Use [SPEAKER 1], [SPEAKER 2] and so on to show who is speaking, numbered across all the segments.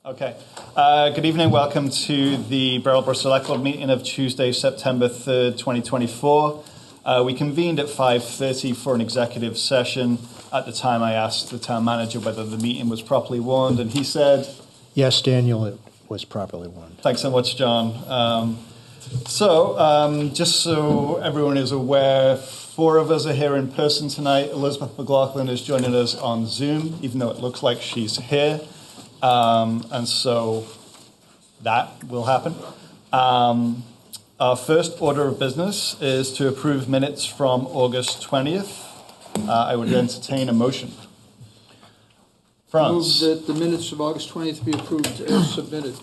[SPEAKER 1] Okay. Good evening. Welcome to the Brattleboro Selectboard meeting of Tuesday, September 3rd, 2024. We convened at 5:30 for an executive session. At the time, I asked the town manager whether the meeting was properly warned, and he said...
[SPEAKER 2] Yes, Daniel, it was properly warned.
[SPEAKER 1] Thanks so much, John. Just so everyone is aware, 4 of us are here in person tonight. Elizabeth McLaughlin is joining us on Zoom, even though it looks like she's here. And so that will happen. Our first order of business is to approve minutes from August 20th. I would entertain a motion. Franz.
[SPEAKER 3] Move that the minutes of August 20th be approved as submitted.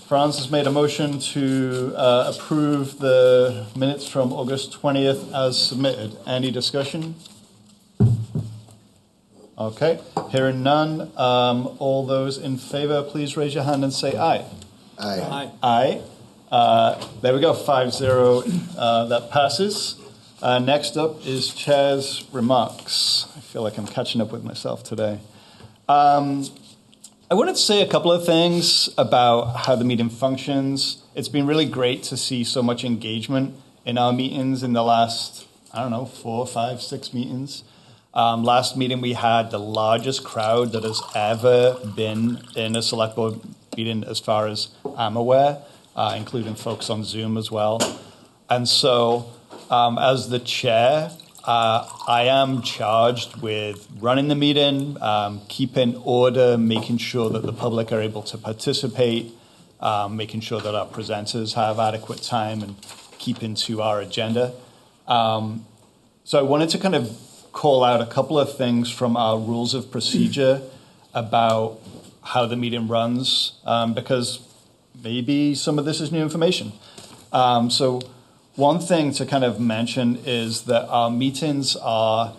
[SPEAKER 1] Franz has made a motion to approve the minutes from August 20th as submitted. Any discussion? Okay, hearing none. All those in favor, please raise your hand and say aye.
[SPEAKER 2] Aye.
[SPEAKER 1] Aye. There we go, 5-0. That passes. Next up is Chair's remarks. I feel like I'm catching up with myself today. I wanted to say a couple of things about how the meeting functions. It's been really great to see so much engagement in our meetings in the last, 4, 5, 6 meetings. Last meeting we had the largest crowd that has ever been in a select board meeting as far as I'm aware, including folks on Zoom as well. And so as the chair, I am charged with running the meeting, keeping order, making sure that the public are able to participate, making sure that our presenters have adequate time and keeping to our agenda. So I wanted to kind of call out a couple of things from our rules of procedure about how the meeting runs, because maybe some of this is new information. So one thing to kind of mention is that our meetings are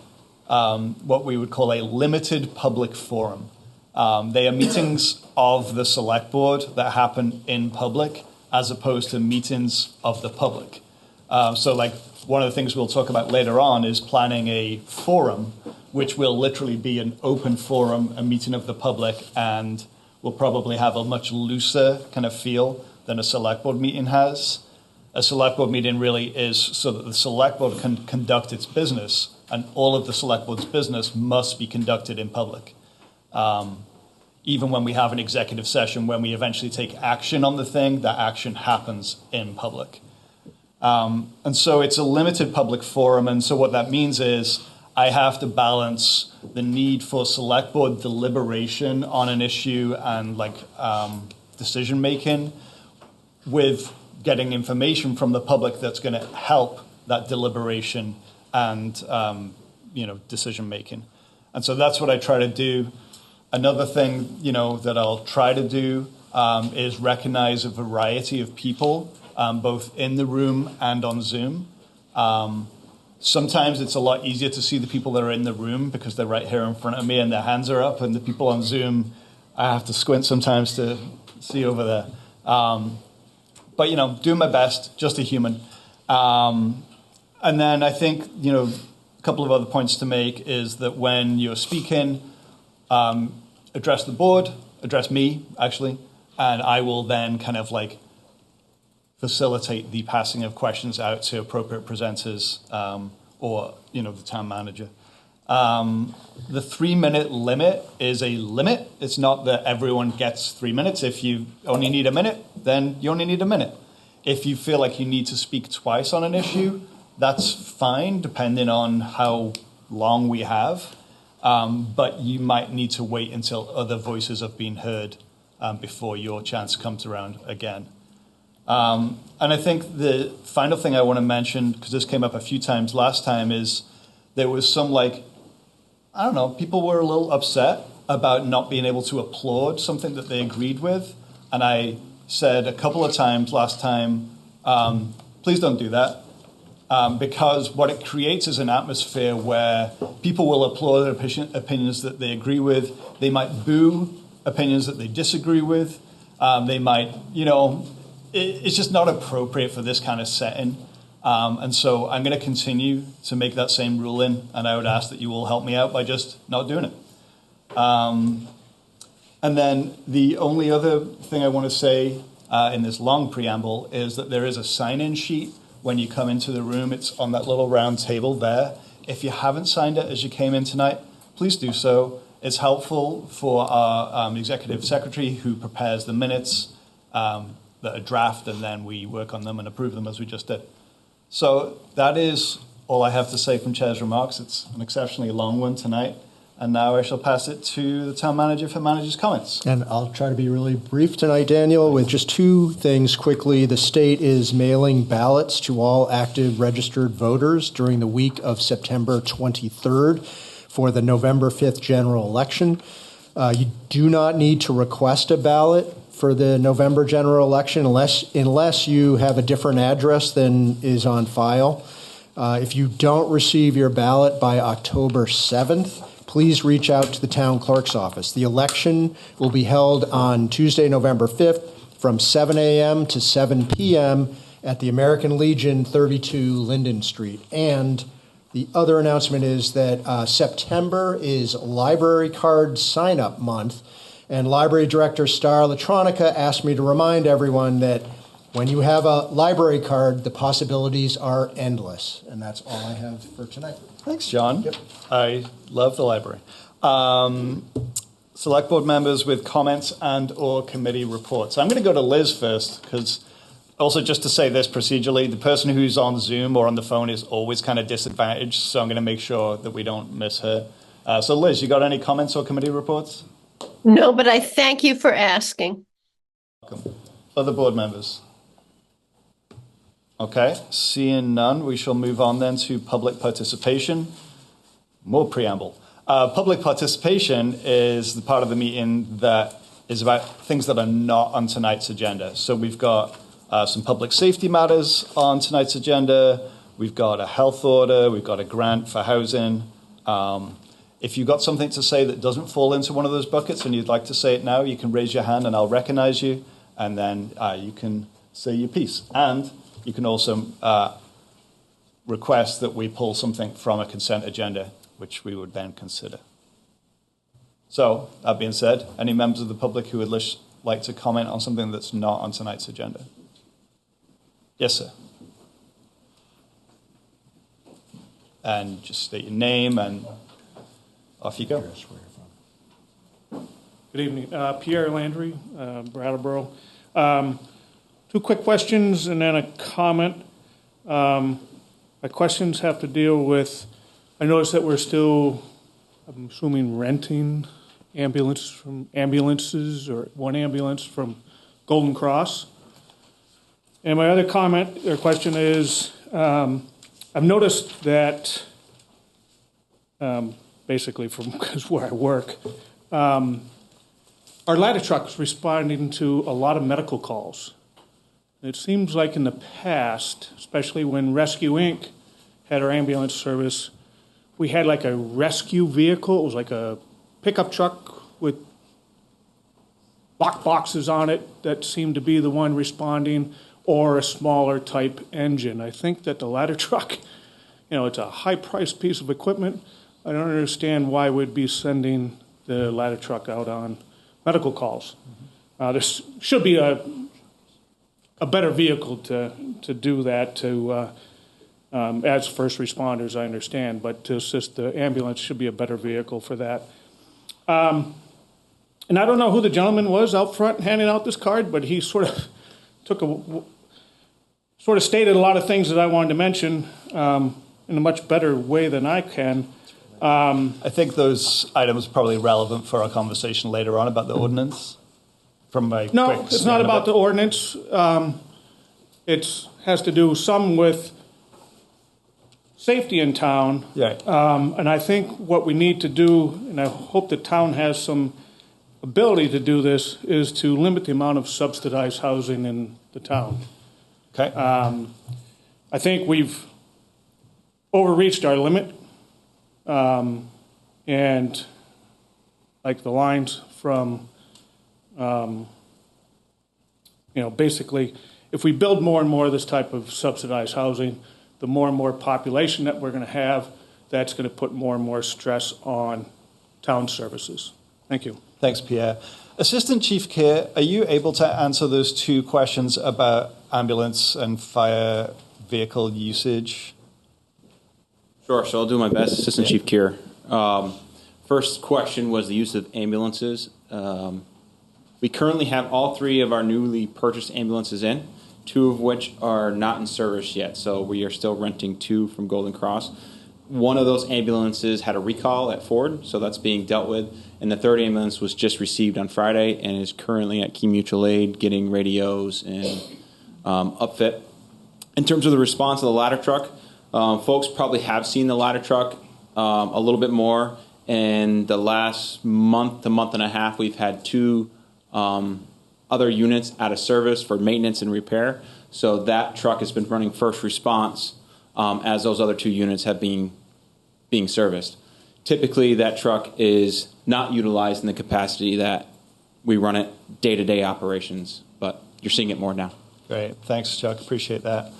[SPEAKER 1] what we would call a limited public forum. They are meetings of the select board that happen in public as opposed to meetings of the public. So like one of the things we'll talk about later on is planning a forum, which will literally be an open forum, a meeting of the public, and will probably have a much looser kind of feel than a select board meeting has. A select board meeting really is so that the select board can conduct its business, and all of the select board's business must be conducted in public. Even when we have an executive session, when we eventually take action on the thing, that action happens in public. And so it's a limited public forum, and so what that means is I have to balance the need for select board deliberation on an issue and decision making with getting information from the public that's going to help that deliberation and decision making. And so that's what I try to do. Another thing that I'll try to do is recognize a variety of people, both in the room and on Zoom. Sometimes it's a lot easier to see the people that are in the room because they're right here in front of me and their hands are up, and the people on Zoom, I have to squint sometimes to see over there. But, doing my best, just a human. And then I think, a couple of other points to make is that when you're speaking, address the board, address me, actually, and I will then kind of facilitate the passing of questions out to appropriate presenters or, the town manager. The 3-minute limit is a limit. It's not that everyone gets 3 minutes. If you only need a minute, then you only need a minute. If you feel like you need to speak twice on an issue, that's fine, depending on how long we have. But you might need to wait until other voices have been heard before your chance comes around again. And I think the final thing I want to mention, because this came up a few times last time, is there was some people were a little upset about not being able to applaud something that they agreed with. And I said a couple of times last time, please don't do that. Because what it creates is an atmosphere where people will applaud opinions that they agree with. They might boo opinions that they disagree with. They might, it's just not appropriate for this kind of setting. And so I'm going to continue to make that same ruling, and I would ask that you will help me out by just not doing it. And then the only other thing I want to say in this long preamble is that there is a sign-in sheet when you come into the room. It's on that little round table there. If you haven't signed it as you came in tonight, please do so. It's helpful for our executive secretary who prepares the minutes that are draft, and then we work on them and approve them as we just did. So that is all I have to say from Chair's remarks. It's an exceptionally long one tonight. And now I shall pass it to the town manager for manager's comments.
[SPEAKER 2] And I'll try to be really brief tonight, Daniel, with just two things quickly. The state is mailing ballots to all active registered voters during the week of September 23rd for the November 5th general election. You do not need to request a ballot for the November general election unless you have a different address than is on file. If you don't receive your ballot by October 7th, please reach out to the town clerk's office. The election will be held on Tuesday, November 5th from 7 a.m. to 7 p.m. at the American Legion, 32 Linden Street. And the other announcement is that September is Library Card Sign-Up Month, and Library Director Star Electronica asked me to remind everyone that when you have a library card, the possibilities are endless. And that's all I have for tonight.
[SPEAKER 1] Thanks, John.
[SPEAKER 2] Yep.
[SPEAKER 1] I love the library. Select board members with comments and or committee reports. I'm going to go to Liz first, because also just to say this procedurally, the person who's on Zoom or on the phone is always kind of disadvantaged, so I'm going to make sure that we don't miss her. So Liz, you got any comments or committee reports?
[SPEAKER 4] No, but I thank you for asking.
[SPEAKER 1] Welcome. Other board members? Okay, seeing none, we shall move on then to public participation. More preamble. Public participation is the part of the meeting that is about things that are not on tonight's agenda. So we've got some public safety matters on tonight's agenda. We've got a health order. We've got a grant for housing. If you've got something to say that doesn't fall into one of those buckets and you'd like to say it now, you can raise your hand and I'll recognize you, and then you can say your piece. And you can also request that we pull something from a consent agenda, which we would then consider. So, that being said, any members of the public who would like to comment on something that's not on tonight's agenda? Yes, sir. And just state your name and off you go.
[SPEAKER 5] Good evening. Pierre Landry, Brattleboro. Two quick questions and then a comment. My questions have to deal with, I noticed that we're still, I'm assuming, renting ambulances or one ambulance from Golden Cross. And my other comment or question is, I've noticed that, basically from because where I work, our ladder truck's responding to a lot of medical calls. It seems like in the past, especially when Rescue Inc. had our ambulance service, we had like a rescue vehicle. It was like a pickup truck with lock boxes on it that seemed to be the one responding, or a smaller type engine. I think that the ladder truck, it's a high-priced piece of equipment. I don't understand why we'd be sending the ladder truck out on medical calls. There should be a better vehicle to do that as first responders, I understand, but to assist the ambulance should be a better vehicle for that. And I don't know who the gentleman was out front handing out this card, but he sort of stated a lot of things that I wanted to mention in a much better way than I can.
[SPEAKER 1] I think those items are probably relevant for our conversation later on about the ordinance.
[SPEAKER 5] No, it's not about the ordinance. It has to do some with safety in town.
[SPEAKER 1] Right.
[SPEAKER 5] And I think what we need to do, and I hope the town has some ability to do this, is to limit the amount of subsidized housing in the town.
[SPEAKER 1] Okay.
[SPEAKER 5] I think we've overreached our limit. And like the lines from, basically, if we build more and more of this type of subsidized housing, the more and more population that we're going to have, that's going to put more and more stress on town services. Thank you.
[SPEAKER 1] Thanks, Pierre. Assistant Chief Keir, are you able to answer those two questions about ambulance and fire vehicle usage?
[SPEAKER 6] Sure, so I'll do my best. Assistant Chief Keir. First question was the use of ambulances. We currently have all 3 of our newly purchased ambulances in, 2 of which are not in service yet, so we are still renting 2 from Golden Cross. One of those ambulances had a recall at Ford, so that's being dealt with, and the 3rd ambulance was just received on Friday and is currently at Key Mutual Aid getting radios and upfit. In terms of the response of the ladder truck, folks probably have seen the ladder truck a little bit more. In the last month to month and a half, we've had 2 other units out of service for maintenance and repair. So that truck has been running first response as those other 2 units have been being serviced. Typically, that truck is not utilized in the capacity that we run it day-to-day operations, but you're seeing it more now.
[SPEAKER 1] Great. Thanks, Chuck. Appreciate that.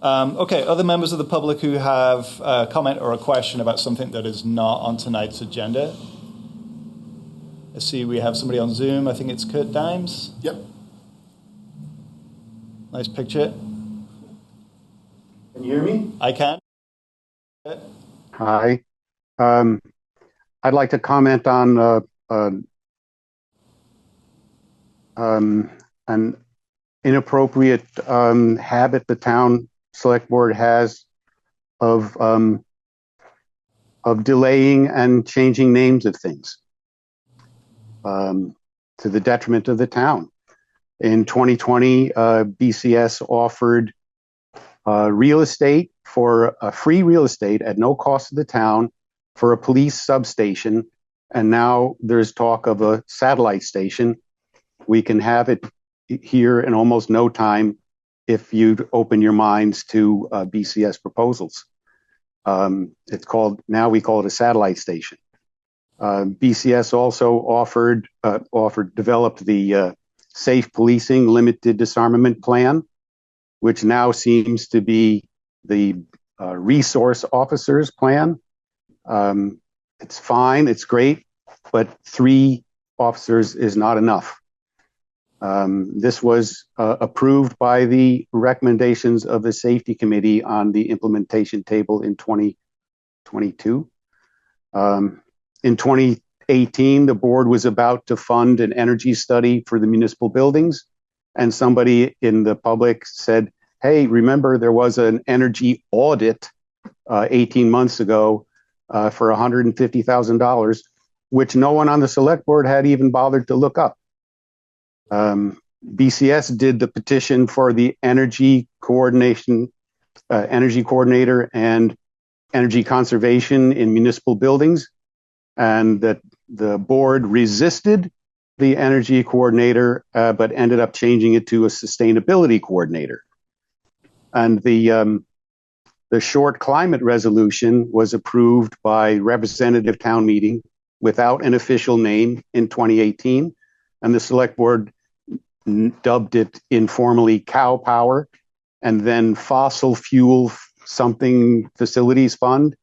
[SPEAKER 1] Okay, other members of the public who have a comment or a question about something that is not on tonight's agenda? I see we have somebody on Zoom. I think it's Kurt Dimes.
[SPEAKER 7] Yep.
[SPEAKER 1] Nice picture.
[SPEAKER 7] Can you hear me?
[SPEAKER 1] I can.
[SPEAKER 7] Hi. I'd like to comment on an inappropriate habit the town select board has of delaying and changing names of things to the detriment of the town. In 2020, BCS offered real estate for free real estate at no cost to the town for a police substation, and now there's talk of a satellite station. We can have it here in almost no time if you'd open your minds to BCS proposals. It's called, now we call it a satellite station. BCS also developed the Safe Policing Limited Disarmament Plan, which now seems to be the resource officers plan. It's fine, it's great, but 3 officers is not enough. This was approved by the recommendations of the Safety Committee on the implementation table in 2022. In 2018, the board was about to fund an energy study for the municipal buildings, and somebody in the public said, hey, remember there was an energy audit 18 months ago for $150,000, which no one on the select board had even bothered to look up. BCS did the petition for the energy coordinator and energy conservation in municipal buildings, and that the board resisted the energy coordinator, but ended up changing it to a sustainability coordinator. And the short climate resolution was approved by representative town meeting without an official name in 2018, and the select board dubbed it informally Cow Power, and then Fossil Fuel Something Facilities Fund,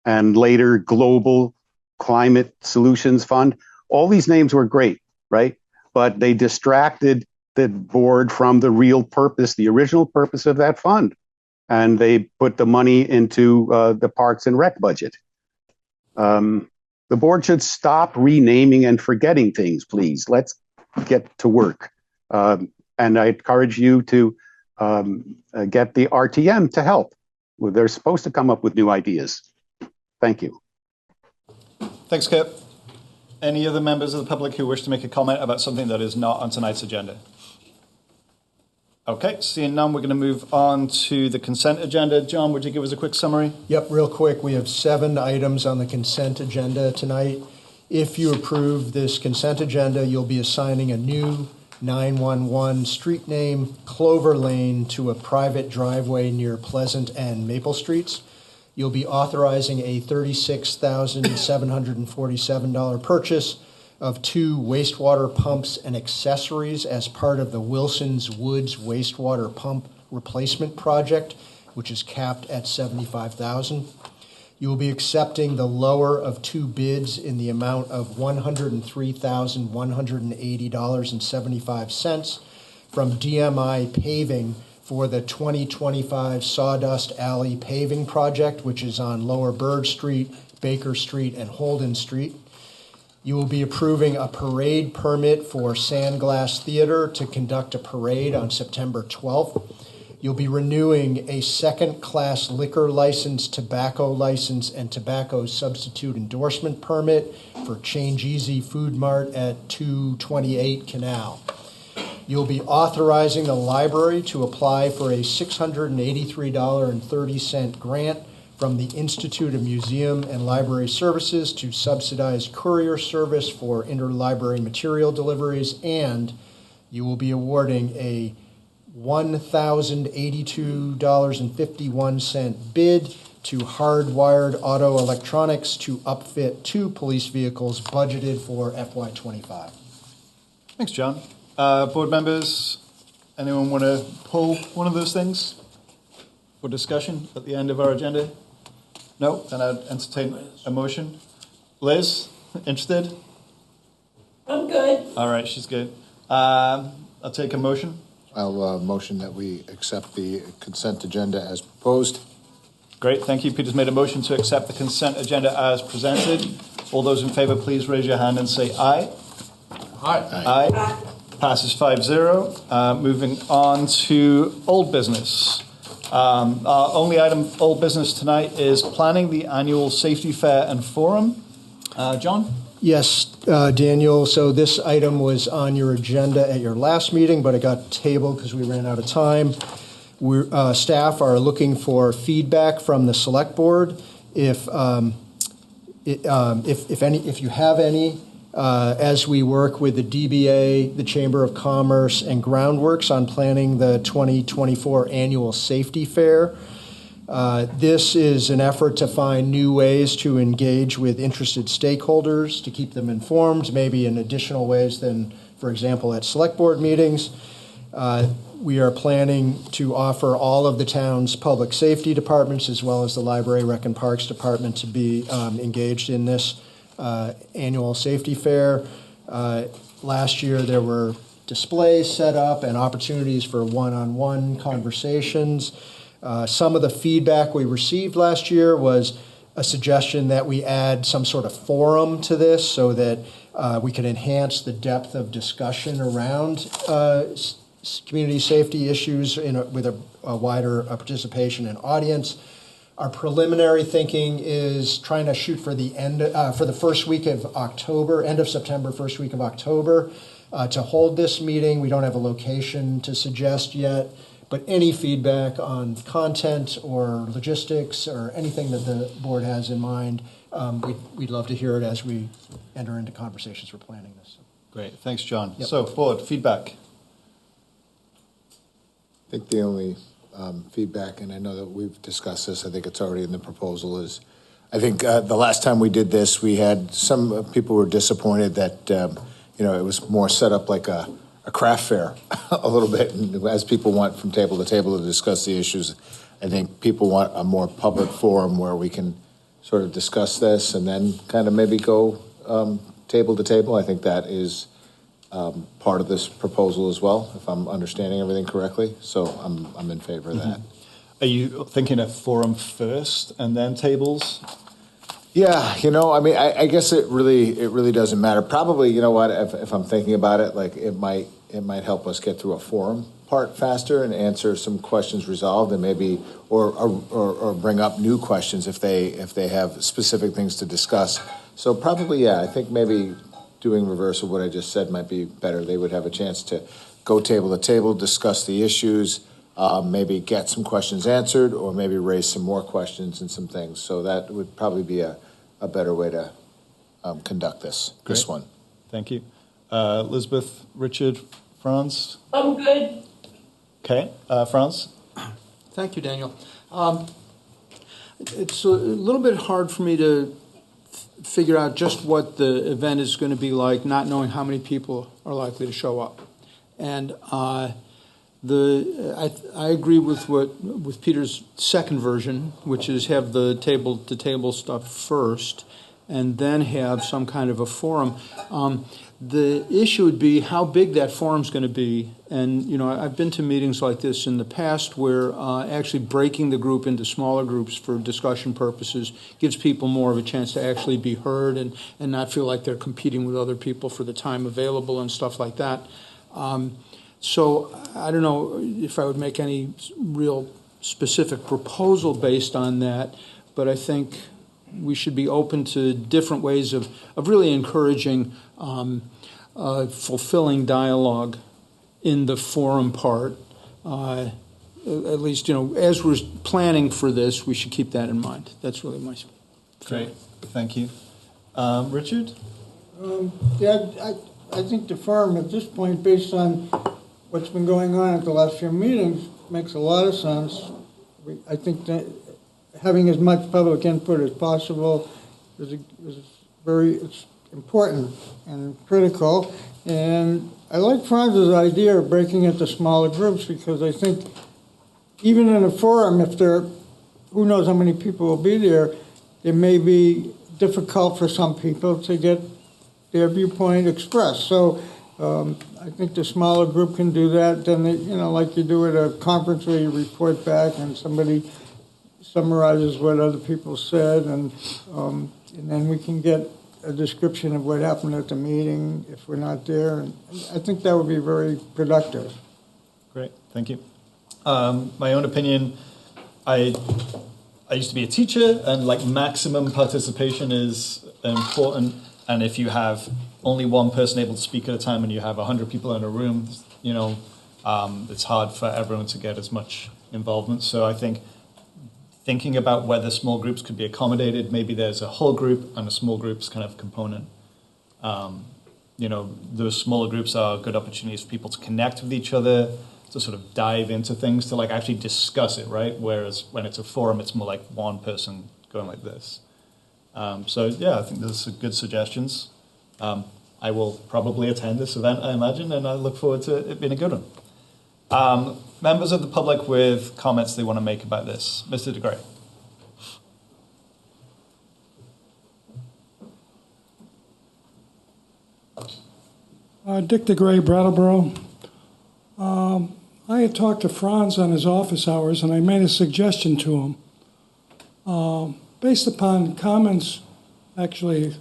[SPEAKER 7] and later Global Climate Solutions Fund. All these names were great, right? But they distracted the board from the real purpose, the original purpose of that fund. And they put the money into the Parks and Rec budget. The board should stop renaming and forgetting things, please. Let's get to work. And I encourage you to get the RTM to help. They're supposed to come up with new ideas. Thank you.
[SPEAKER 1] Thanks, Kip. Any other members of the public who wish to make a comment about something that is not on tonight's agenda? Okay, seeing none, we're going to move on to the consent agenda. John, would you give us a quick summary?
[SPEAKER 2] Yep, real quick. We have 7 items on the consent agenda tonight. If you approve this consent agenda, you'll be assigning a new 911 street name, Clover Lane, to a private driveway near Pleasant and Maple Streets. You'll be authorizing a $36,747 purchase of 2 wastewater pumps and accessories as part of the Wilson's Woods wastewater pump replacement project, which is capped at $75,000. You will be accepting the lower of two bids in the amount of $103,180.75 from DMI Paving for the 2025 Sawdust Alley paving project, which is on Lower Bird Street, Baker Street, and Holden Street. You will be approving a parade permit for Sandglass Theater to conduct a parade on September 12th. You'll be renewing a second-class liquor license, tobacco license, and tobacco substitute endorsement permit for Change Easy Food Mart at 228 Canal. You'll be authorizing the library to apply for a $683.30 grant from the Institute of Museum and Library Services to subsidize courier service for interlibrary material deliveries, and you will be awarding a $1,082.51 bid to Hardwired Auto Electronics to upfit 2 police vehicles budgeted for FY25.
[SPEAKER 1] Thanks, John. Board members, anyone want to pull one of those things for discussion at the end of our agenda? No? Then I'd entertain a motion. Liz, interested?
[SPEAKER 4] I'm good.
[SPEAKER 1] All right, she's good. I'll take a motion.
[SPEAKER 8] I'll motion that we accept the consent agenda as proposed.
[SPEAKER 1] Great, thank you. Peter's made a motion to accept the consent agenda as presented. All those in favor, please raise your hand and say aye.
[SPEAKER 3] Aye.
[SPEAKER 1] Aye. Passes 5-0. Moving on to old business. Our only item old business tonight is planning the annual safety fair and forum. John?
[SPEAKER 2] Yes, Daniel, so this item was on your agenda at your last meeting, but it got tabled because we ran out of time. Staff are looking for feedback from the select board. If you have any, as we work with the DBA, the Chamber of Commerce, and Groundworks on planning the 2024 annual safety fair. This is an effort to find new ways to engage with interested stakeholders, to keep them informed, maybe in additional ways than, for example, at select board meetings. We are planning to offer all of the town's public safety departments, as well as the Library, Rec, and Parks Department, to be engaged in this annual safety fair. Last year, there were displays set up and opportunities for one-on-one conversations. Some of the feedback we received last year was a suggestion that we add some sort of forum to this so that we can enhance the depth of discussion around community safety issues with a wider participation and audience. Our preliminary thinking is trying to shoot for the first week of October, end of September, first week of October, to hold this meeting. We don't have a location to suggest yet. But any feedback on content or logistics or anything that the board has in mind, we'd love to hear it as we enter into conversations for planning this.
[SPEAKER 1] Great, thanks, John.
[SPEAKER 2] Yep.
[SPEAKER 1] So, board, feedback.
[SPEAKER 8] I think the only feedback, and I know that we've discussed this, I think it's already in the proposal, is I think the last time we did this, we had some people were disappointed that it was more set up like a craft fair a little bit, and as people want from table to table to discuss the issues, I think people want a more public forum where we can sort of discuss this and then kind of maybe go table to table. I think that is part of this proposal as well, if I'm understanding everything correctly. So I'm in favor of that.
[SPEAKER 1] Are you thinking of forum first and then tables?
[SPEAKER 8] Yeah, I guess it really doesn't matter. Probably, you know what, if I'm thinking about it, like it might help us get through a forum part faster and answer some questions resolved, and maybe or bring up new questions if they have specific things to discuss. So probably, yeah, I think maybe doing reverse of what I just said might be better. They would have a chance to go table to table, discuss the issues, maybe get some questions answered, or maybe raise some more questions and some things. So that would probably be a better way to conduct this one.
[SPEAKER 1] Thank you. Elizabeth, Richard, Franz?
[SPEAKER 4] I'm good.
[SPEAKER 1] Okay, Franz?
[SPEAKER 3] Thank you, Daniel. It's a little bit hard for me to figure out just what the event is going to be like, not knowing how many people are likely to show up. And I agree with Peter's second version, which is have the table-to-table stuff first, and then have some kind of a forum. The issue would be how big that forum's going to be. And, you know, I've been to meetings like this in the past where actually breaking the group into smaller groups for discussion purposes gives people more of a chance to actually be heard and not feel like they're competing with other people for the time available and stuff like that. So I don't know if I would make any real specific proposal based on that, but I think we should be open to different ways of really encouraging fulfilling dialogue in the forum part. At least, you know, as we're planning for this, we should keep that in mind. That's really my
[SPEAKER 1] Great, thank you. Richard?
[SPEAKER 9] Yeah, I think the forum at this point, based on what's been going on at the last few meetings, makes a lot of sense. I think that having as much public input as possible is it's important and critical. And I like Franz's idea of breaking into smaller groups, because I think even in a forum, if who knows how many people will be there, it may be difficult for some people to get their viewpoint expressed. So I think the smaller group can do that. Then, you know, like you do at a conference where you report back and somebody summarizes what other people said, and then we can get a description of what happened at the meeting if we're not there. And I think that would be very productive.
[SPEAKER 1] Great, thank you. My own opinion, I used to be a teacher, and like maximum participation is important. And if you have only one person able to speak at a time and you have 100 people in a room, you know, it's hard for everyone to get as much involvement. So I think thinking about whether small groups could be accommodated, maybe there's a whole group and a small groups kind of component. You know, those smaller groups are good opportunities for people to connect with each other, to sort of dive into things, to like actually discuss it, right? Whereas when it's a forum, it's more like one person going like this. So yeah, I think those are good suggestions. I will probably attend this event, I imagine, and I look forward to it being a good one. Members of the public with comments they want to make about this. Mr. DeGray.
[SPEAKER 10] Dick DeGray, Brattleboro. I had talked to Franz on his office hours, and I made a suggestion to him. Based upon comments, actually,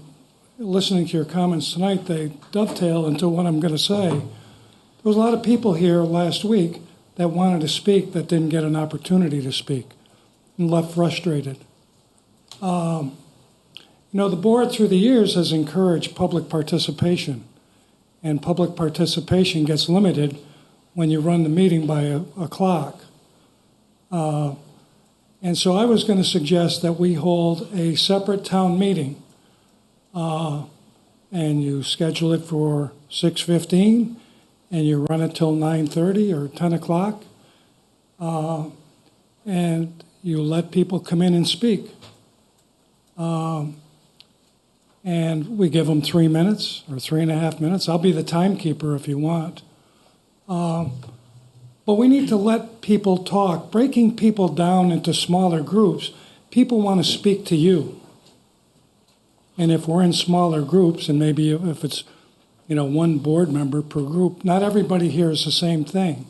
[SPEAKER 10] listening to your comments tonight, they dovetail into what I'm going to say. There was a lot of people here last week that wanted to speak that didn't get an opportunity to speak and left frustrated. You know, the board through the years has encouraged public participation, and public participation gets limited when you run the meeting by a clock. And so I was going to suggest that we hold a separate town meeting, and you schedule it for 6:15, and you run it till 9:30 or 10 o'clock, and you let people come in and speak. And we give them 3 minutes or 3.5 minutes. I'll be the timekeeper if you want. But we need to let people talk. Breaking people down into smaller groups, people want to speak to you. And if we're in smaller groups, and maybe if it's, you know, one board member per group, not everybody hears the same thing.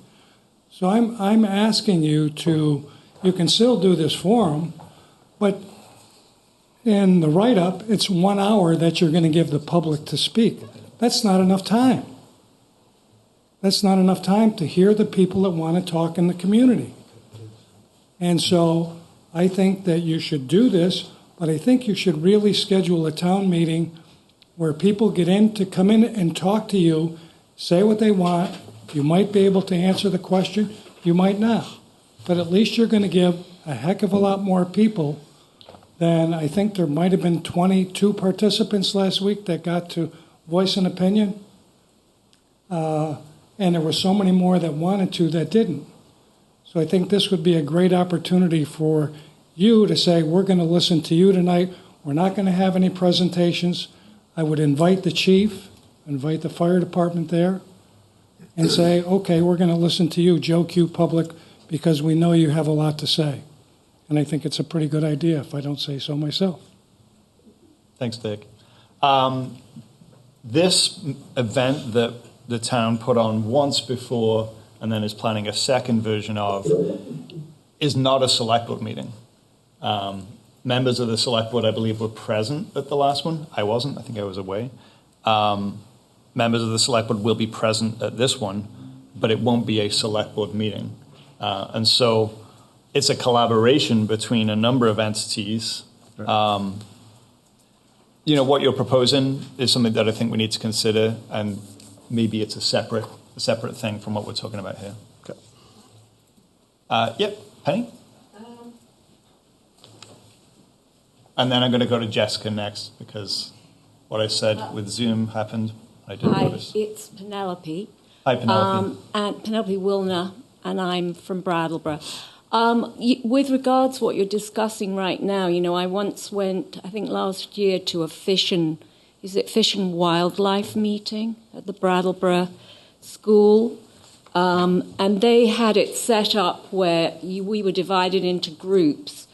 [SPEAKER 10] So I'm asking you you can still do this forum, but in the write-up, it's 1 hour that you're going to give the public to speak. That's not enough time. That's not enough time to hear the people that want to talk in the community. And so I think that you should do this, but I think you should really schedule a town meeting where people get in to come in and talk to you, say what they want. You might be able to answer the question, you might not. But at least you're going to give a heck of a lot more people than, I think there might have been 22 participants last week that got to voice an opinion. And there were so many more that wanted to that didn't. So I think this would be a great opportunity for you to say, we're going to listen to you tonight. We're not going to have any presentations. I would invite the chief, invite the fire department there, and say, okay, we're going to listen to you, Joe Q Public, because we know you have a lot to say. And I think it's a pretty good idea, if I don't say so myself.
[SPEAKER 1] Thanks, Dick. This event that the town put on once before and then is planning a second version of is not a select board meeting. Members of the select board, I believe, were present at the last one. I wasn't. I think I was away. Members of the select board will be present at this one, but it won't be a select board meeting. And so it's a collaboration between a number of entities. What you're proposing is something that I think we need to consider, and maybe it's a separate thing from what we're talking about here.
[SPEAKER 2] Okay.
[SPEAKER 1] Yep, Penny? And then I'm going to go to Jessica next, because what I said with Zoom happened. I didn't notice.
[SPEAKER 4] It's Penelope.
[SPEAKER 1] Hi, Penelope.
[SPEAKER 4] And Penelope Wilner, and I'm from Brattleboro. With regards to what you're discussing right now, I once went, I think last year, to a fish and wildlife meeting at the Brattleboro School. And they had it set up where we were divided into groups,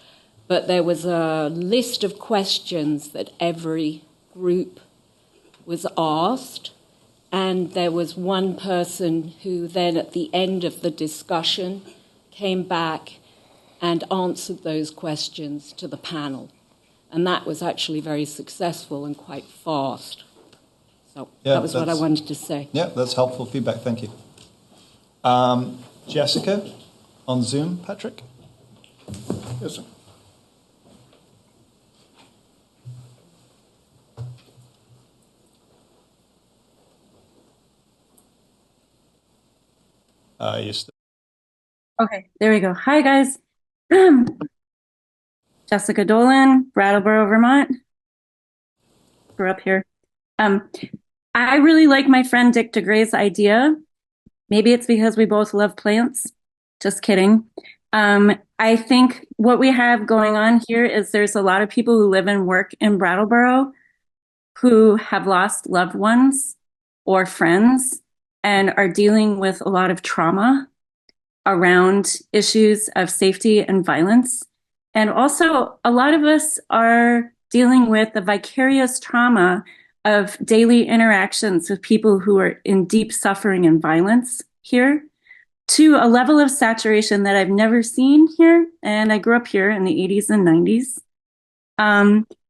[SPEAKER 4] but there was a list of questions that every group was asked. And there was one person who then, at the end of the discussion, came back and answered those questions to the panel. And that was actually very successful and quite fast. So that was what I wanted to say.
[SPEAKER 1] Yeah, that's helpful feedback. Thank you. Jessica, on Zoom, Patrick?
[SPEAKER 5] Yes, sir.
[SPEAKER 11] Okay, there we go. Hi, guys. Jessica Dolan, Brattleboro, Vermont. Grew up here. I really like my friend Dick DeGray's idea. Maybe it's because we both love plants. Just kidding. I think what we have going on here is there's a lot of people who live and work in Brattleboro who have lost loved ones or friends and are dealing with a lot of trauma around issues of safety and violence. And also, a lot of us are dealing with the vicarious trauma of daily interactions with people who are in deep suffering and violence here, to a level of saturation that I've never seen here. And I grew up here in the 80s and 90s.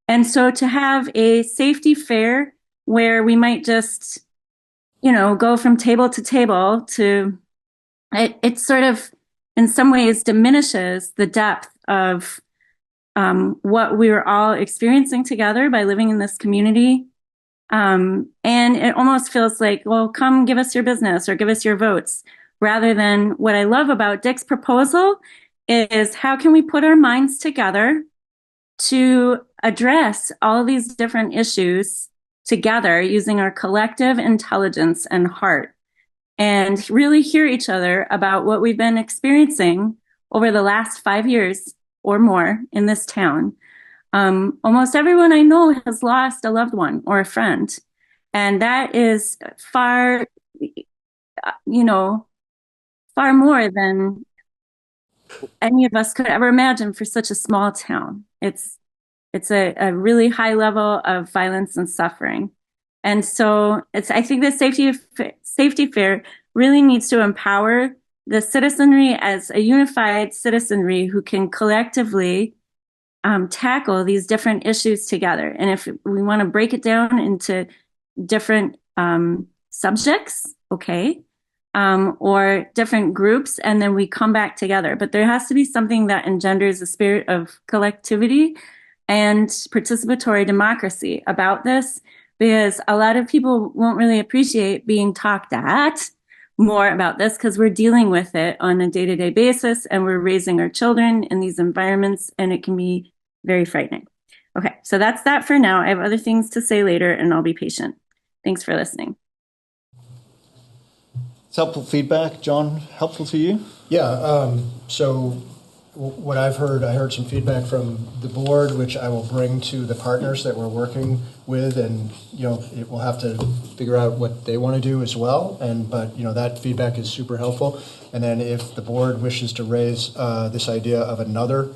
[SPEAKER 11] And so to have a safety fair where we might just, go from table to table to, it sort of, in some ways, diminishes the depth of what we were all experiencing together by living in this community. And it almost feels like, well, come give us your business or give us your votes, rather than what I love about Dick's proposal is how can we put our minds together to address all of these different issues together using our collective intelligence and heart, and really hear each other about what we've been experiencing over the last 5 years or more in this town. Almost everyone I know has lost a loved one or a friend. And that is far more than any of us could ever imagine for such a small town. It's a really high level of violence and suffering. And so I think the safety fair really needs to empower the citizenry as a unified citizenry who can collectively tackle these different issues together. And if we want to break it down into different subjects, okay, or different groups, and then we come back together. But there has to be something that engenders a spirit of collectivity and participatory democracy about this, because a lot of people won't really appreciate being talked at more about this because we're dealing with it on a day-to-day basis and we're raising our children in these environments, and it can be very frightening. Okay, so that's that for now. I have other things to say later, and I'll be patient. Thanks for listening.
[SPEAKER 1] It's helpful feedback. John, helpful to you?
[SPEAKER 2] Yeah, so what I've heard, I heard some feedback from the board, which I will bring to the partners that we're working with, and we'll have to figure out what they want to do as well. But that feedback is super helpful. And then if the board wishes to raise this idea of another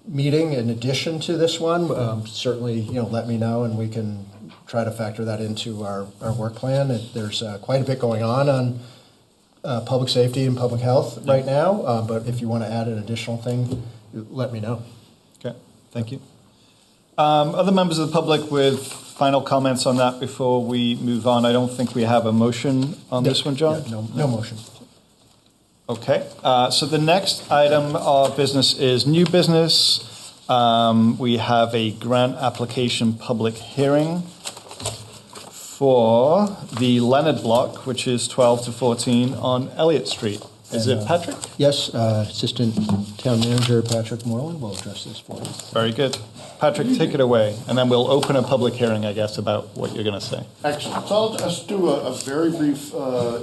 [SPEAKER 2] meeting in addition to this one, certainly let me know, and we can try to factor that into our work plan. There's quite a bit going on public safety and public health right now, but if you want to add an additional thing, let me know.
[SPEAKER 1] Okay, thank you. Other members of the public with final comments on that before we move on? I don't think we have a motion on this one, John?
[SPEAKER 2] Yeah, no motion.
[SPEAKER 1] Okay, so the next item of business is new business. We have a grant application public hearing for the Leonard block, which is 12 to 14 on Elliot Street. Is it Patrick?
[SPEAKER 2] Yes, Assistant Town Manager Patrick Moreland will address this for you.
[SPEAKER 1] Very good. Patrick, take it away, and then we'll open a public hearing, I guess, about what you're going to say.
[SPEAKER 12] Excellent. So I'll just do a very brief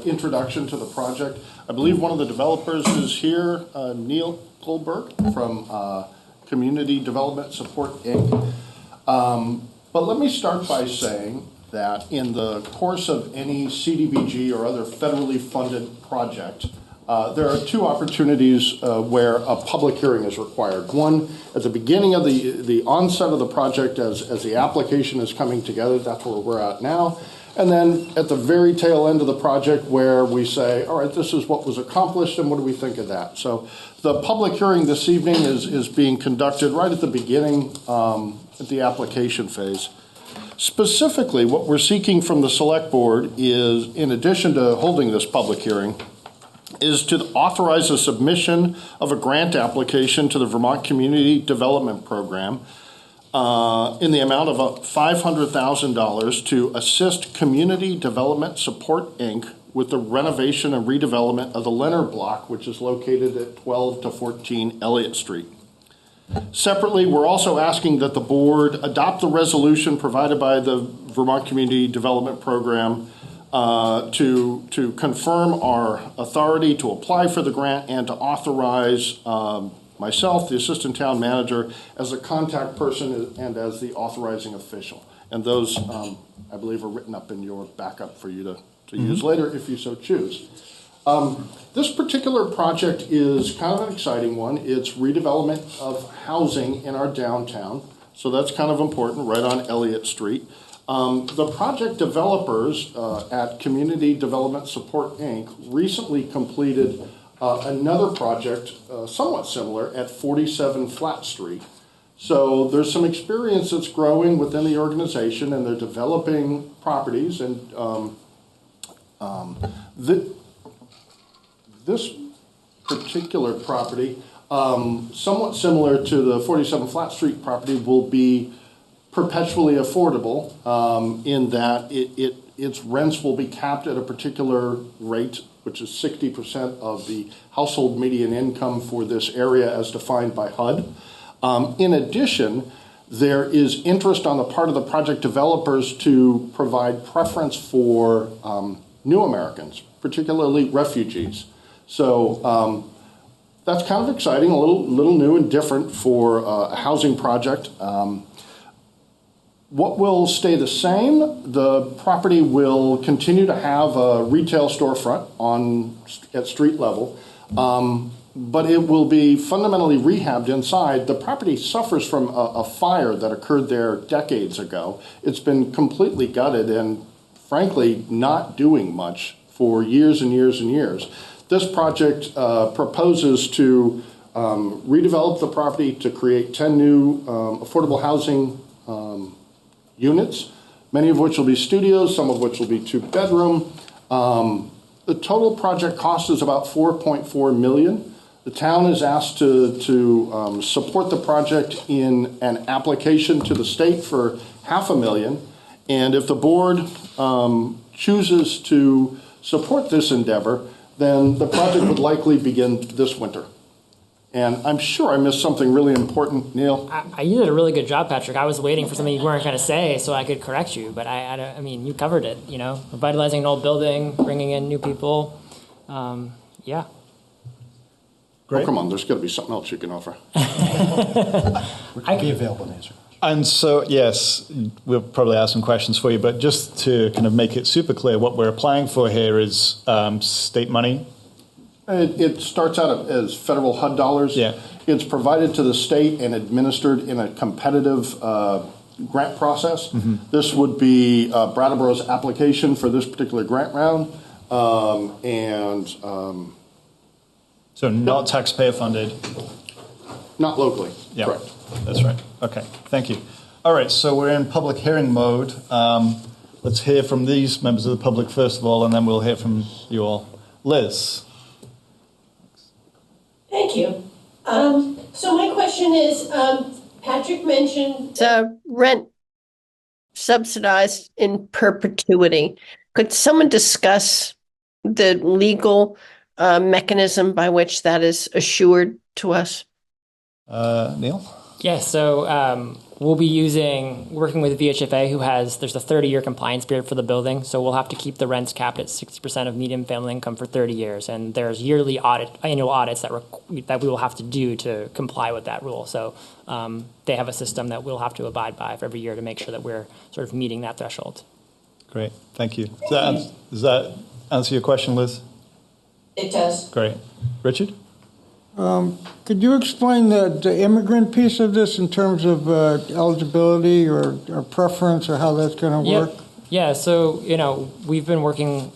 [SPEAKER 12] introduction to the project. I believe one of the developers is here, Neil Goldberg from Community Development Support, Inc. But let me start by saying that in the course of any CDBG or other federally funded project, there are two opportunities where a public hearing is required. One, at the beginning of the onset of the project as the application is coming together, that's where we're at now. And then at the very tail end of the project where we say, all right, this is what was accomplished and what do we think of that? So the public hearing this evening is being conducted right at the beginning at the application phase. Specifically, what we're seeking from the Select Board is, in addition to holding this public hearing, is to authorize the submission of a grant application to the Vermont Community Development Program in the amount of $500,000 to assist Community Development Support, Inc. with the renovation and redevelopment of the Leonard block, which is located at 12 to 14 Elliott Street. Separately, we're also asking that the board adopt the resolution provided by the Vermont Community Development Program to confirm our authority to apply for the grant and to authorize myself, the assistant town manager, as a contact person and as the authorizing official. And those, I believe, are written up in your backup for you to use later if you so choose. This particular project is kind of an exciting one. It's redevelopment of housing in our downtown. So that's kind of important, right on Elliott Street. The project developers at Community Development Support, Inc. recently completed another project somewhat similar at 47 Flat Street. So there's some experience that's growing within the organization, and they're developing properties. And this particular property, somewhat similar to the 47 Flat Street property, will be perpetually affordable in that its rents will be capped at a particular rate, which is 60% of the household median income for this area as defined by HUD. In addition, there is interest on the part of the project developers to provide preference for new Americans, particularly refugees. So that's kind of exciting, a little new and different for a housing project. What will stay the same? The property will continue to have a retail storefront at street level, but it will be fundamentally rehabbed inside. The property suffers from a fire that occurred there decades ago. It's been completely gutted and, frankly, not doing much for years and years and years. This project proposes to redevelop the property to create 10 new affordable housing units, many of which will be studios, some of which will be 2-bedroom. The total project cost is about $4.4 million. The town is asked to support the project in an application to the state for $500,000. And if the board chooses to support this endeavor, then the project would likely begin this winter. And I'm sure I missed something really important, Neil.
[SPEAKER 13] You did a really good job, Patrick. I was waiting for something you weren't going to say so I could correct you, but I mean, you covered it, revitalizing an old building, bringing in new people. Yeah.
[SPEAKER 1] Great.
[SPEAKER 12] Oh, come on, there's got to be something else you can offer.
[SPEAKER 2] I'd be available to answer.
[SPEAKER 1] And so, yes, we'll probably ask some questions for you, but just to kind of make it super clear, what we're applying for here is state money.
[SPEAKER 12] It starts out as federal HUD dollars.
[SPEAKER 1] Yeah.
[SPEAKER 12] It's provided to the state and administered in a competitive grant process.
[SPEAKER 1] Mm-hmm.
[SPEAKER 12] This would be Brattleboro's application for this particular grant round.
[SPEAKER 1] So not taxpayer funded.
[SPEAKER 12] Not locally.
[SPEAKER 1] Yeah,
[SPEAKER 12] Correct.
[SPEAKER 1] that's right. Okay, thank you. All right, so we're in public hearing mode. Let's hear from these members of the public first of all, and then we'll hear from you all. Liz.
[SPEAKER 14] Thank you. So my question is, Patrick mentioned rent subsidized in perpetuity. Could someone discuss the legal mechanism by which that is assured to us?
[SPEAKER 1] Neil?
[SPEAKER 13] Yeah, so we'll be working with VHFA, there's a 30-year compliance period for the building, so we'll have to keep the rents capped at 60% of median family income for 30 years, and there's annual audits that we will have to do to comply with that rule. So they have a system that we'll have to abide by for every year to make sure that we're sort of meeting that threshold.
[SPEAKER 1] Great, thank you. Does that answer your question, Liz?
[SPEAKER 14] It does.
[SPEAKER 1] Great. Richard?
[SPEAKER 9] Could you explain the immigrant piece of this in terms of eligibility or preference or how that's going to work?
[SPEAKER 13] Yeah, so, we've been working,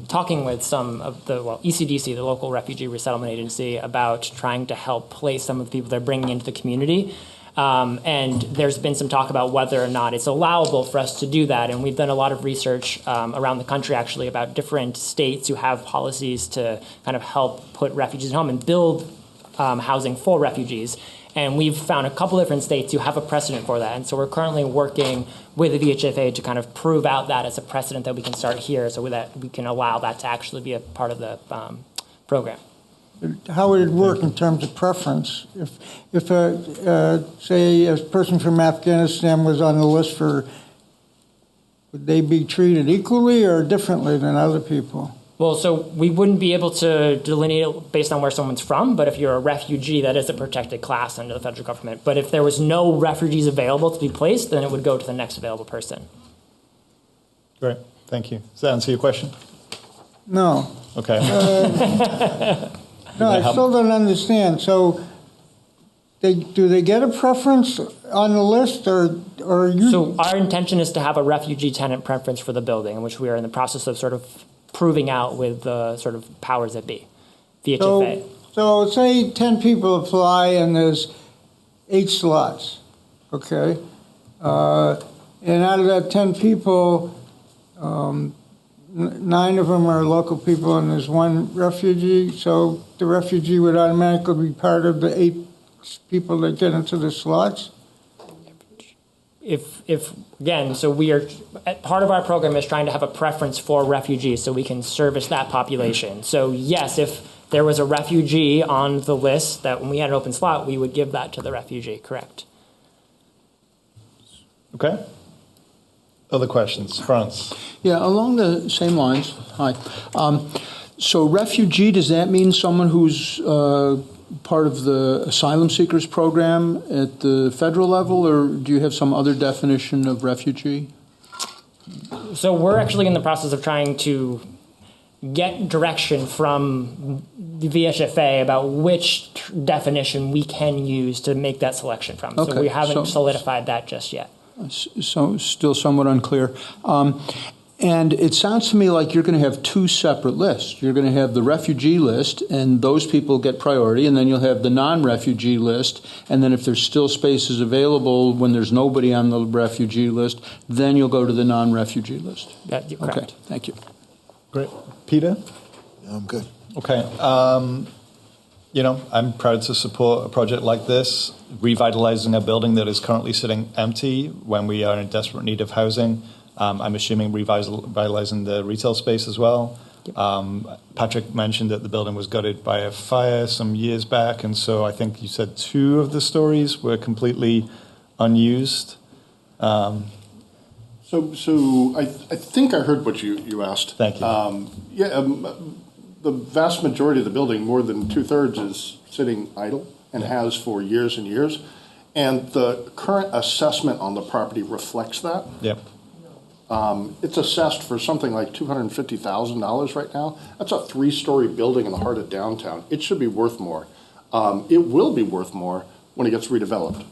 [SPEAKER 13] talking with some of ECDC, the local refugee resettlement agency, about trying to help place some of the people they're bringing into the community. And there's been some talk about whether or not it's allowable for us to do that. And we've done a lot of research around the country, actually, about different states who have policies to kind of help put refugees at home and build housing for refugees. And we've found a couple different states who have a precedent for that. And so we're currently working with the VHFA to kind of prove out that as a precedent that we can start here so that we can allow that to actually be a part of the program.
[SPEAKER 9] How would it work in terms of preference? If say, a person from Afghanistan was on the list would they be treated equally or differently than other people?
[SPEAKER 13] Well, so we wouldn't be able to delineate based on where someone's from, but if you're a refugee, that is a protected class under the federal government. But if there was no refugees available to be placed, then it would go to the next available person.
[SPEAKER 1] Great, thank you. Does that answer your question?
[SPEAKER 9] No.
[SPEAKER 1] Okay.
[SPEAKER 9] No, I still don't understand. So, do they get a preference on the list, or you?
[SPEAKER 13] So our intention is to have a refugee tenant preference for the building, which we are in the process of sort of proving out with the sort of powers that be, VHFA.
[SPEAKER 9] So say 10 people apply and there's 8 slots, okay? And out of that 10 people, 9 of them are local people and there's 1 refugee, so the refugee would automatically be part of the 8 people that get into the slots?
[SPEAKER 13] If again, so we are, part of our program is trying to have a preference for refugees so we can service that population. So yes, if there was a refugee on the list that when we had an open slot, we would give that to the refugee, correct?
[SPEAKER 1] Okay. Other questions? France?
[SPEAKER 3] Yeah, along the same lines. Hi. So refugee, does that mean someone who's part of the asylum seekers program at the federal level, or do you have some other definition of refugee?
[SPEAKER 13] So we're actually in the process of trying to get direction from the VHFA about which definition we can use to make that selection from.
[SPEAKER 3] Okay.
[SPEAKER 13] So we haven't solidified that just yet.
[SPEAKER 3] So still somewhat unclear. And it sounds to me like you're going to have 2 separate lists. You're going to have the refugee list, and those people get priority, and then you'll have the non-refugee list, and then if there's still spaces available when there's nobody on the refugee list, then you'll go to the non-refugee list.
[SPEAKER 13] That's correct.
[SPEAKER 3] Okay, thank you.
[SPEAKER 1] Great. Peter?
[SPEAKER 8] I'm good.
[SPEAKER 1] Okay. I'm proud to support a project like this, revitalizing a building that is currently sitting empty when we are in desperate need of housing. I'm assuming revitalizing the retail space as well. Patrick mentioned that the building was gutted by a fire some years back, and so I think you said 2 of the stories were completely unused.
[SPEAKER 12] So I think I heard what you asked.
[SPEAKER 1] Thank you.
[SPEAKER 12] The vast majority of the building, more than 2/3, is sitting idle and has for years and years. And the current assessment on the property reflects that.
[SPEAKER 1] Yep.
[SPEAKER 12] It's assessed for something like $250,000 right now. That's a 3-story building in the heart of downtown. It should be worth more. It will be worth more when it gets redeveloped.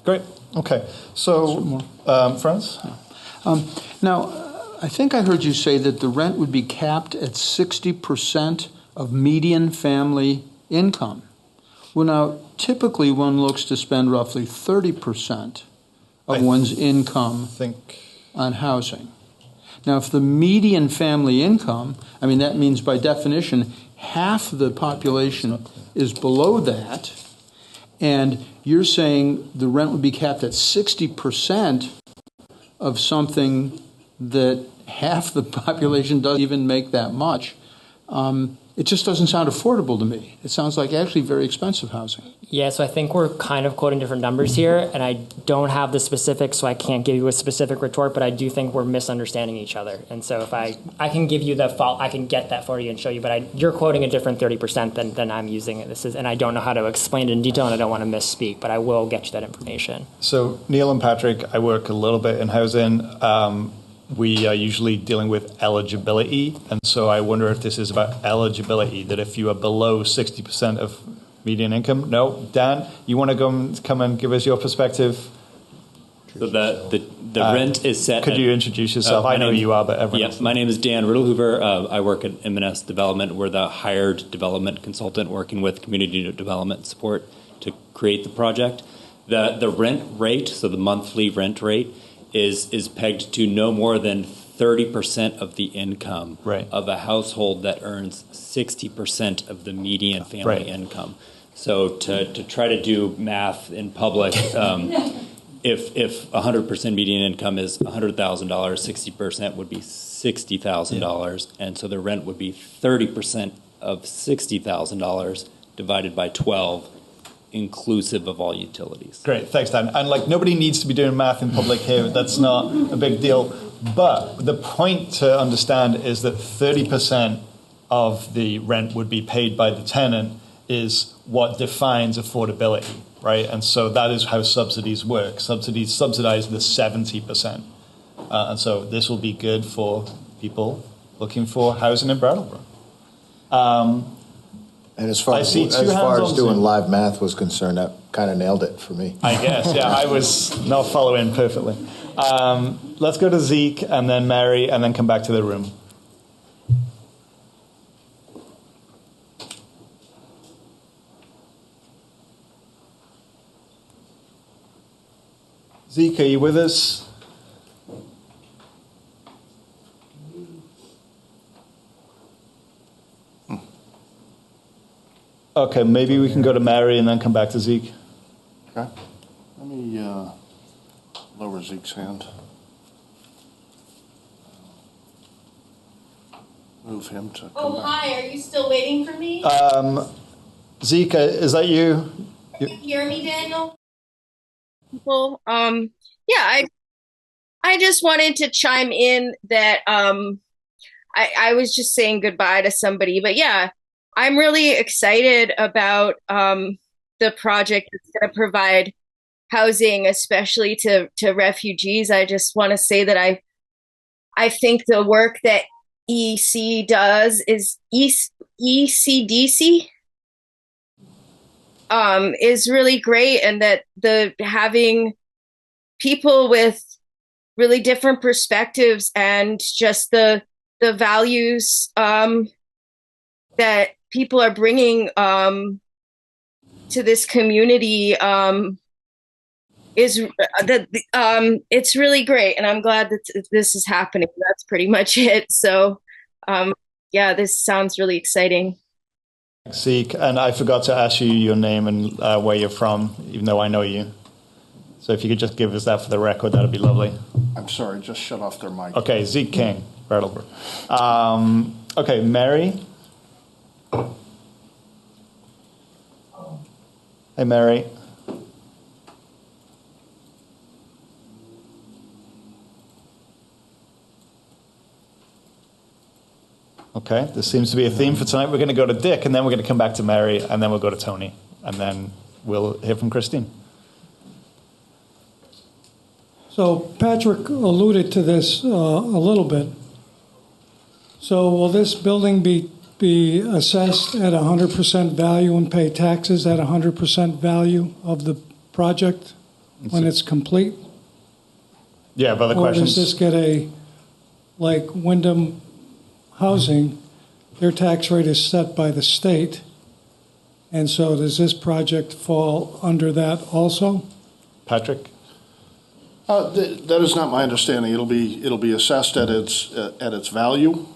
[SPEAKER 1] Great. Okay. So, Franz?
[SPEAKER 3] Now, I think I heard you say that the rent would be capped at 60% of median family income. Well, now, typically one looks to spend roughly 30% of one's income on housing. Now, if the median family income, I mean, that means by definition, half the population is below that, and you're saying the rent would be capped at 60% of something that half the population doesn't even make that much. It just doesn't sound affordable to me. It sounds like actually very expensive housing.
[SPEAKER 13] Yeah, so I think we're kind of quoting different numbers here, and I don't have the specifics, so I can't give you a specific retort, but I do think we're misunderstanding each other. And so if I can give you I can get that for you and show you, but you're quoting a different 30% than I'm using. And I don't know how to explain it in detail, and I don't want to misspeak, but I will get you that information.
[SPEAKER 1] So Neil and Patrick, I work a little bit in housing. We are usually dealing with eligibility, and so I wonder if this is about eligibility, that if you are below 60% of median income. No? Dan, you want to come and give us your perspective?
[SPEAKER 15] So the rent is set.
[SPEAKER 1] Could you introduce yourself? I know who you are, but everyone else.
[SPEAKER 15] My name is Dan Riddlehoover. I work at M&S Development. We're the hired development consultant working with community development support to create the project. The rent rate, so the monthly rent rate, is pegged to no more than 30% of the income of a household that earns 60% of the median family income. So to try to do math in public, if 100% median income is $100,000, 60% would be $60,000, and so the rent would be 30% of $60,000 divided by 12. Inclusive of all utilities.
[SPEAKER 1] Great, thanks, Dan. And nobody needs to be doing math in public here. That's not a big deal. But the point to understand is that 30% of the rent would be paid by the tenant is what defines affordability, right? And so that is how subsidies work. Subsidies subsidize the 70%. And so this will be good for people looking for housing in Brattleboro.
[SPEAKER 8] And as far as doing live math was concerned, that kind of nailed it for me.
[SPEAKER 1] I guess, yeah, I was not following perfectly. Let's go to Zeke and then Mary and then come back to the room. Zeke, are you with us? Okay, maybe we can go to Mary and then come back to Zeke.
[SPEAKER 12] Okay. Let me lower Zeke's hand. Move him to come back.
[SPEAKER 16] Hi, are you still waiting for me?
[SPEAKER 1] Zeke, is that you?
[SPEAKER 16] Can you hear me, Daniel?
[SPEAKER 17] Well, yeah, I just wanted to chime in that I was just saying goodbye to somebody, but yeah, I'm really excited about the project that's going to provide housing, especially to refugees. I just want to say that I think the work that EC does is ECDC is really great, and that having people with really different perspectives and just the values that people are bringing to this community it's really great, and I'm glad that this is happening. That's pretty much it. So yeah, this sounds really exciting.
[SPEAKER 1] Zeke, and I forgot to ask you your name and where you're from, even though I know you. So if you could just give us that for the record, that'd be lovely.
[SPEAKER 12] I'm sorry, just shut off their mic.
[SPEAKER 1] Okay, Zeke King, Brattleboro. Okay, Mary. Hey, Mary. Okay, this seems to be a theme for tonight. We're going to go to Dick, and then we're going to come back to Mary, and then we'll go to Tony, and then we'll hear from Christine.
[SPEAKER 10] So Patrick alluded to this a little bit. So will this building be assessed at 100% value and pay taxes at 100% value of the project when it's complete?
[SPEAKER 1] Yeah, but the questions.
[SPEAKER 10] Or does this get like Wyndham Housing, their tax rate is set by the state, and so does this project fall under that also?
[SPEAKER 1] Patrick?
[SPEAKER 12] That is not my understanding. It'll be assessed at its value.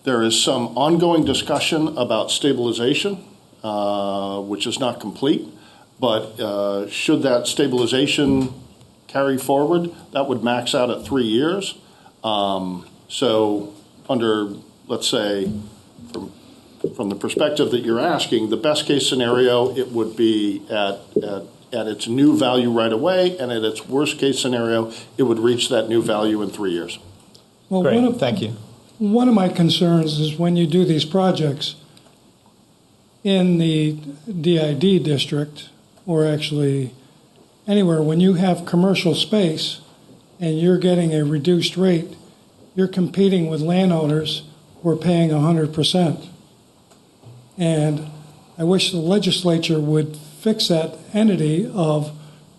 [SPEAKER 12] There is some ongoing discussion about stabilization, which is not complete. But should that stabilization carry forward, that would max out at 3 years. So under, let's say, from the perspective that you're asking, the best case scenario, it would be at its new value right away, and at its worst case scenario, it would reach that new value in 3 years.
[SPEAKER 10] Well,
[SPEAKER 1] Great, thank you.
[SPEAKER 10] One of my concerns is when you do these projects in the DID district, or actually anywhere, when you have commercial space and you're getting a reduced rate, you're competing with landowners who are paying 100%. And I wish the legislature would fix that entity of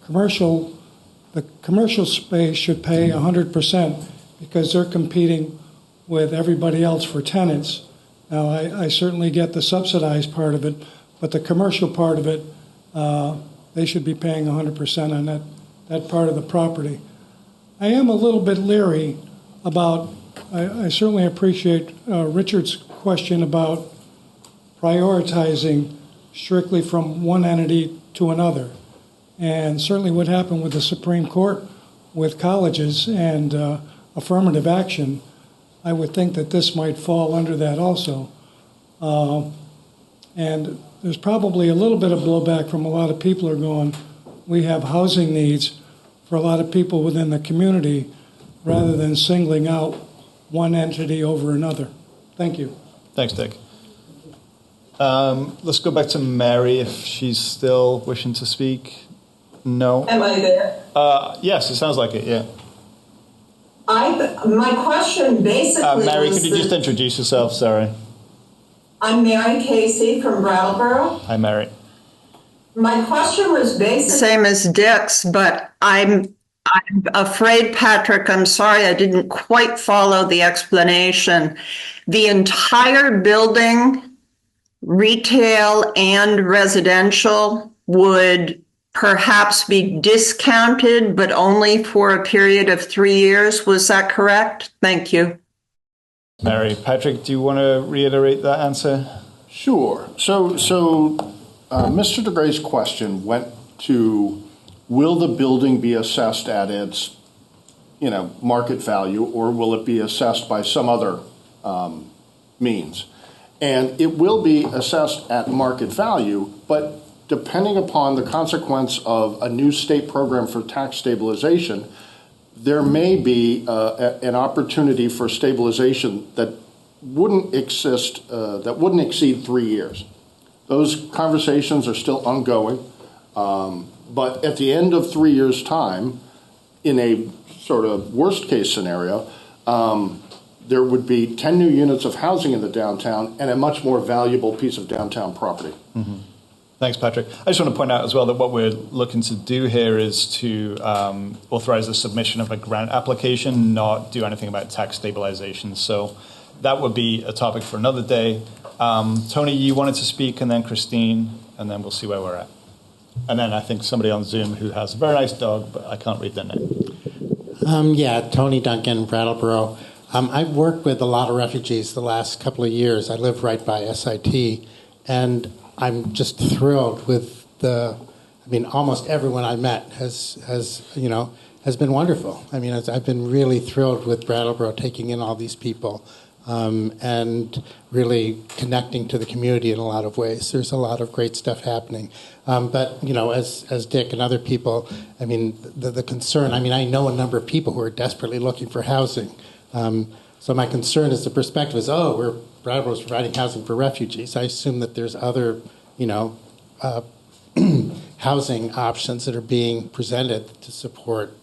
[SPEAKER 10] the commercial space should pay 100% because they're competing with everybody else for tenants. Now, I certainly get the subsidized part of it, but the commercial part of it, they should be paying 100% on that part of the property. I am a little bit leery about, I certainly appreciate Richard's question about prioritizing strictly from one entity to another. And certainly what happened with the Supreme Court with colleges and affirmative action, I would think that this might fall under that also. And there's probably a little bit of blowback from a lot of people who are going, we have housing needs for a lot of people within the community rather than singling out one entity over another. Thank you.
[SPEAKER 1] Thanks, Dick. Let's go back to Mary if she's still wishing to speak. No.
[SPEAKER 18] Am I there?
[SPEAKER 1] Yes, it sounds like it, yeah.
[SPEAKER 18] My question basically
[SPEAKER 1] Mary,
[SPEAKER 18] was
[SPEAKER 1] could you just introduce yourself? Sorry.
[SPEAKER 18] I'm Mary Casey from Brattleboro.
[SPEAKER 1] Hi, Mary.
[SPEAKER 18] My question was basically same as Dick's, but I'm afraid, Patrick, I'm sorry I didn't quite follow the explanation. The entire building, retail and residential, would perhaps be discounted, but only for a period of 3 years. Was that correct? Thank you.
[SPEAKER 1] Mary, Patrick, do you want to reiterate that answer?
[SPEAKER 12] Sure. So Mr. DeGray's question went to, will the building be assessed at its, market value, or will it be assessed by some other means? And it will be assessed at market value, but depending upon the consequence of a new state program for tax stabilization, there may be an opportunity for stabilization that wouldn't exist, that wouldn't exceed 3 years. Those conversations are still ongoing, but at the end of 3 years' time, in a sort of worst case scenario, there would be 10 new units of housing in the downtown and a much more valuable piece of downtown property.
[SPEAKER 1] Mm-hmm. Thanks, Patrick. I just want to point out as well that what we're looking to do here is to authorize the submission of a grant application, not do anything about tax stabilization. So that would be a topic for another day. Tony, you wanted to speak, and then Christine, and then we'll see where we're at. And then I think somebody on Zoom who has a very nice dog, but I can't read their name.
[SPEAKER 19] Yeah, Tony Duncan, Brattleboro. I've worked with a lot of refugees the last couple of years. I live right by SIT, and I'm just thrilled with almost everyone I met has been wonderful. I mean, I've been really thrilled with Brattleboro taking in all these people and really connecting to the community in a lot of ways. There's a lot of great stuff happening. But, as Dick and other people, the concern, I know a number of people who are desperately looking for housing. So my concern is the perspective is, Brattleboro's providing housing for refugees. I assume that there's other, housing options that are being presented to support,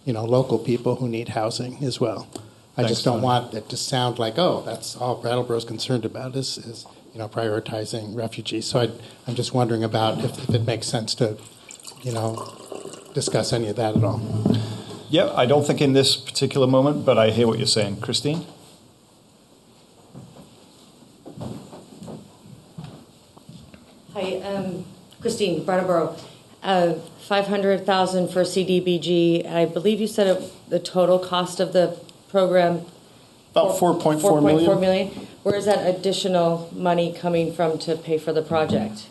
[SPEAKER 19] local people who need housing as well. I just don't want it to sound like, that's all Brattleboro's concerned about is prioritizing refugees. So I'm just wondering about if it makes sense to, discuss any of that at all.
[SPEAKER 1] Yeah, I don't think in this particular moment, but I hear what you're saying. Christine?
[SPEAKER 20] Hi, Christine, Brattleboro. 500,000 for CDBG. I believe you said the total cost of the program
[SPEAKER 12] about 4.4 million.
[SPEAKER 20] 4.4 million. Where is that additional money coming from to pay for the project?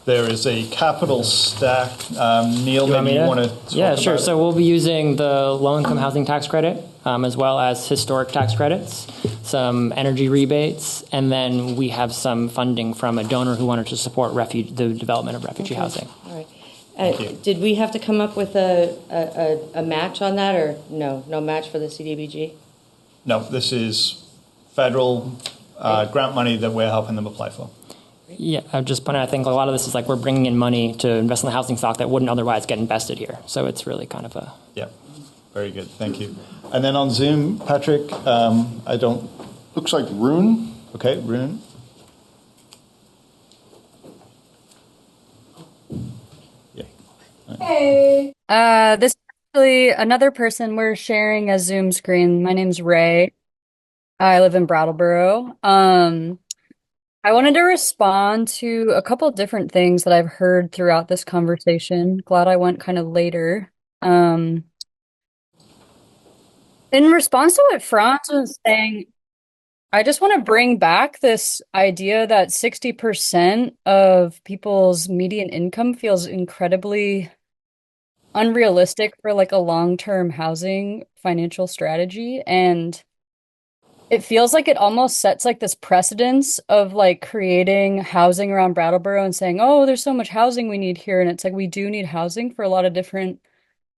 [SPEAKER 1] There is a capital stack. Neil, maybe you want to talk
[SPEAKER 13] Yeah, sure.
[SPEAKER 1] about it?
[SPEAKER 13] So we'll be using the low-income housing tax credit, as well as historic tax credits, some energy rebates, and then we have some funding from a donor who wanted to support the development of refugee housing.
[SPEAKER 20] All right. Did we have to come up with a match on that, or no match for the CDBG?
[SPEAKER 1] No, this is federal grant money that we're helping them apply for.
[SPEAKER 13] Yeah, I just point out, I think a lot of this is like we're bringing in money to invest in the housing stock that wouldn't otherwise get invested here. So it's really kind of a...
[SPEAKER 1] Yeah, very good. Thank you. And then on Zoom, Patrick, I don't...
[SPEAKER 12] Looks like Rune.
[SPEAKER 1] Okay, Rune. Yeah.
[SPEAKER 21] Hey. This is actually another person. We're sharing a Zoom screen. My name's Ray. I live in Brattleboro. I wanted to respond to a couple different things that I've heard throughout this conversation. Glad I went kind of later. In response to what Franz was saying, I just want to bring back this idea that 60% of people's median income feels incredibly unrealistic for like a long-term housing financial strategy. And it feels like it almost sets like this precedence of like creating housing around Brattleboro and saying, there's so much housing we need here. And it's like, we do need housing for a lot of different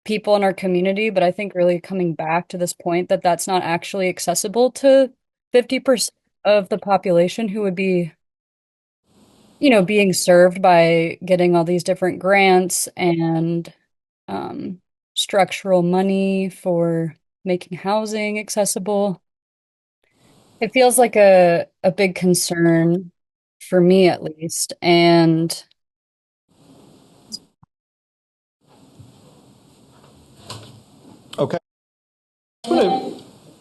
[SPEAKER 21] people in our community. But I think really coming back to this point that that's not actually accessible to 50% of the population who would be, being served by getting all these different grants and structural money for making housing accessible. It feels like a big concern for me, at least. And
[SPEAKER 1] okay.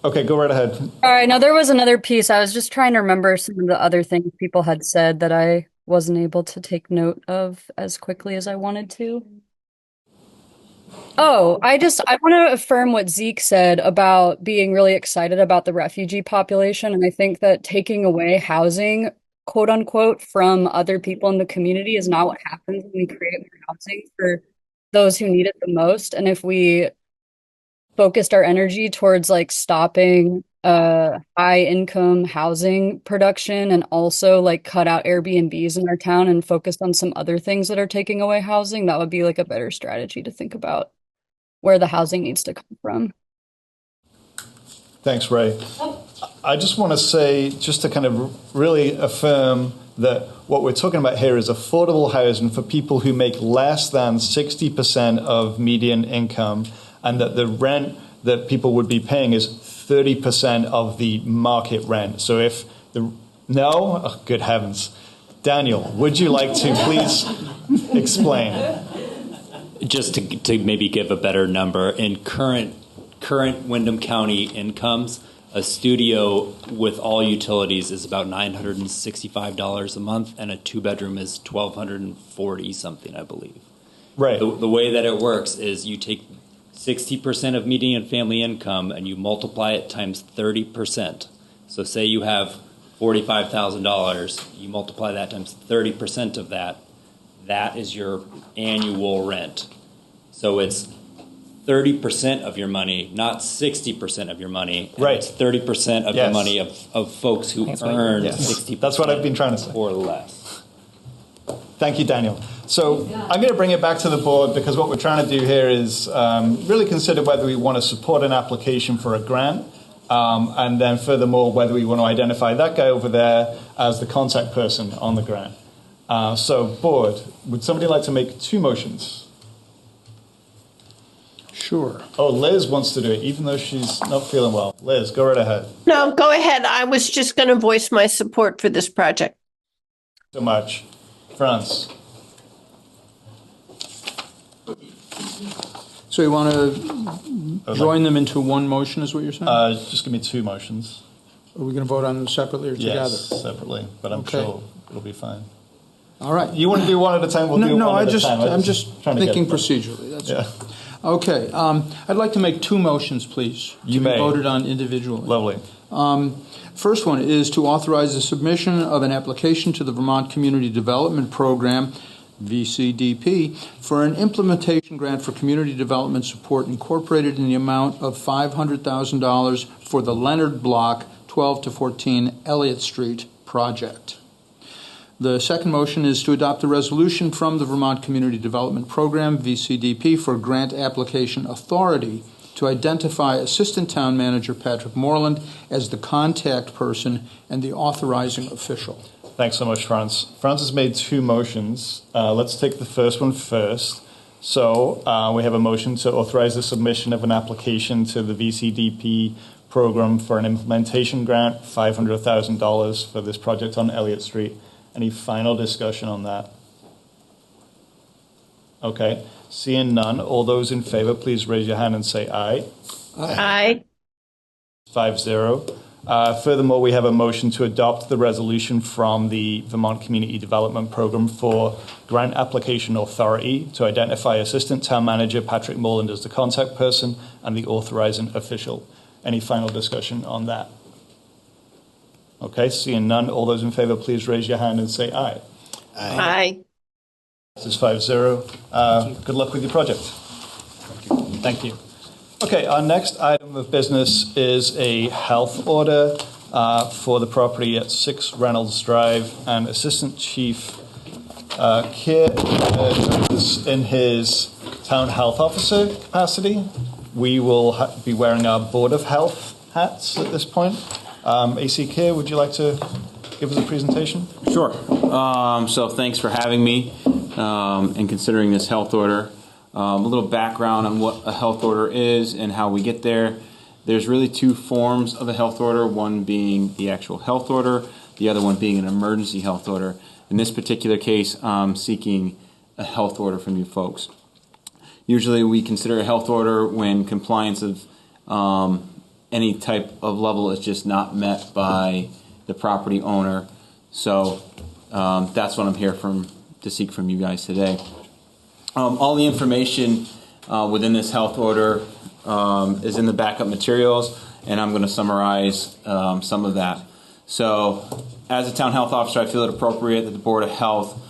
[SPEAKER 1] Okay, go right ahead.
[SPEAKER 21] all right, now there was another piece. I was just trying to remember some of the other things people had said that I wasn't able to take note of as quickly as I wanted to. I want to affirm what Zeke said about being really excited about the refugee population. And I think that taking away housing, quote unquote, from other people in the community is not what happens when we create more housing for those who need it the most. And if we focused our energy towards like stopping high income housing production and also like cut out Airbnbs in our town and focused on some other things that are taking away housing, that would be like a better strategy to think about where the housing needs to come from.
[SPEAKER 1] Thanks, Ray. I just want to say, just to kind of really affirm that what we're talking about here is affordable housing for people who make less than 60% of median income, and that the rent that people would be paying is 30% of the market rent. So if good heavens. Daniel, would you like to please explain?
[SPEAKER 15] Just to maybe give a better number, in current Windham County incomes, a studio with all utilities is about $965 a month, and a 2-bedroom is $1,240 something, I believe.
[SPEAKER 1] Right.
[SPEAKER 15] The way that it works is you take 60% of median family income and you multiply it times 30%. So say you have $45,000, you multiply that times 30% of that. That is your annual rent. So it's 30% of your money, not 60% of your money.
[SPEAKER 1] Right.
[SPEAKER 15] It's 30% of the money of folks who earn 60%.
[SPEAKER 1] That's what I've been trying to say.
[SPEAKER 15] Or less.
[SPEAKER 1] Thank you, Daniel. So I'm going to bring it back to the board because what we're trying to do here is really consider whether we want to support an application for a grant, and then furthermore, whether we want to identify that guy over there as the contact person on the grant. So board, would somebody like to make 2 motions?
[SPEAKER 3] Sure.
[SPEAKER 1] Oh, Liz wants to do it, even though she's not feeling well. Liz, go right ahead.
[SPEAKER 14] No, go ahead. I was just going to voice my support for this project.
[SPEAKER 1] So much. France.
[SPEAKER 3] So you want to join them into one motion, is what you're saying?
[SPEAKER 1] Just give me 2 motions.
[SPEAKER 3] Are we going to vote on them separately or together?
[SPEAKER 1] Yes, separately, but I'm sure it'll be fine.
[SPEAKER 3] All right.
[SPEAKER 1] You want to do one at a time? We'll do one at a time.
[SPEAKER 3] I'm just thinking procedurally. That's all. Okay. I'd like to make 2 motions, please.
[SPEAKER 1] You may.
[SPEAKER 3] Be voted on individually.
[SPEAKER 1] Lovely.
[SPEAKER 3] First one is to authorize the submission of an application to the Vermont Community Development Program, VCDP, for an implementation grant for community development support incorporated in the amount of $500,000 for the Leonard Block 12 to 14 Elliot Street project. The second motion is to adopt a resolution from the Vermont Community Development Program, VCDP, for grant application authority to identify Assistant Town Manager Patrick Moreland as the contact person and the authorizing official.
[SPEAKER 1] Thanks so much, Franz. Franz has made 2 motions. Let's take the first one first. So we have a motion to authorize the submission of an application to the VCDP program for an implementation grant, $500,000 for this project on Elliot Street. Any final discussion on that? Okay. Seeing none, all those in favor, please raise your hand and say aye.
[SPEAKER 14] Aye.
[SPEAKER 1] 5-0. Furthermore, we have a motion to adopt the resolution from the Vermont Community Development Program for grant application authority to identify Assistant Town Manager Patrick Moreland as the contact person and the authorizing official. Any final discussion on that? Okay, seeing none, all those in favor, please raise your hand and say aye.
[SPEAKER 14] Aye.
[SPEAKER 1] This is 5-0. Good luck with your project. Thank you. Okay, our next item of business is a health order for the property at 6 Reynolds Drive, and Assistant Chief Keir is in his Town Health Officer capacity. We will be wearing our Board of Health hats at this point. AC Keir, would you like to give us a presentation?
[SPEAKER 6] Sure. So thanks for having me and considering this health order. A little background on what a health order is and how we get there. There's really 2 forms of a health order, one being the actual health order, the other one being an emergency health order. In this particular case, I'm seeking a health order from you folks. Usually we consider a health order when compliance of any type of level is just not met by the property owner. So that's what I'm here to seek from you guys today. All the information within this health order is in the backup materials, and I'm going to summarize some of that. So, as a town health officer, I feel it appropriate that the Board of Health,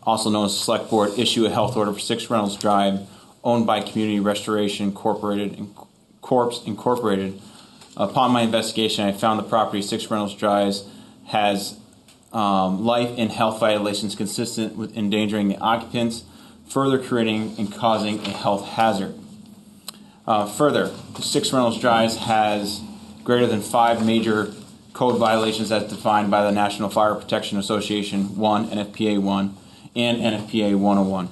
[SPEAKER 6] also known as the Select Board, issue a health order for 6 Reynolds Drive, owned by Community Restoration Incorporated. Upon my investigation, I found the property 6 Reynolds Drive has life and health violations consistent with endangering the occupants, further creating and causing a health hazard. Further, 6 Reynolds Drive has greater than 5 major code violations as defined by the National Fire Protection Association 1, NFPA 1, and NFPA 101.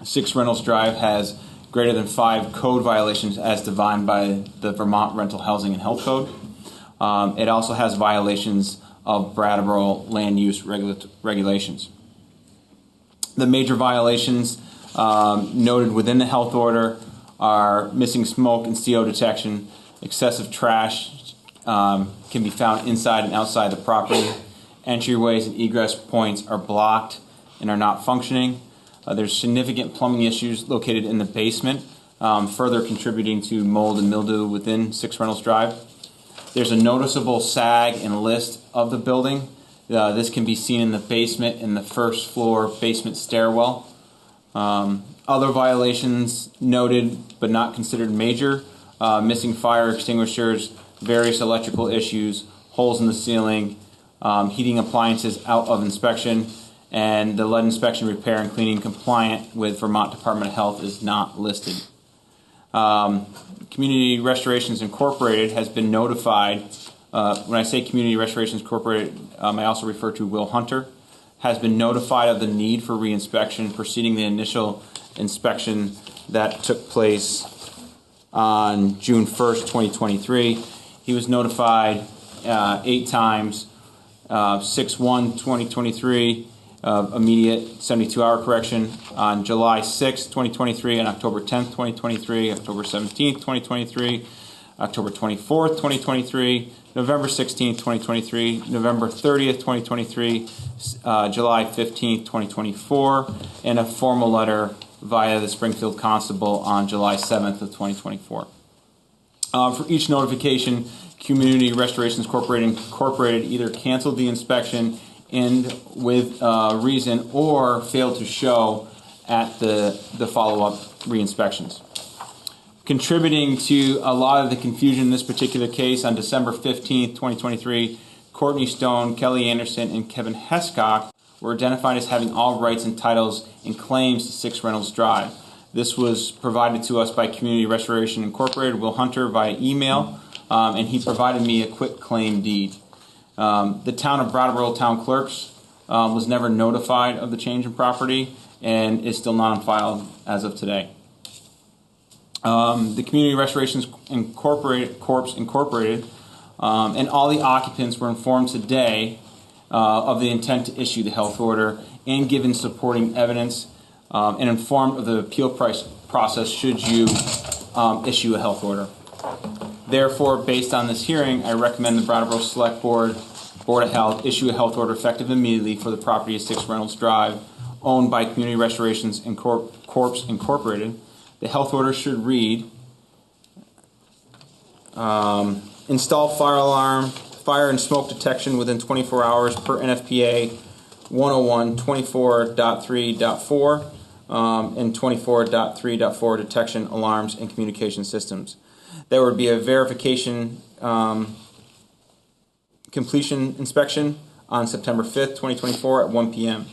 [SPEAKER 6] 6 Reynolds Drive has greater than 5 code violations as defined by the Vermont Rental Housing and Health Code. It also has violations of Brattleboro land use regulations. The major violations noted within the health order are missing smoke and CO detection, excessive trash can be found inside and outside the property, entryways and egress points are blocked and are not functioning. There's significant plumbing issues located in the basement, further contributing to mold and mildew within 6 Reynolds Drive. There's a noticeable sag and list of the building. This can be seen in the basement in the first floor basement stairwell. Other violations noted but not considered major, missing fire extinguishers, various electrical issues, holes in the ceiling, heating appliances out of inspection, and the lead inspection, repair, and cleaning compliant with Vermont Department of Health is not listed. Community Restorations Incorporated has been notified. When I say Community Restorations Incorporated, I also refer to Will Hunter, has been notified of the need for reinspection preceding the initial inspection that took place on June 1st, 2023. He was notified 8 times, 6/1/2023, immediate 72-hour correction on July 6th, 2023, and October 10th, 2023, October 17th, 2023, October 24th, 2023, November 16th, 2023, November 30th, 2023, July 15th, 2024, and a formal letter via the Springfield Constable on July 7th of 2024. For each notification, Community Restorations Incorporated either canceled the inspection and with reason or failed to show at the follow-up re-inspections. Contributing to a lot of the confusion in this particular case, on December 15th, 2023, Courtney Stone, Kelly Anderson, and Kevin Hescock were identified as having all rights and titles and claims to 6 Reynolds Drive. This was provided to us by Community Restoration Incorporated, Will Hunter, via email, and he provided me a quit claim deed. The town of Brattleboro town clerks was never notified of the change in property and is still not on file as of today. The Community Restorations Corps Incorporated, and all the occupants were informed today of the intent to issue the health order and given supporting evidence and informed of the appeal process should you issue a health order. Therefore, based on this hearing, I recommend the Brattleboro Selectboard Board of Health issue a health order effective immediately for the property of 6 Reynolds Drive, owned by Community Restorations Corps Incorporated. The health order should read, install fire and smoke detection within 24 hours per NFPA 101.24.3.4 and 24.3.4 detection alarms and communication systems. There would be a verification completion inspection on September 5th, 2024 at 1 p.m.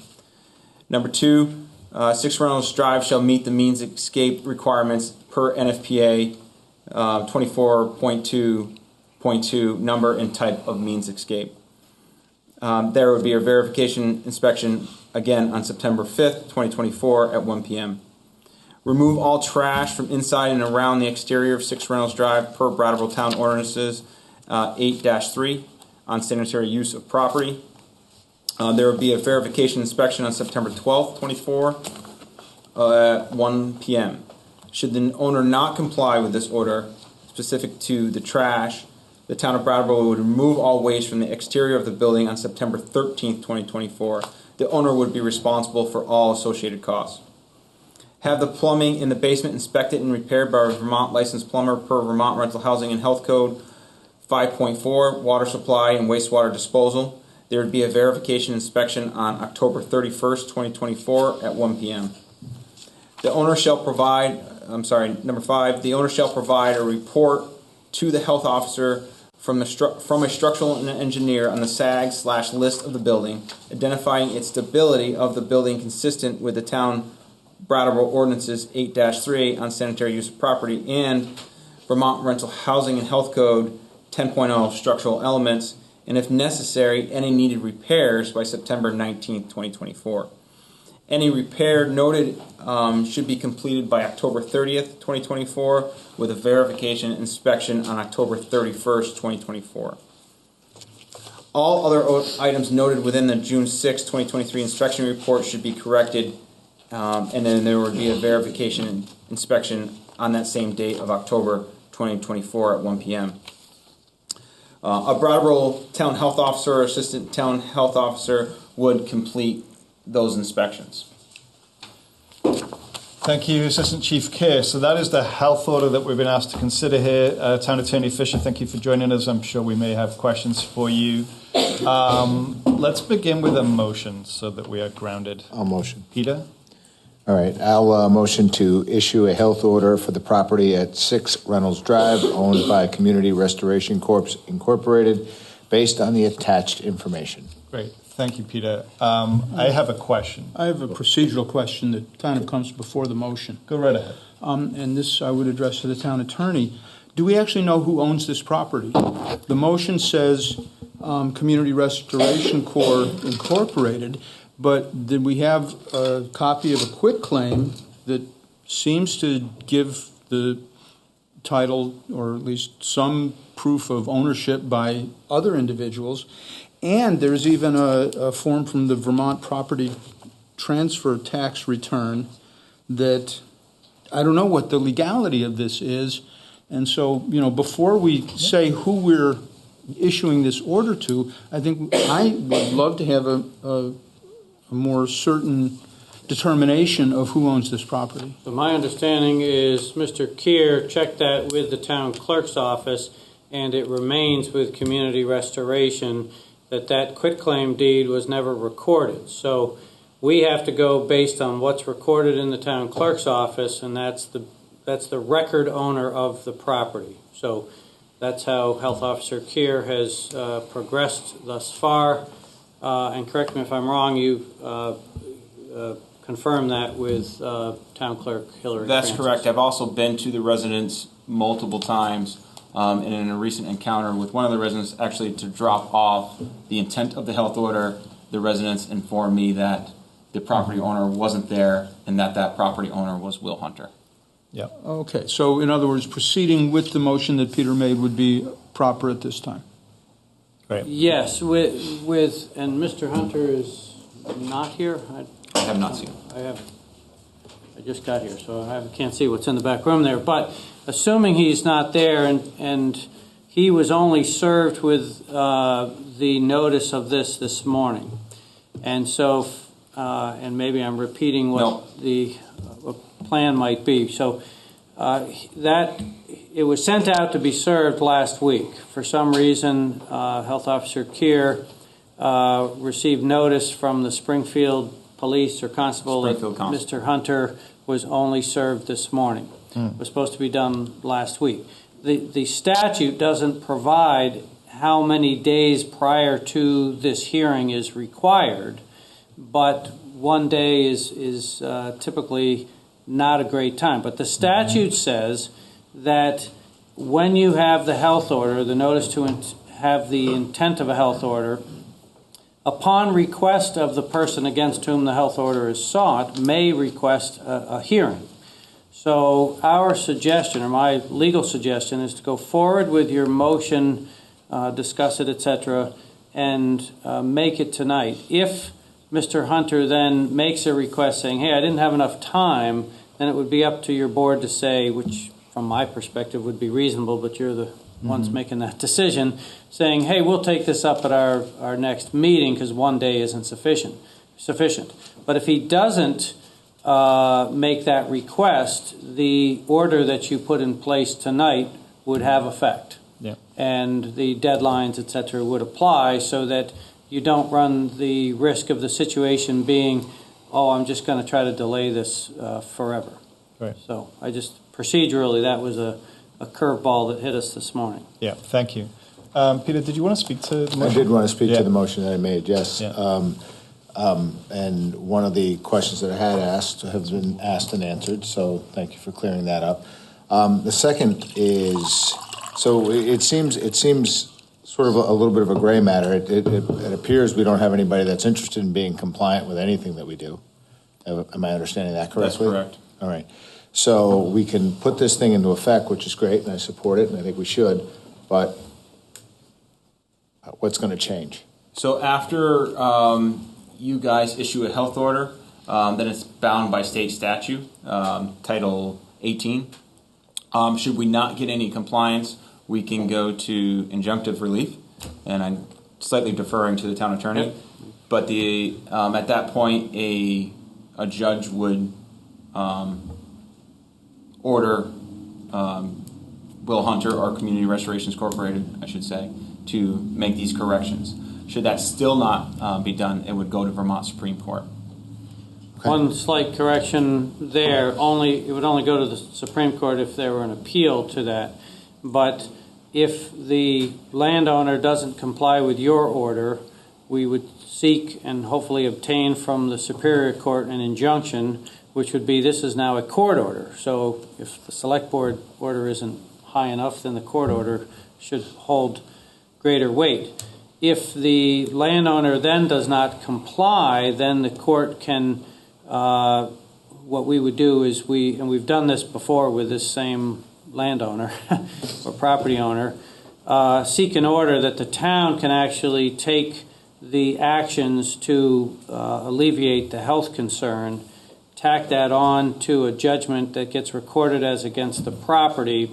[SPEAKER 6] Number 2, 6 Reynolds Drive shall meet the means escape requirements per NFPA 24.2.2 number and type of means escape. There would be a verification inspection again on September 5th, 2024 at 1 p.m. Remove all trash from inside and around the exterior of 6 Reynolds Drive per Brattleboro Town Ordinances 8-3 on sanitary use of property. There will be a verification inspection on September 12th, 24 at 1 p.m. Should the owner not comply with this order specific to the trash, the town of Brattleboro would remove all waste from the exterior of the building on September 13th, 2024. The owner would be responsible for all associated costs. Have the plumbing in the basement inspected and repaired by a Vermont licensed plumber per Vermont Rental Housing and Health Code 5.4, water supply and wastewater disposal. There would be a verification inspection on October 31st, 2024 at 1 p.m. The owner shall provide, number 5, the owner shall provide a report to the health officer from a structural engineer on the SAG/list of the building, identifying its stability of the building consistent with the town Brattleboro Ordinances 8-3 on sanitary use of property and Vermont Rental Housing and Health Code 10.0 structural elements, and if necessary, any needed repairs by September 19th, 2024. Any repair noted should be completed by October 30th, 2024, with a verification inspection on October 31st, 2024. All other items noted within the June 6, 2023 inspection report should be corrected, and then there would be a verification inspection on that same date of October 2024 at 1 p.m. A Brattleboro Town Health Officer or Assistant Town Health Officer would complete those inspections.
[SPEAKER 1] Thank you, Assistant Chief Keir. So that is the health order that we've been asked to consider here. Town Attorney Fisher, thank you for joining us. I'm sure we may have questions for you. Let's begin with a motion so that we are grounded.
[SPEAKER 8] I'll motion.
[SPEAKER 1] Peter?
[SPEAKER 8] All right, I'll motion to issue a health order for the property at 6 Reynolds Drive, owned by Community Restoration Corps Incorporated, based on the attached information.
[SPEAKER 1] Great. Thank you, Peter. I have a question.
[SPEAKER 3] I have a procedural question that kind of comes before the motion.
[SPEAKER 1] Go right ahead.
[SPEAKER 3] And this I would address to the town attorney. Do we actually know who owns this property? The motion says Community Restoration Corps Incorporated, but did we have a copy of a quitclaim that seems to give the title, or at least some proof of ownership by other individuals? And there's even a form from the Vermont Property Transfer Tax Return that I don't know what the legality of this is. And so, before we say who we're issuing this order to, I think I would love to have a more certain determination of who owns this property.
[SPEAKER 7] So my understanding is Mr. Keir checked that with the town clerk's office, and it remains with Community Restoration that quitclaim deed was never recorded. So we have to go based on what's recorded in the town clerk's office, and that's the record owner of the property. So that's how Health Officer Keir has progressed thus far. And correct me if I'm wrong, you confirmed that with Town Clerk Hillary
[SPEAKER 6] That's
[SPEAKER 7] Francis.
[SPEAKER 6] correct. I've also been to the residence multiple times, and in a recent encounter with one of the residents, actually to drop off the intent of the health order, the residents informed me that the property owner wasn't there and that property owner was Will Hunter.
[SPEAKER 1] Yeah.
[SPEAKER 3] Okay, so in other words, proceeding with the motion that Peter made would be proper at this time.
[SPEAKER 1] Right.
[SPEAKER 7] Yes, with and Mr. Hunter is not here.
[SPEAKER 6] I have not seen him.
[SPEAKER 7] I just got here, so I can't see what's in the back room there. But assuming he's not there, and he was only served with the notice of this morning, and so and maybe I'm repeating what the plan might be. So that it was sent out to be served last week. For some reason, Health Officer Keir received notice from the Springfield Police or Constable that Mr. Hunter was only served this morning. It was supposed to be done last week. The statute doesn't provide how many days prior to this hearing is required, but 1 day is typically not a great time. But the statute says that when you have the health order, the notice to have the intent of a health order, upon request of the person against whom the health order is sought, may request a hearing. So our suggestion, or my legal suggestion, is to go forward with your motion, discuss it, etc., and make it tonight. If Mr. Hunter then makes a request saying, hey, I didn't have enough time, then it would be up to your board to say, which from my perspective would be reasonable, but you're the ones making that decision, saying, hey, we'll take this up at our next meeting because 1 day isn't sufficient. But if he doesn't make that request, the order that you put in place tonight would have effect.
[SPEAKER 1] Yeah.
[SPEAKER 7] And the deadlines, et cetera, would apply so that you don't run the risk of the situation being, oh, I'm just going to try to delay this forever.
[SPEAKER 1] Right.
[SPEAKER 7] So I just, procedurally, that was a curveball that hit us this morning.
[SPEAKER 1] Yeah, thank you. Peter, did you want to speak to the motion?
[SPEAKER 8] I did want to speak to the motion that I made, yes.
[SPEAKER 1] Yeah.
[SPEAKER 8] And one of the questions that I had asked have been asked and answered, so thank you for clearing that up. The second is, so it seems sort of a little bit of a gray matter. It appears we don't have anybody that's interested in being compliant with anything that we do. Am I understanding that correctly?
[SPEAKER 6] That's correct.
[SPEAKER 8] All right. So we can put this thing into effect, which is great, and I support it, and I think we should, but what's going to change?
[SPEAKER 6] So after you guys issue a health order, then it's bound by state statute, Title 18. Should we not get any compliance, we can go to injunctive relief, and I'm slightly deferring to the town attorney. Yep. But at that point, a judge would order Will Hunter, or Community Restorations Incorporated, I should say, to make these corrections. Should that still not be done, it would go to Vermont Supreme Court.
[SPEAKER 7] Okay. One slight correction there, it would only go to the Supreme Court if there were an appeal to that. But if the landowner doesn't comply with your order, we would seek and hopefully obtain from the Superior Court an injunction, which would be this is now a court order. So if the select board order isn't high enough, then the court order should hold greater weight. If the landowner then does not comply, then the court can, what we would do is and we've done this before with this same landowner or property owner, seek an order that the town can actually take the actions to alleviate the health concern, tack that on to a judgment that gets recorded as against the property,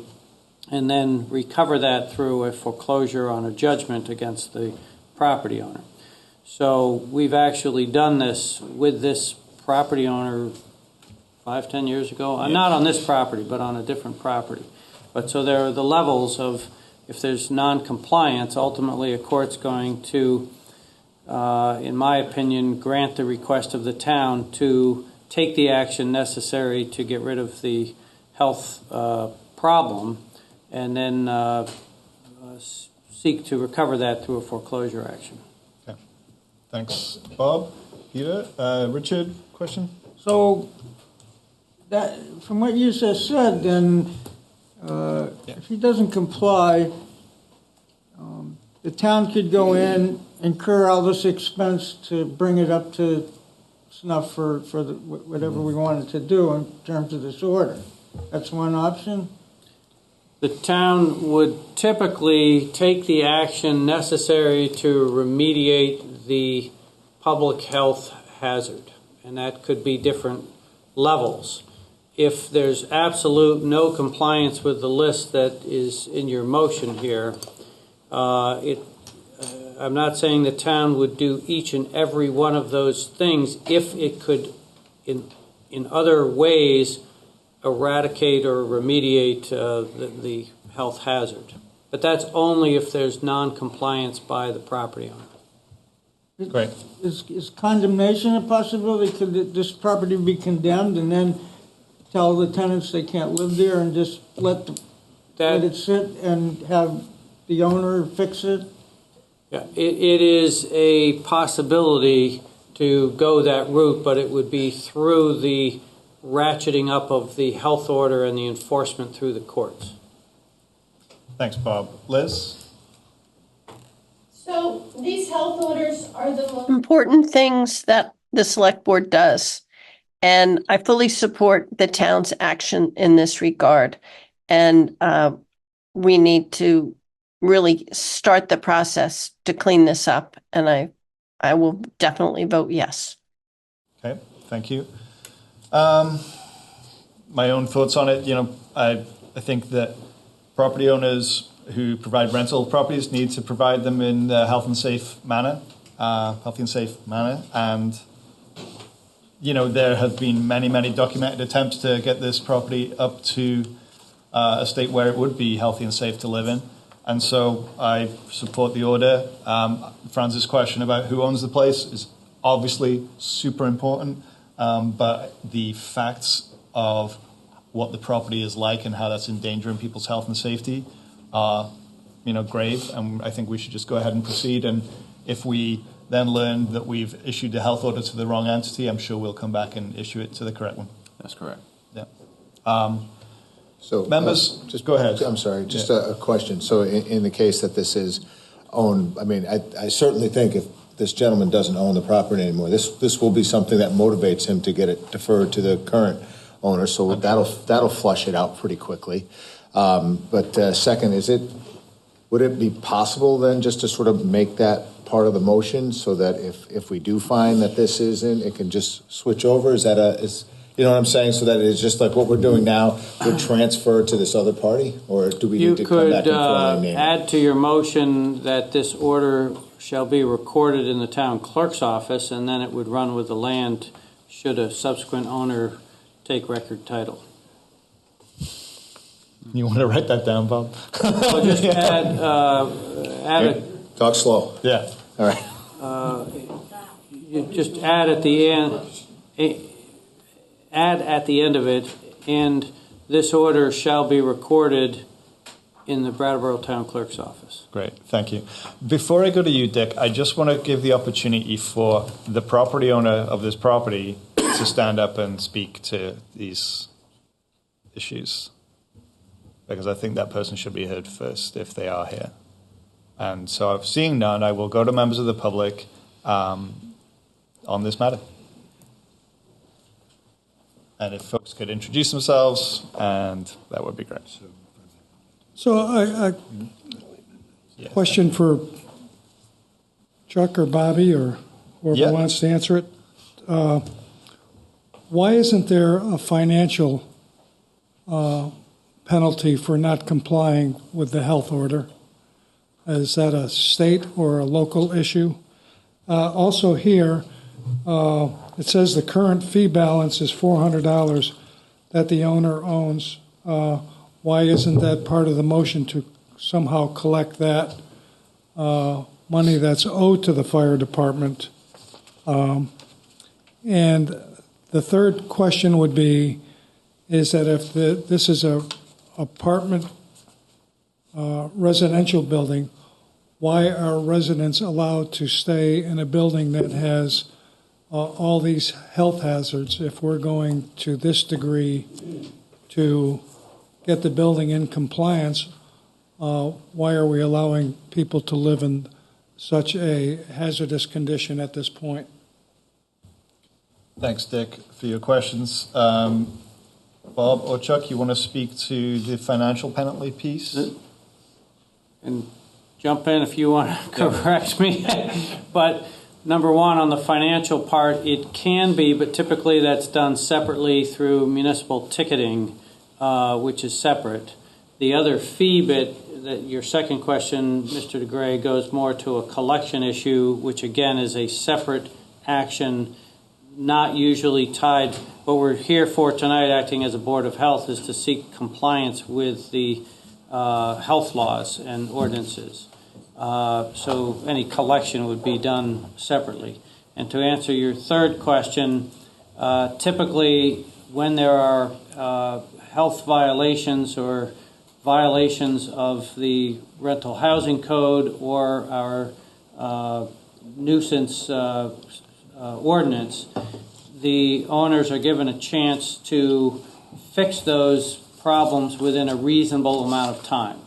[SPEAKER 7] and then recover that through a foreclosure on a judgment against the property owner. So we've actually done this with this property owner 5-10 years ago. Not on this property, but on a different property. But so there are the levels of, if there's non-compliance, ultimately a court's going to, in my opinion, grant the request of the town to take the action necessary to get rid of the health problem, and then seek to recover that through a foreclosure action.
[SPEAKER 1] Okay. Thanks, Bob. Peter? Richard, question?
[SPEAKER 9] So, that, from what you just said, then if he doesn't comply, the town could go in, incur all this expense to bring it up to snuff for whatever we wanted to do in terms of this order. That's one option.
[SPEAKER 7] The town would typically take the action necessary to remediate the public health hazard, and that could be different levels. If there's absolute no compliance with the list that is in your motion here, I'm not saying the town would do each and every one of those things if it could, in other ways, eradicate or remediate the health hazard. But that's only if there's non-compliance by the property owner.
[SPEAKER 1] Great.
[SPEAKER 9] Is condemnation a possibility? Could this property be condemned and then tell the tenants they can't live there and just let it sit and have the owner fix it?
[SPEAKER 7] Yeah, it is a possibility to go that route, but it would be through the ratcheting up of the health order and the enforcement through the courts.
[SPEAKER 1] Thanks, Bob. Liz?
[SPEAKER 16] So these health orders are the most
[SPEAKER 14] important things that the select board does. And I fully support the town's action in this regard. And we need to really start the process to clean this up. And I will definitely vote yes.
[SPEAKER 1] Okay, thank you. My own thoughts on it, I think that property owners who provide rental properties need to provide them in a healthy and safe manner. And, there have been many, many documented attempts to get this property up to a state where it would be healthy and safe to live in. And so I support the order. Franz's question about who owns the place is obviously super important. But the facts of what the property is like and how that's endangering people's health and safety are, grave. And I think we should just go ahead and proceed. And if we then learn that we've issued a health order to the wrong entity, I'm sure we'll come back and issue it to the correct one.
[SPEAKER 6] That's correct.
[SPEAKER 1] Yeah.
[SPEAKER 8] So
[SPEAKER 1] members,
[SPEAKER 8] just
[SPEAKER 1] go ahead.
[SPEAKER 8] I'm sorry, just a question. So in the case that this is owned, I certainly think if this gentleman doesn't own the property anymore, this will be something that motivates him to get it deferred to the current owner. So okay. that'll flush it out pretty quickly. But second, would it be possible then just to sort of make that part of the motion so that if we do find that this isn't, it can just switch over? Is that you know what I'm saying? So that it's just like what we're doing now would transfer to this other party, or do we need to come back and formally name it?
[SPEAKER 7] You could add to your motion that this order shall be recorded in the town clerk's office, and then it would run with the land should a subsequent owner take record title.
[SPEAKER 1] You want to write that down, Bob?
[SPEAKER 7] Well, just add
[SPEAKER 8] Talk slow.
[SPEAKER 1] Yeah.
[SPEAKER 8] All right.
[SPEAKER 7] You just add at the end. Add at the end of it, and this order shall be recorded in the Brattleboro Town Clerk's office.
[SPEAKER 1] Great, thank you. Before I go to you, Dick, I just want to give the opportunity for the property owner of this property to stand up and speak to these issues, because I think that person should be heard first if they are here. And so, seeing none, I will go to members of the public on this matter. And if folks could introduce themselves, and that would be great.
[SPEAKER 10] So a question for Chuck or Bobby or whoever wants to answer it. Why isn't there a financial penalty for not complying with the health order? Is that a state or a local issue? Also here, it says the current fee balance is $400 that the owner owns. Why isn't that part of the motion to somehow collect that money that's owed to the fire department? And the third question would be, is that if this is a apartment residential building, why are residents allowed to stay in a building that has all these health hazards if we're going to this degree to get the building in compliance? Why are we allowing people to live in such a hazardous condition at this point?
[SPEAKER 1] Thanks, Dick, for your questions. Bob or Chuck, you want to speak to the financial penalty piece?
[SPEAKER 7] And jump in if you want to correct me. But number one, on the financial part, it can be, but typically that's done separately through municipal ticketing, which is separate. The other fee bit, that your second question, Mr. DeGray, goes more to a collection issue, which again is a separate action, not usually tied. What we're here for tonight, acting as a Board of Health, is to seek compliance with the health laws and ordinances. So any collection would be done separately. And to answer your third question, typically when there are health violations or violations of the rental housing code or our nuisance ordinance, the owners are given a chance to fix those problems within a reasonable amount of time.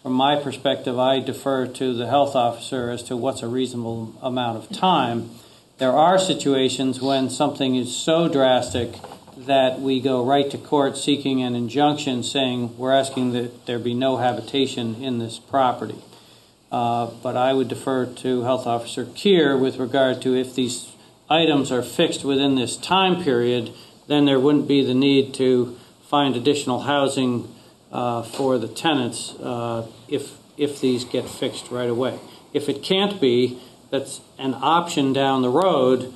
[SPEAKER 7] From my perspective, I defer to the health officer as to what's a reasonable amount of time. There are situations when something is so drastic that we go right to court seeking an injunction saying we're asking that there be no habitation in this property. But I would defer to Health Officer Keir with regard to if these items are fixed within this time period, then there wouldn't be the need to find additional housing for the tenants if these get fixed right away. If it can't be, that's an option down the road.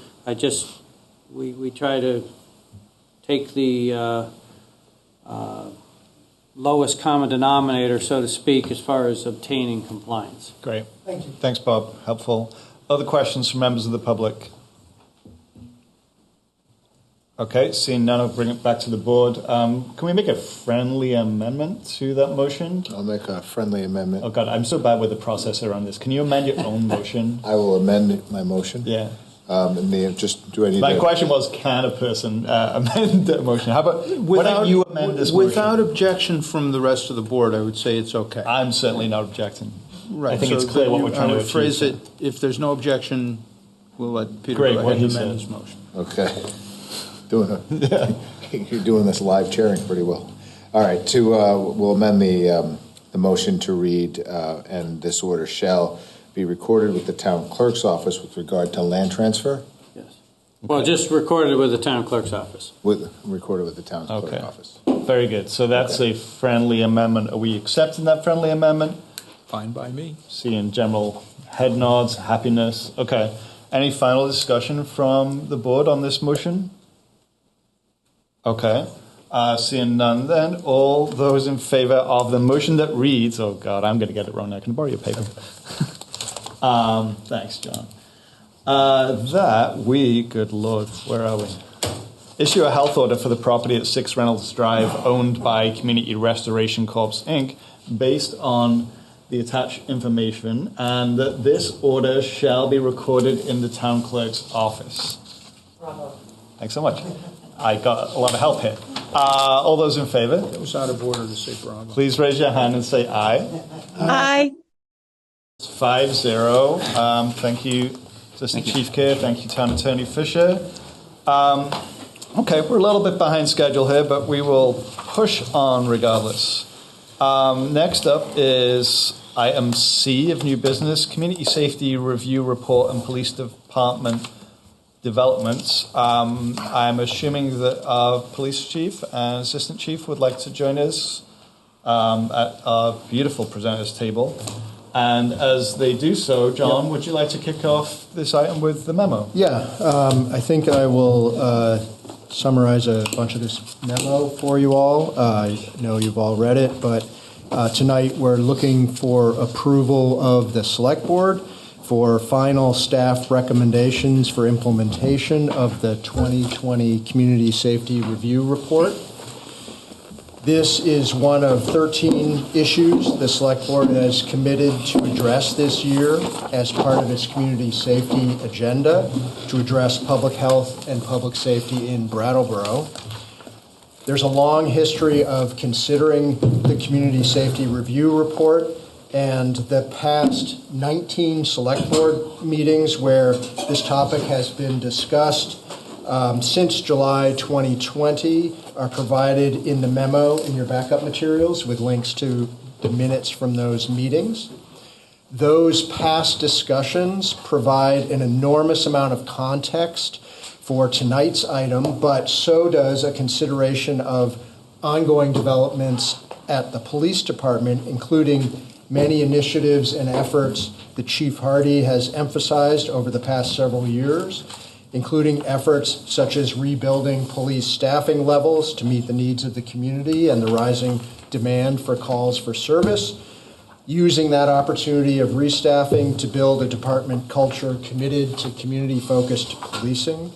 [SPEAKER 7] We try to take the lowest common denominator, so to speak, as far as obtaining compliance.
[SPEAKER 1] Great. Thank you. Thanks, Bob. Helpful. Other questions from members of the public? Okay, seeing none, I'll bring it back to the board. Can we make a friendly amendment to that motion?
[SPEAKER 8] I'll make a friendly amendment.
[SPEAKER 1] Oh, God, I'm so bad with the process around this. Can you amend your own motion?
[SPEAKER 8] I will amend my motion.
[SPEAKER 1] Yeah.
[SPEAKER 8] Just do I need
[SPEAKER 1] My
[SPEAKER 8] to...
[SPEAKER 1] question was, can a person amend that motion? How about, why don't you amend this motion?
[SPEAKER 3] Without objection from the rest of the board, I would say it's okay.
[SPEAKER 1] I'm certainly not objecting.
[SPEAKER 3] Right.
[SPEAKER 1] I think it's clear what we're trying to achieve.
[SPEAKER 3] Phrase it, if there's no objection, we'll let Peter go ahead and amend his motion.
[SPEAKER 8] Okay. You're doing this live chairing pretty well. All right, we'll amend the motion to read, and this order shall be recorded with the town clerk's office with regard to land transfer?
[SPEAKER 7] Yes. Well, just recorded with the town clerk's office.
[SPEAKER 8] Recorded with the town clerk's office.
[SPEAKER 1] Very good. So that's a friendly amendment. Are we accepting that friendly amendment?
[SPEAKER 4] Fine by me.
[SPEAKER 1] Seeing general head nods, happiness. Okay. Any final discussion from the board on this motion? Okay. Seeing none then, all those in favor of the motion that reads, oh God, I'm going to get it wrong now. Can I borrow your paper? Thanks, John. Good Lord, where are we? issue a health order for the property at 6 Reynolds Drive owned by Community Restoration Corps, Inc., based on the attached information, and that this order shall be recorded in the town clerk's office.
[SPEAKER 20] Bravo.
[SPEAKER 1] Thanks so much. I got a lot of help here. All those in favor?
[SPEAKER 3] It was out of order to say bravo.
[SPEAKER 1] Please raise your hand and say aye.
[SPEAKER 14] Aye.
[SPEAKER 1] 5-0. Thank you, Assistant Chief Care. Thank you, Town Attorney Fisher. Okay, we're a little bit behind schedule here, but we will push on regardless. Next up is item C of new business, Community Safety Review Report and Police Department Developments. I'm assuming that our Police Chief and Assistant Chief would like to join us at our beautiful presenters table. And as they do so, John, would you like to kick off this item with the memo?
[SPEAKER 2] Yeah, I think I will summarize a bunch of this memo for you all. I know you've all read it, but tonight we're looking for approval of the Select Board for final staff recommendations for implementation of the 2020 Community Safety Review Report. This is one of 13 issues the Select Board has committed to address this year as part of its community safety agenda to address public health and public safety in Brattleboro. There's a long history of considering the Community Safety Review Report and the past 19 Select Board meetings where this topic has been discussed since July 2020 are provided in the memo in your backup materials with links to the minutes from those meetings. Those past discussions provide an enormous amount of context for tonight's item, but so does a consideration of ongoing developments at the police department, including many initiatives and efforts that Chief Hardy has emphasized over the past several years, including efforts such as rebuilding police staffing levels to meet the needs of the community and the rising demand for calls for service, using that opportunity of restaffing to build a department culture committed to community-focused policing,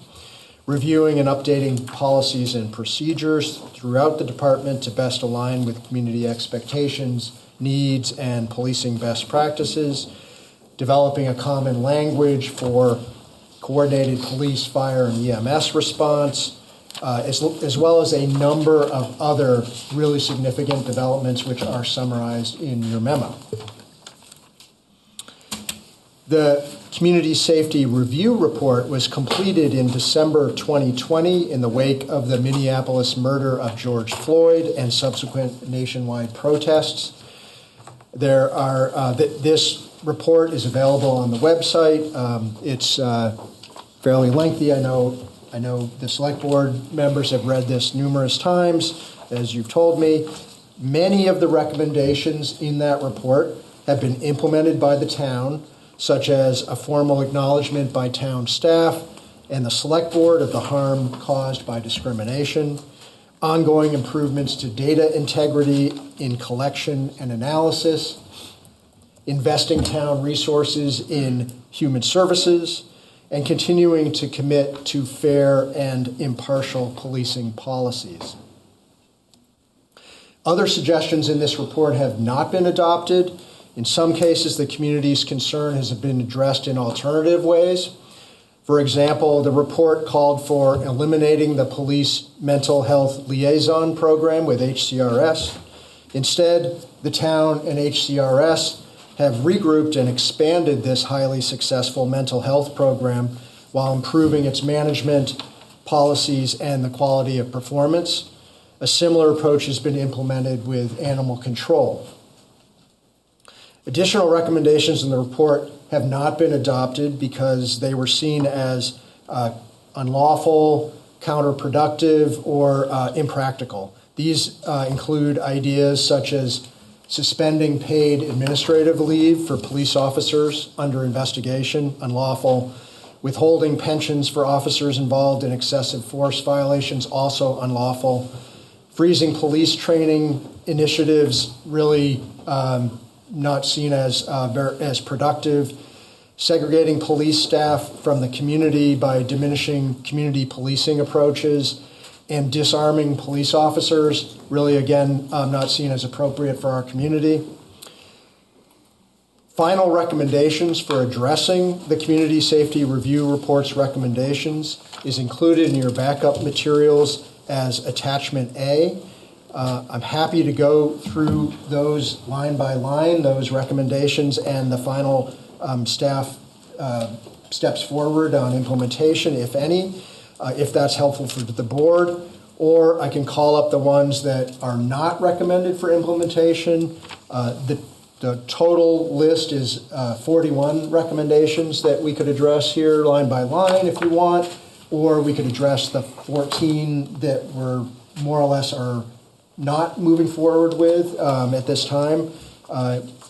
[SPEAKER 2] reviewing and updating policies and procedures throughout the department to best align with community expectations, needs, and policing best practices, developing a common language for coordinated police, fire, and EMS response, as well as a number of other really significant developments which are summarized in your memo. The Community Safety Review Report was completed in December 2020 in the wake of the Minneapolis murder of George Floyd and subsequent nationwide protests. This report is available on the website. It's fairly lengthy. I know the Select Board members have read this numerous times, as you've told me. Many of the recommendations in that report have been implemented by the town, such as a formal acknowledgement by town staff and the Select Board of the harm caused by discrimination, ongoing improvements to data integrity in collection and analysis, investing town resources in human services, and continuing to commit to fair and impartial policing policies. Other suggestions in this report have not been adopted. In some cases, the community's concern has been addressed in alternative ways. For example, the report called for eliminating the police mental health liaison program with HCRS. Instead, the town and HCRS have regrouped and expanded this highly successful mental health program while improving its management, policies, and the quality of performance. A similar approach has been implemented with animal control. Additional recommendations in the report have not been adopted because they were seen as unlawful, counterproductive, or impractical. These include ideas such as suspending paid administrative leave for police officers under investigation, unlawful, withholding pensions for officers involved in excessive force violations, also unlawful, freezing police training initiatives, really not seen as productive, segregating police staff from the community by diminishing community policing approaches, and disarming police officers, really, again, not seen as appropriate for our community. Final recommendations for addressing the Community Safety Review Report's recommendations is included in your backup materials as Attachment A. I'm happy to go through those line by line, those recommendations, and the final staff steps forward on implementation, if any, if that's helpful for the board. Or I can call up the ones that are not recommended for implementation. The total list is 41 recommendations that we could address here line by line if you want, or we could address the 14 that we're more or less are not moving forward with at this time.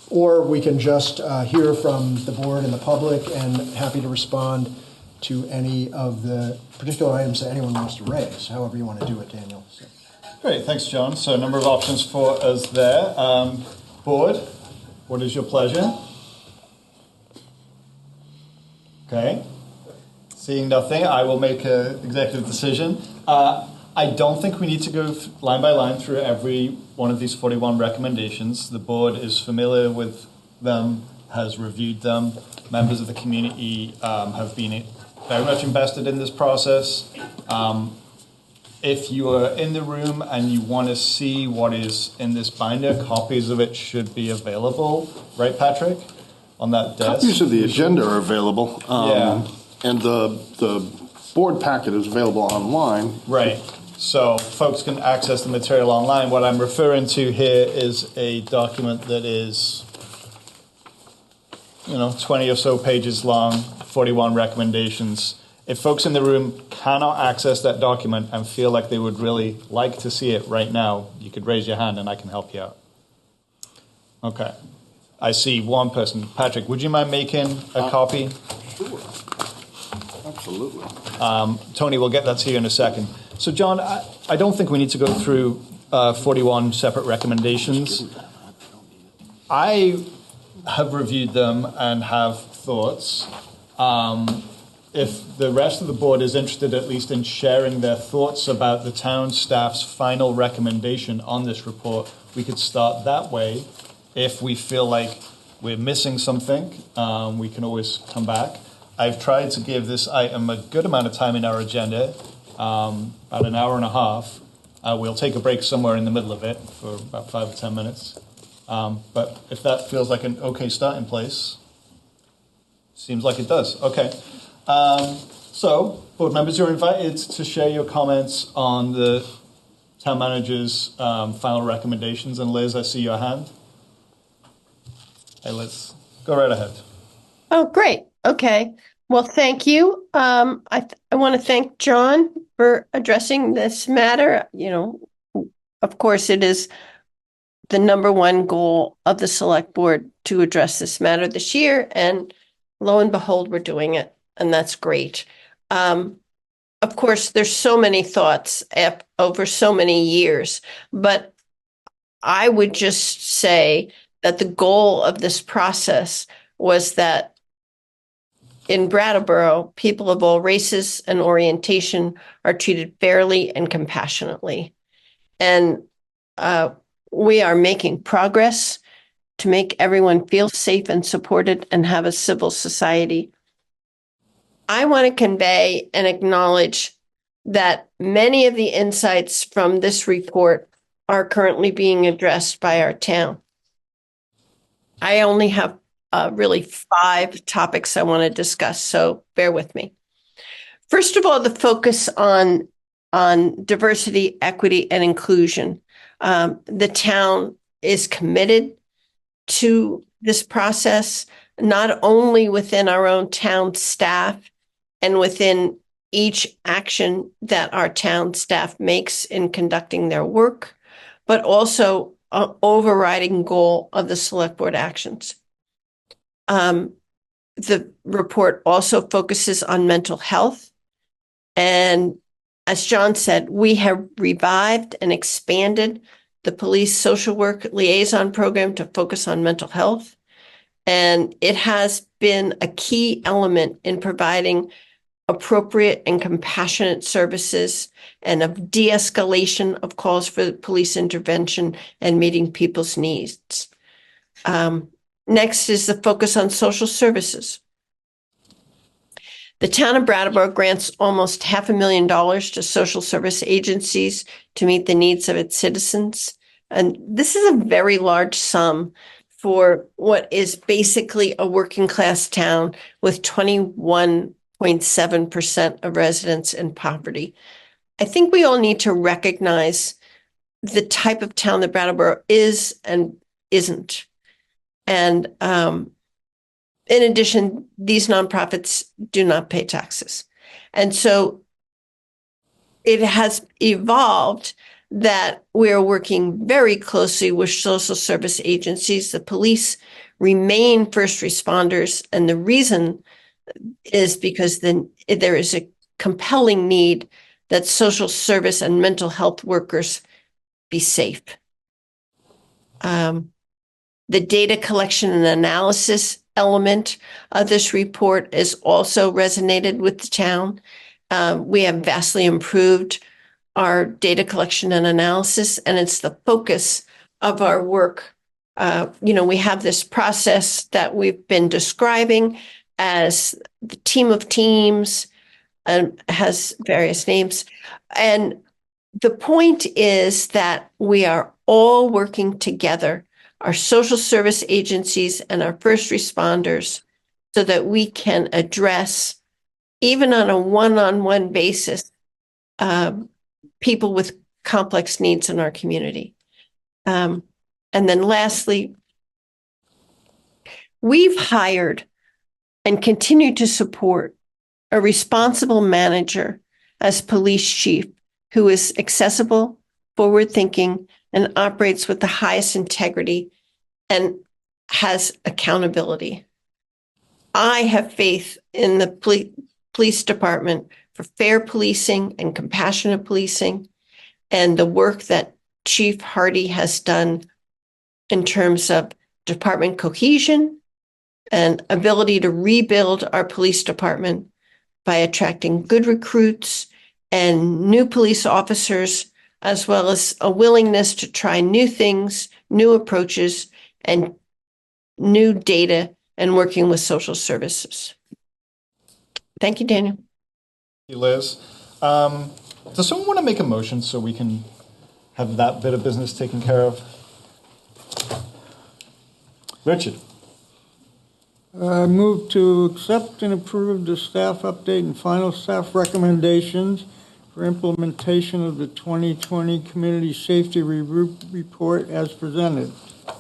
[SPEAKER 2] Or we can just hear from the board and the public, and happy to respond to any of the particular items that anyone wants to raise, however you want to do it, Daniel. So.
[SPEAKER 1] Great, thanks, John. So a number of options for us there. Board, what is your pleasure? Okay. Seeing nothing, I will make an executive decision. I don't think we need to go line by line through every one of these 41 recommendations. The board is familiar with them, has reviewed them. Members of the community have been very much invested in this process. If you are in the room and you want to see what is in this binder, copies of it should be available, right, Patrick? On that desk.
[SPEAKER 12] Copies of the agenda are available.
[SPEAKER 1] Yeah.
[SPEAKER 12] And the board packet is available online.
[SPEAKER 1] Right. So folks can access the material online. What I'm referring to here is a document that is, 20 or so pages long, 41 recommendations. If folks in the room cannot access that document and feel like they would really like to see it right now, you could raise your hand and I can help you out. Okay. I see one person. Patrick, would you mind making a copy?
[SPEAKER 12] Sure. Absolutely.
[SPEAKER 1] Tony, we'll get that to you in a second. So, John, I don't think we need to go through 41 separate recommendations. I have reviewed them and have thoughts. If the rest of the board is interested at least in sharing their thoughts about the town staff's final recommendation on this report, we could start that way. If we feel like we're missing something, we can always come back. I've tried to give this item a good amount of time in our agenda, about an hour and a half. We'll take a break somewhere in the middle of it for about 5 or 10 minutes. But if that feels like an okay starting place, seems like it does. Okay. So, board members, you're invited to share your comments on the town manager's final recommendations. And Liz, I see your hand. Hey, Liz, go right ahead.
[SPEAKER 14] Oh, great. Okay. Well, thank you. I want to thank John for addressing this matter. Of course, it is the number one goal of the select board to address this matter this year. And lo and behold, we're doing it. And that's great. Of course, there's so many thoughts over so many years, but I would just say that the goal of this process was that in Brattleboro, people of all races and orientation are treated fairly and compassionately. And we are making progress to make everyone feel safe and supported and have a civil society. I want to convey and acknowledge that many of the insights from this report are currently being addressed by our town. I only have really 5 topics I want to discuss, so bear with me. First of all, the focus on diversity, equity, and inclusion. The town is committed to this process, not only within our own town staff and within each action that our town staff makes in conducting their work, but also an overriding goal of the select board actions. The report also focuses on mental health. And as John said, we have revived and expanded the police social work liaison program to focus on mental health. And it has been a key element in providing appropriate and compassionate services, and of de-escalation of calls for police intervention and meeting people's needs. Next is the focus on social services. The town of Brattleboro grants almost $500,000 to social service agencies to meet the needs of its citizens. And this is a very large sum for what is basically a working class town with 21.7% of residents in poverty. I think we all need to recognize the type of town that Brattleboro is and isn't. And in addition, these nonprofits do not pay taxes. And so it has evolved that we're working very closely with social service agencies. The police remain first responders. And the reason is because then there is a compelling need that social service and mental health workers be safe. The data collection and analysis element of this report is also resonated with the town. We have vastly improved our data collection and analysis, and it's the focus of our work. We have this process that we've been describing as the team of teams, and has various names. And the point is that we are all working together, our social service agencies and our first responders, so that we can address, even on a one-on-one basis, people with complex needs in our community. And then lastly, we've hired and continue to support a responsible manager as police chief who is accessible, forward-thinking, and operates with the highest integrity and has accountability. I have faith in the police department for fair policing and compassionate policing, and the work that Chief Hardy has done in terms of department cohesion and ability to rebuild our police department by attracting good recruits and new police officers, as well as a willingness to try new things, new approaches, and new data, and working with social services. Thank you, Daniel.
[SPEAKER 1] Thank you, Liz. Does someone want to make a motion so we can have that bit of business taken care of? Richard.
[SPEAKER 9] I move to accept and approve the staff update and final staff recommendations for implementation of the 2020 Community Safety Report as presented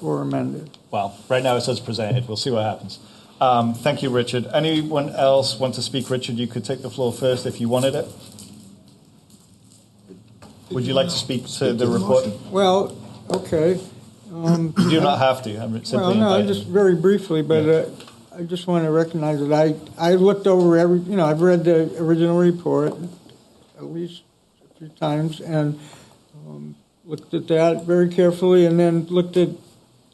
[SPEAKER 9] or amended.
[SPEAKER 1] Well, right now it says presented. We'll see what happens. Thank you, Richard. Anyone else want to speak? Richard, you could take the floor first if you wanted it. Would you like to speak to the report?
[SPEAKER 9] Well, okay.
[SPEAKER 1] You do not have to. I'm simply
[SPEAKER 9] well, no,
[SPEAKER 1] invited.
[SPEAKER 9] just very briefly, but I just want to recognize that I looked over I've read the original report at least a few times and looked at that very carefully, and then looked at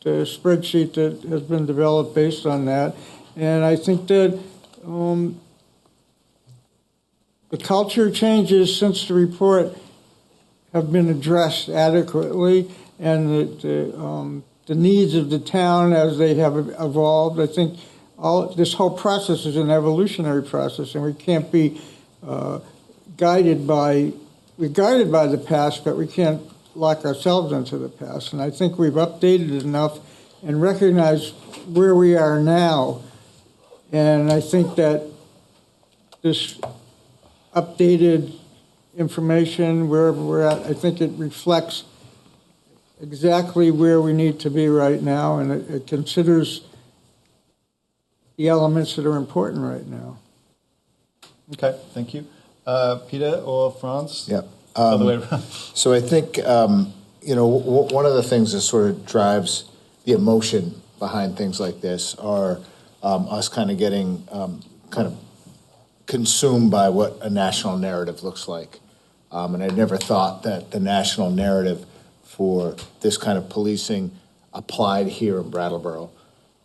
[SPEAKER 9] the spreadsheet that has been developed based on that. And I think that the culture changes since the report have been addressed adequately, and the needs of the town as they have evolved. I think this whole process is an evolutionary process, and we can't be guided by the past, but we can't lock ourselves into the past. And I think we've updated it enough and recognized where we are now. And I think that this updated information, wherever we're at, I think it reflects exactly where we need to be right now, and it considers the elements that are important right now.
[SPEAKER 1] Okay, thank you. Peter or Franz?
[SPEAKER 8] Yeah.
[SPEAKER 1] Other way around.
[SPEAKER 8] So I think, one of the things that sort of drives the emotion behind things like this are us kind of getting kind of consumed by what a national narrative looks like. And I never thought that the national narrative for this kind of policing applied here in Brattleboro.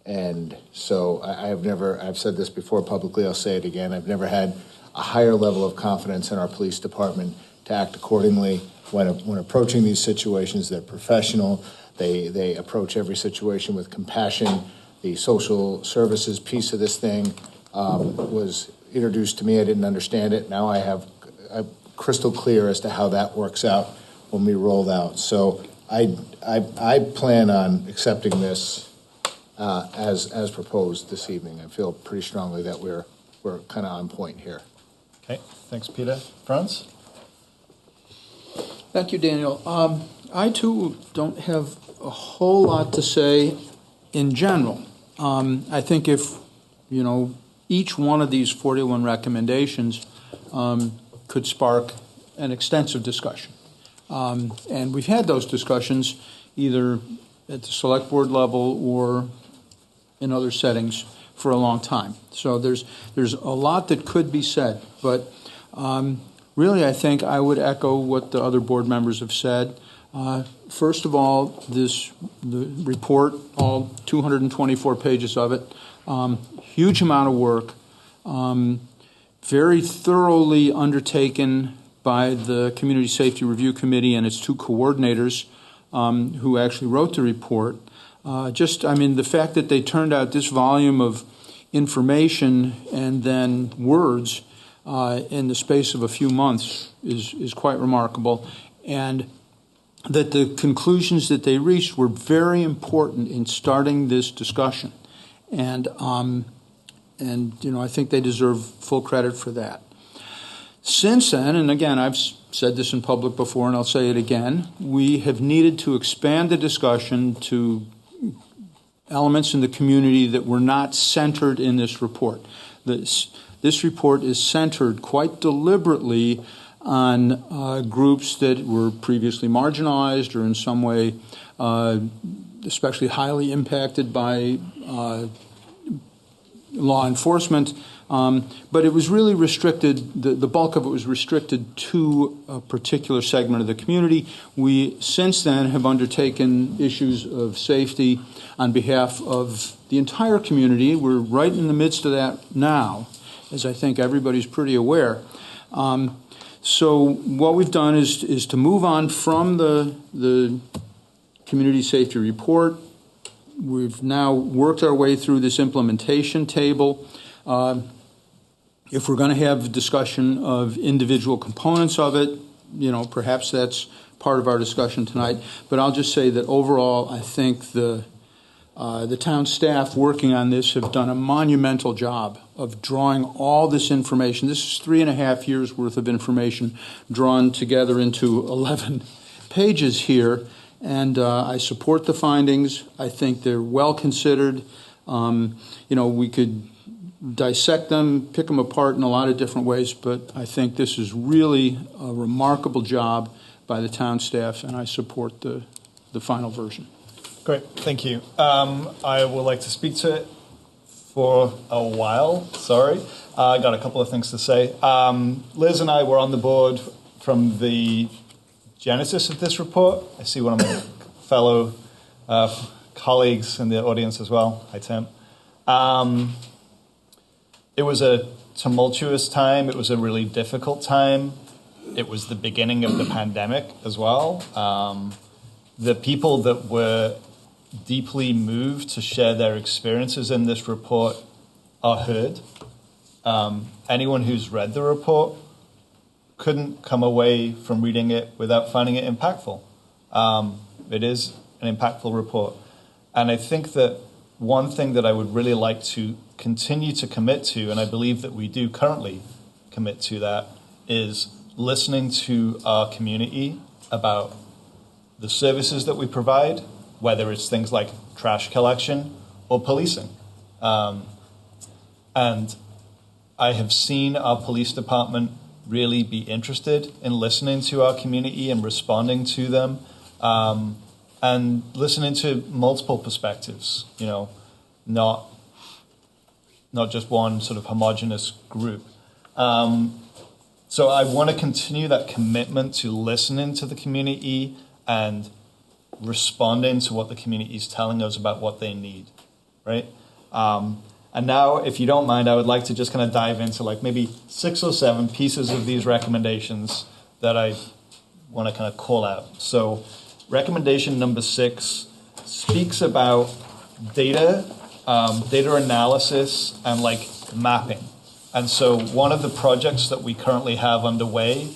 [SPEAKER 8] And so I've said this before publicly, I'll say it again, I've never had a higher level of confidence in our police department to act accordingly when approaching these situations. They're professional. They approach every situation with compassion. The social services piece of this thing was introduced to me. I didn't understand it. Now I'm crystal clear as to how that works out when we roll out. So I plan on accepting this as proposed this evening. I feel pretty strongly that we're kind of on point here.
[SPEAKER 1] Okay, thanks, Peter. Franz?
[SPEAKER 3] Thank you, Daniel. I too don't have a whole lot to say in general. I think if, each one of these 41 recommendations could spark an extensive discussion. And we've had those discussions either at the select board level or in other settings for a long time. So there's a lot that could be said, but really I think I would echo what the other board members have said. First of all, the report, all 224 pages of it, huge amount of work, very thoroughly undertaken by the Community Safety Review Committee and its two coordinators who actually wrote the report. The fact that they turned out this volume of information and then words in the space of a few months is quite remarkable, and that the conclusions that they reached were very important in starting this discussion. And I think they deserve full credit for that. Since then, and again, I've said this in public before and I'll say it again, we have needed to expand the discussion to elements in the community that were not centered in this report. This report is centered quite deliberately on groups that were previously marginalized or in some way especially highly impacted by law enforcement, but it was really restricted, the bulk of it was restricted to a particular segment of the community. We, since then, have undertaken issues of safety on behalf of the entire community. We're right in the midst of that now, as I think everybody's pretty aware. So what we've done is to move on from the community safety report. We've now worked our way through this implementation table. If we're going to have a discussion of individual components of it, perhaps that's part of our discussion tonight. But I'll just say that overall, I think the town staff working on this have done a monumental job of drawing all this information. This is 3.5 years worth of information drawn together into 11 pages here. And I support the findings. I think they're well considered. We could dissect them, pick them apart in a lot of different ways, but I think this is really a remarkable job by the town staff, and I support the final version.
[SPEAKER 1] Great, thank you. I would like to speak to it for a while. Sorry, I got a couple of things to say. Liz and I were on the board from the genesis of this report. I see one of my fellow colleagues in the audience as well. Hi, Tim. It was a tumultuous time. It was a really difficult time. It was the beginning of the pandemic as well. The people that were deeply moved to share their experiences in this report are heard. Anyone who's read the report couldn't come away from reading it without finding it impactful. It is an impactful report. And I think that one thing that I would really like to continue to commit to, and I believe that we do currently commit to that, is listening to our community about the services that we provide, whether it's things like trash collection or policing. And I have seen our police department really be interested in listening to our community and responding to them, and listening to multiple perspectives, not just one sort of homogenous group. So I want to continue that commitment to listening to the community and responding to what the community is telling us about what they need, right? And now, if you don't mind, I would like to just kind of dive into like maybe 6 or 7 pieces of these recommendations that I want to kind of call out. So recommendation number 6 speaks about data, data analysis, and like mapping. And so one of the projects that we currently have underway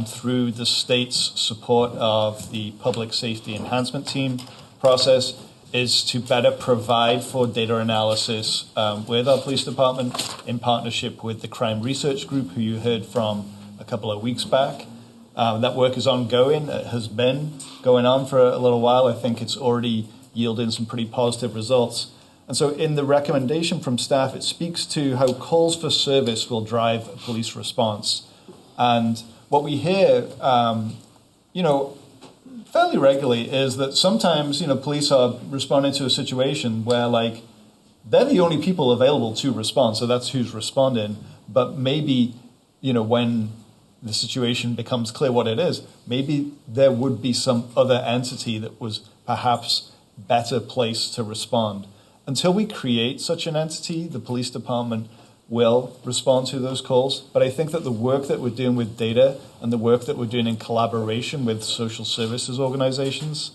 [SPEAKER 1] through the state's support of the Public Safety Enhancement Team process is to better provide for data analysis with our police department in partnership with the Crime Research Group, who you heard from a couple of weeks back. That work is ongoing. It has been going on for a little while. I think it's already yielding some pretty positive results. And so in the recommendation from staff, it speaks to how calls for service will drive a police response. And what we hear, fairly regularly is that sometimes, police are responding to a situation where, like, they're the only people available to respond, so that's who's responding. But maybe, when the situation becomes clear what it is, maybe there would be some other entity that was perhaps better placed to respond. Until we create such an entity, the police department will respond to those calls. But I think that the work that we're doing with data and the work that we're doing in collaboration with social services organizations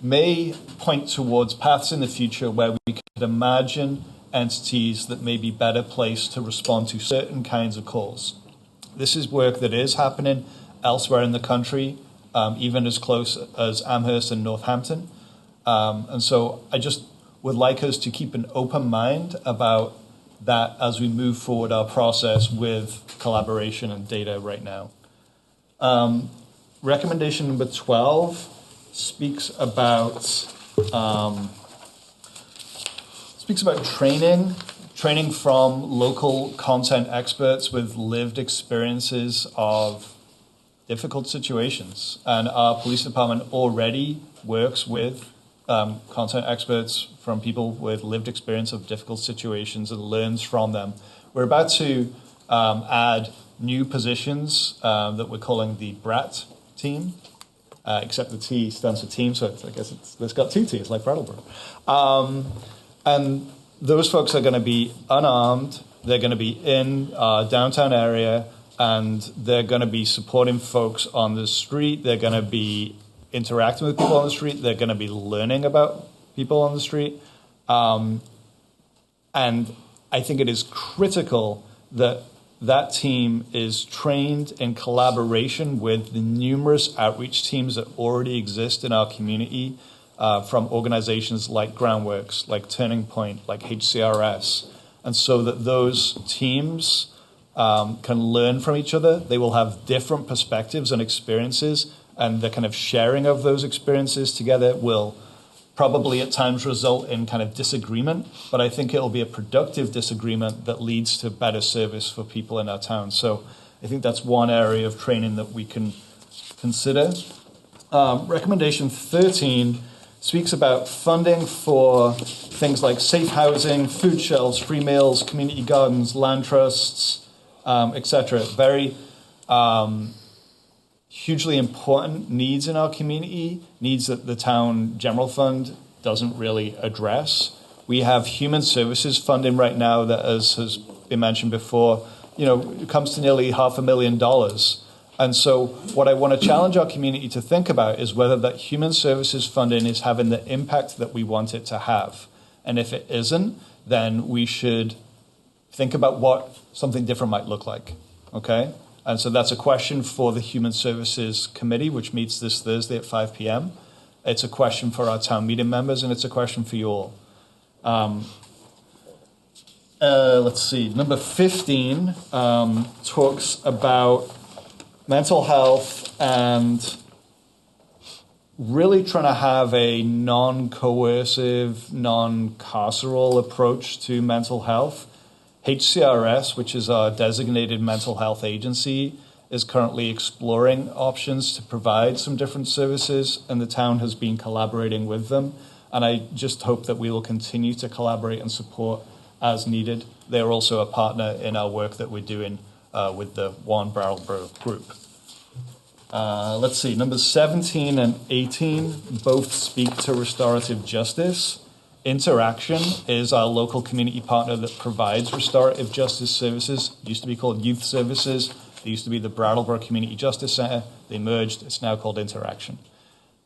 [SPEAKER 1] may point towards paths in the future where we could imagine entities that may be better placed to respond to certain kinds of calls. This is work that is happening elsewhere in the country, even as close as Amherst and Northampton. And so I just would like us to keep an open mind about that as we move forward our process with collaboration and data right now. Recommendation number 12 speaks about training from local content experts with lived experiences of difficult situations. And our police department already works with content experts from people with lived experience of difficult situations and learns from them. We're about to add new positions that we're calling the BRAT team, except the T stands for team, so I guess it's got 2 T's, like Brattleboro. And those folks are going to be unarmed, they're going to be in our downtown area, and they're going to be supporting folks on the street, they're going to be interacting with people on the street, they're going to be learning about people on the street. And I think it is critical that that team is trained in collaboration with the numerous outreach teams that already exist in our community from organizations like Groundworks, like Turning Point, like HCRS. And so that those teams can learn from each other. They will have different perspectives and experiences, and the kind of sharing of those experiences together will probably at times result in kind of disagreement, but I think it'll be a productive disagreement that leads to better service for people in our town. So I think that's one area of training that we can consider. Recommendation 13 speaks about funding for things like safe housing, food shelves, free meals, community gardens, land trusts, etc. Very hugely important needs in our community, needs that the town general fund doesn't really address. We have human services funding right now that, as has been mentioned before, it comes to nearly $500,000. And so what I want to challenge our community to think about is whether that human services funding is having the impact that we want it to have. And if it isn't, then we should think about what something different might look like, okay? And so that's a question for the Human Services Committee, which meets this Thursday at 5 p.m. It's a question for our town meeting members, and it's a question for you all. Let's see. Number 15 talks about mental health and really trying to have a non-coercive, non-carceral approach to mental health. HCRS, which is our designated mental health agency, is currently exploring options to provide some different services, and the town has been collaborating with them. And I just hope that we will continue to collaborate and support as needed. They're also a partner in our work that we're doing with the One Brattleboro group. Let's see, numbers 17 and 18 both speak to restorative justice. Interaction is our local community partner that provides restorative justice services. It used to be called Youth Services. It used to be the Brattleboro Community Justice Center. They merged. It's now called Interaction.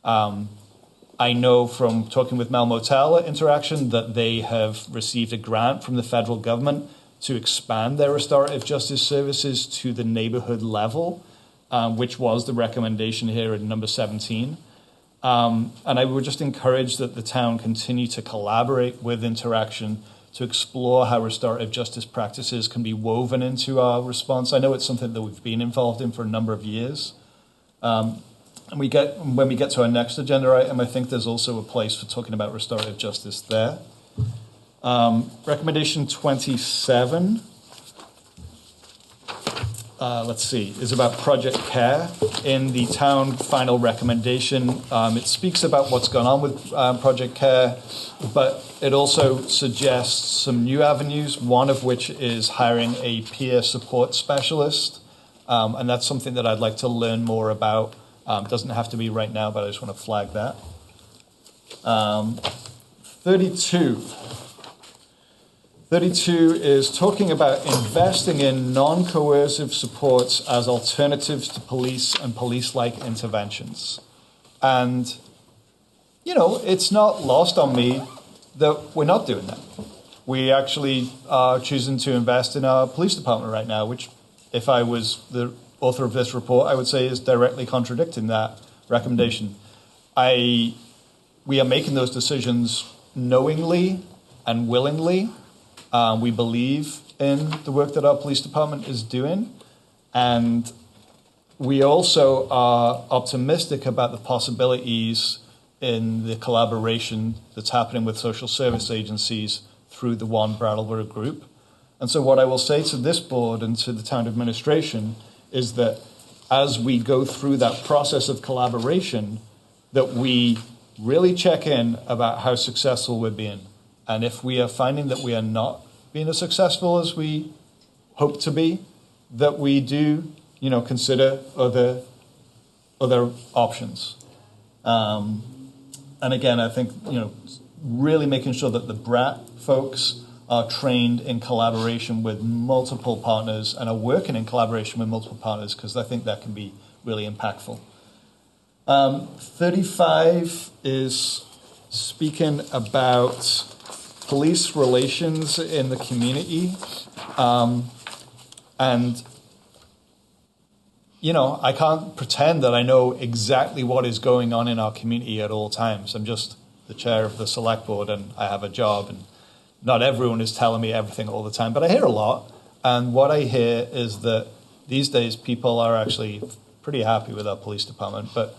[SPEAKER 1] I know from talking with Mel Motel at Interaction that they have received a grant from the federal government to expand their restorative justice services to the neighborhood level, which was the recommendation here in number 17. And I would just encourage that the town continue to collaborate with Interaction to explore how restorative justice practices can be woven into our response. I know it's something that we've been involved in for a number of years. And when we get to our next agenda item, I think there's also a place for talking about restorative justice there. Recommendation 27, is about project care. In the town final recommendation, it speaks about what's gone on with project care, but it also suggests some new avenues, one of which is hiring a peer support specialist. And that's something that I'd like to learn more about. Doesn't have to be right now, but I just want to flag that. 32 is talking about investing in non-coercive supports as alternatives to police and police-like interventions. And, it's not lost on me that we're not doing that. We actually are choosing to invest in our police department right now, which, if I was the author of this report, I would say is directly contradicting that recommendation. We are making those decisions knowingly and willingly. We believe in the work that our police department is doing, and we also are optimistic about the possibilities in the collaboration that's happening with social service agencies through the One Brattleboro group. And so what I will say to this board and to the town administration is that as we go through that process of collaboration, that we really check in about how successful we're being. And if we are finding that we are not being as successful as we hope to be, that we do, consider other options. And again, I think, really making sure that the BRAT folks are trained in collaboration with multiple partners and are working in collaboration with multiple partners, because I think that can be really impactful. 35 is speaking about police relations in the community. And, I can't pretend that I know exactly what is going on in our community at all times. I'm just the chair of the select board and I have a job, and not everyone is telling me everything all the time, but I hear a lot. And what I hear is that these days people are actually pretty happy with our police department. But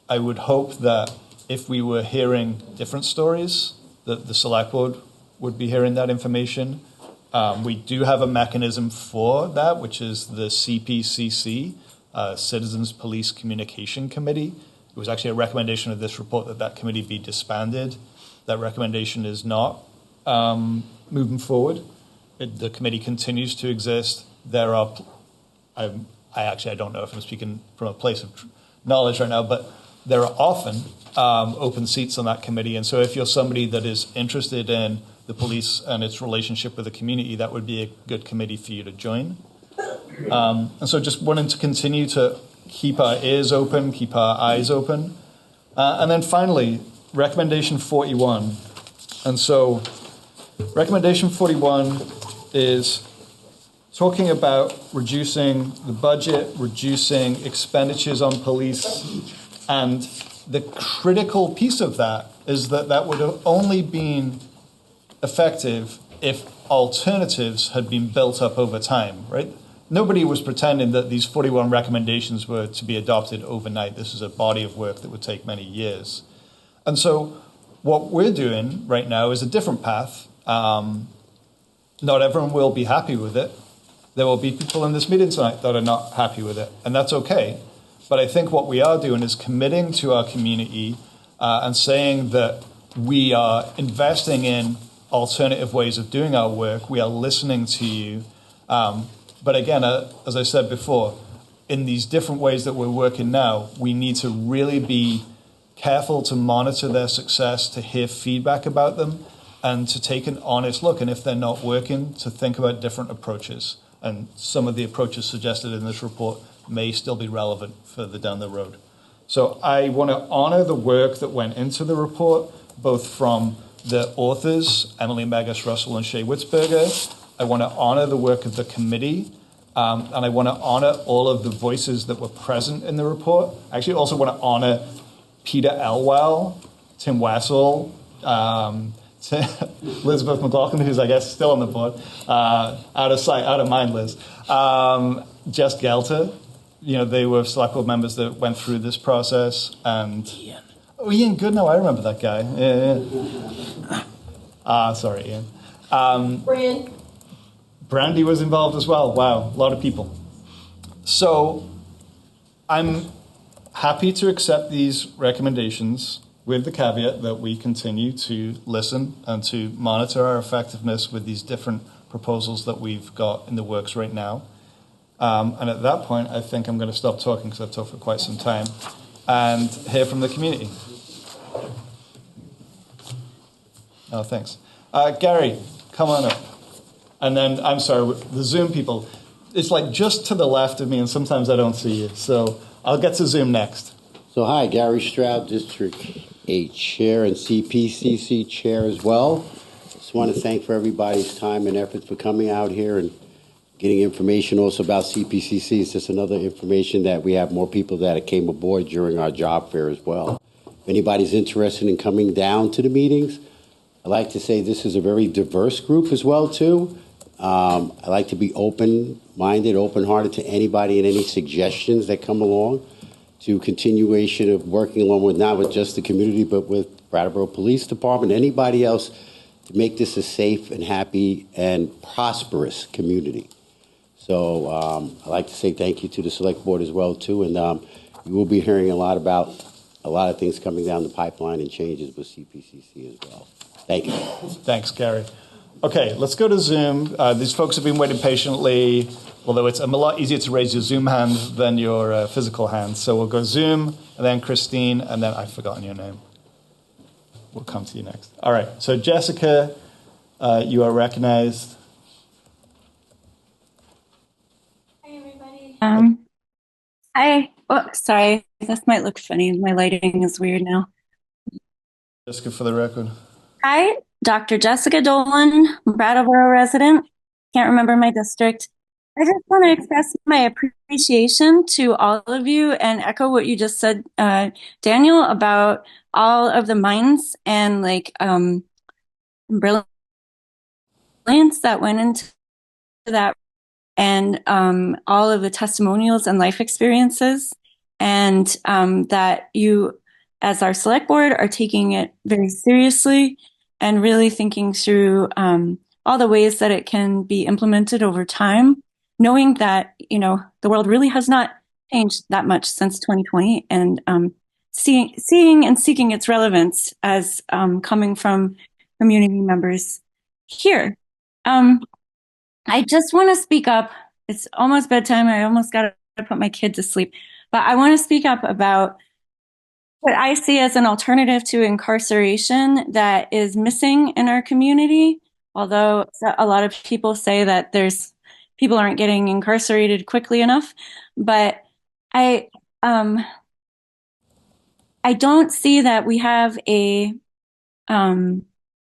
[SPEAKER 1] I would hope that if we were hearing different stories, that the select board would be hearing that information. We do have a mechanism for that, which is the CPCC, Citizens Police Communication Committee. It was actually a recommendation of this report that committee be disbanded. That recommendation is not moving forward. The committee continues to exist. There are, I don't know if I'm speaking from a place of knowledge right now, but there are often open seats on that committee. And so if you're somebody that is interested in the police and its relationship with the community, that would be a good committee for you to join. And so just wanting to continue to keep our ears open, keep our eyes open. And then finally, recommendation 41. And so recommendation 41 is talking about reducing the budget, reducing expenditures on police. And the critical piece of that is that would have only been effective if alternatives had been built up over time, right? Nobody was pretending that these 41 recommendations were to be adopted overnight. This is a body of work that would take many years. And so what we're doing right now is a different path. Not everyone will be happy with it. There will be people in this meeting tonight that are not happy with it, and that's okay. But I think what we are doing is committing to our community and saying that we are investing in alternative ways of doing our work. We are listening to you. But again, as I said before, in these different ways that we're working now, we need to really be careful to monitor their success, to hear feedback about them, and to take an honest look. And if they're not working, to think about different approaches. And some of the approaches suggested in this report may still be relevant further down the road. So I want to honor the work that went into the report, both from the authors, Emily Megas Russell and Shay Witzberger. I want to honor the work of the committee, and I want to honor all of the voices that were present in the report. I actually also want to honor Peter Elwell, Tim Wessel, Elizabeth McLaughlin, who's, I guess, still on the board, out of sight, out of mind, Liz. Jess Gelter, they were select board members that went through this process. And Ian. Oh, Ian Goodnow, I remember that guy. Yeah. Sorry, Ian. Brandy was involved as well. Wow, a lot of people. So I'm happy to accept these recommendations with the caveat that we continue to listen and to monitor our effectiveness with these different proposals that we've got in the works right now. And at that point, I think I'm going to stop talking because I've talked for quite some time and hear from the community. Oh, thanks. Gary, come on up. And then, I'm sorry, the Zoom people, it's like just to the left of me, and sometimes I don't see you. So I'll get to Zoom next.
[SPEAKER 4] So hi, Gary Stroud, District 8 Chair and CPCC Chair as well. Just want to thank for everybody's time and efforts for coming out here and getting information also about CPCC. It's just another information that we have more people that came aboard during our job fair as well. If anybody's interested in coming down to the meetings, I like to say this is a very diverse group as well, too. I like to be open-minded, open-hearted to anybody and any suggestions that come along to continuation of working along with, not with just the community, but with Brattleboro Police Department, anybody else, to make this a safe and happy and prosperous community. So I'd like to say thank you to the Select Board as well, too, and you will be hearing a lot about a lot of things coming down the pipeline and changes with CPCC as well. Thank you.
[SPEAKER 1] Thanks, Gary. Okay, let's go to Zoom. These folks have been waiting patiently, although it's a lot easier to raise your Zoom hand than your physical hand. So we'll go Zoom, and then Christine, and then I've forgotten your name. We'll come to you next. All right, so Jessica, you are recognized.
[SPEAKER 11] Hi, everybody. Hi. Oh, sorry. This might look funny. My lighting is weird now.
[SPEAKER 1] Jessica, for the record.
[SPEAKER 11] Hi, Dr. Jessica Dolan, Brattleboro resident. Can't remember my district. I just want to express my appreciation to all of you and echo what you just said, Daniel, about all of the minds and brilliance that went into that, and all of the testimonials and life experiences, and that you, as our select board, are taking it very seriously and really thinking through all the ways that it can be implemented over time, knowing that, the world really has not changed that much since 2020, and seeing and seeking its relevance as coming from community members here. I just want to speak up. It's almost bedtime. I almost got to put my kid to sleep, but I want to speak up about what I see as an alternative to incarceration that is missing in our community. Although a lot of people say that people aren't getting incarcerated quickly enough, but I don't see that we have a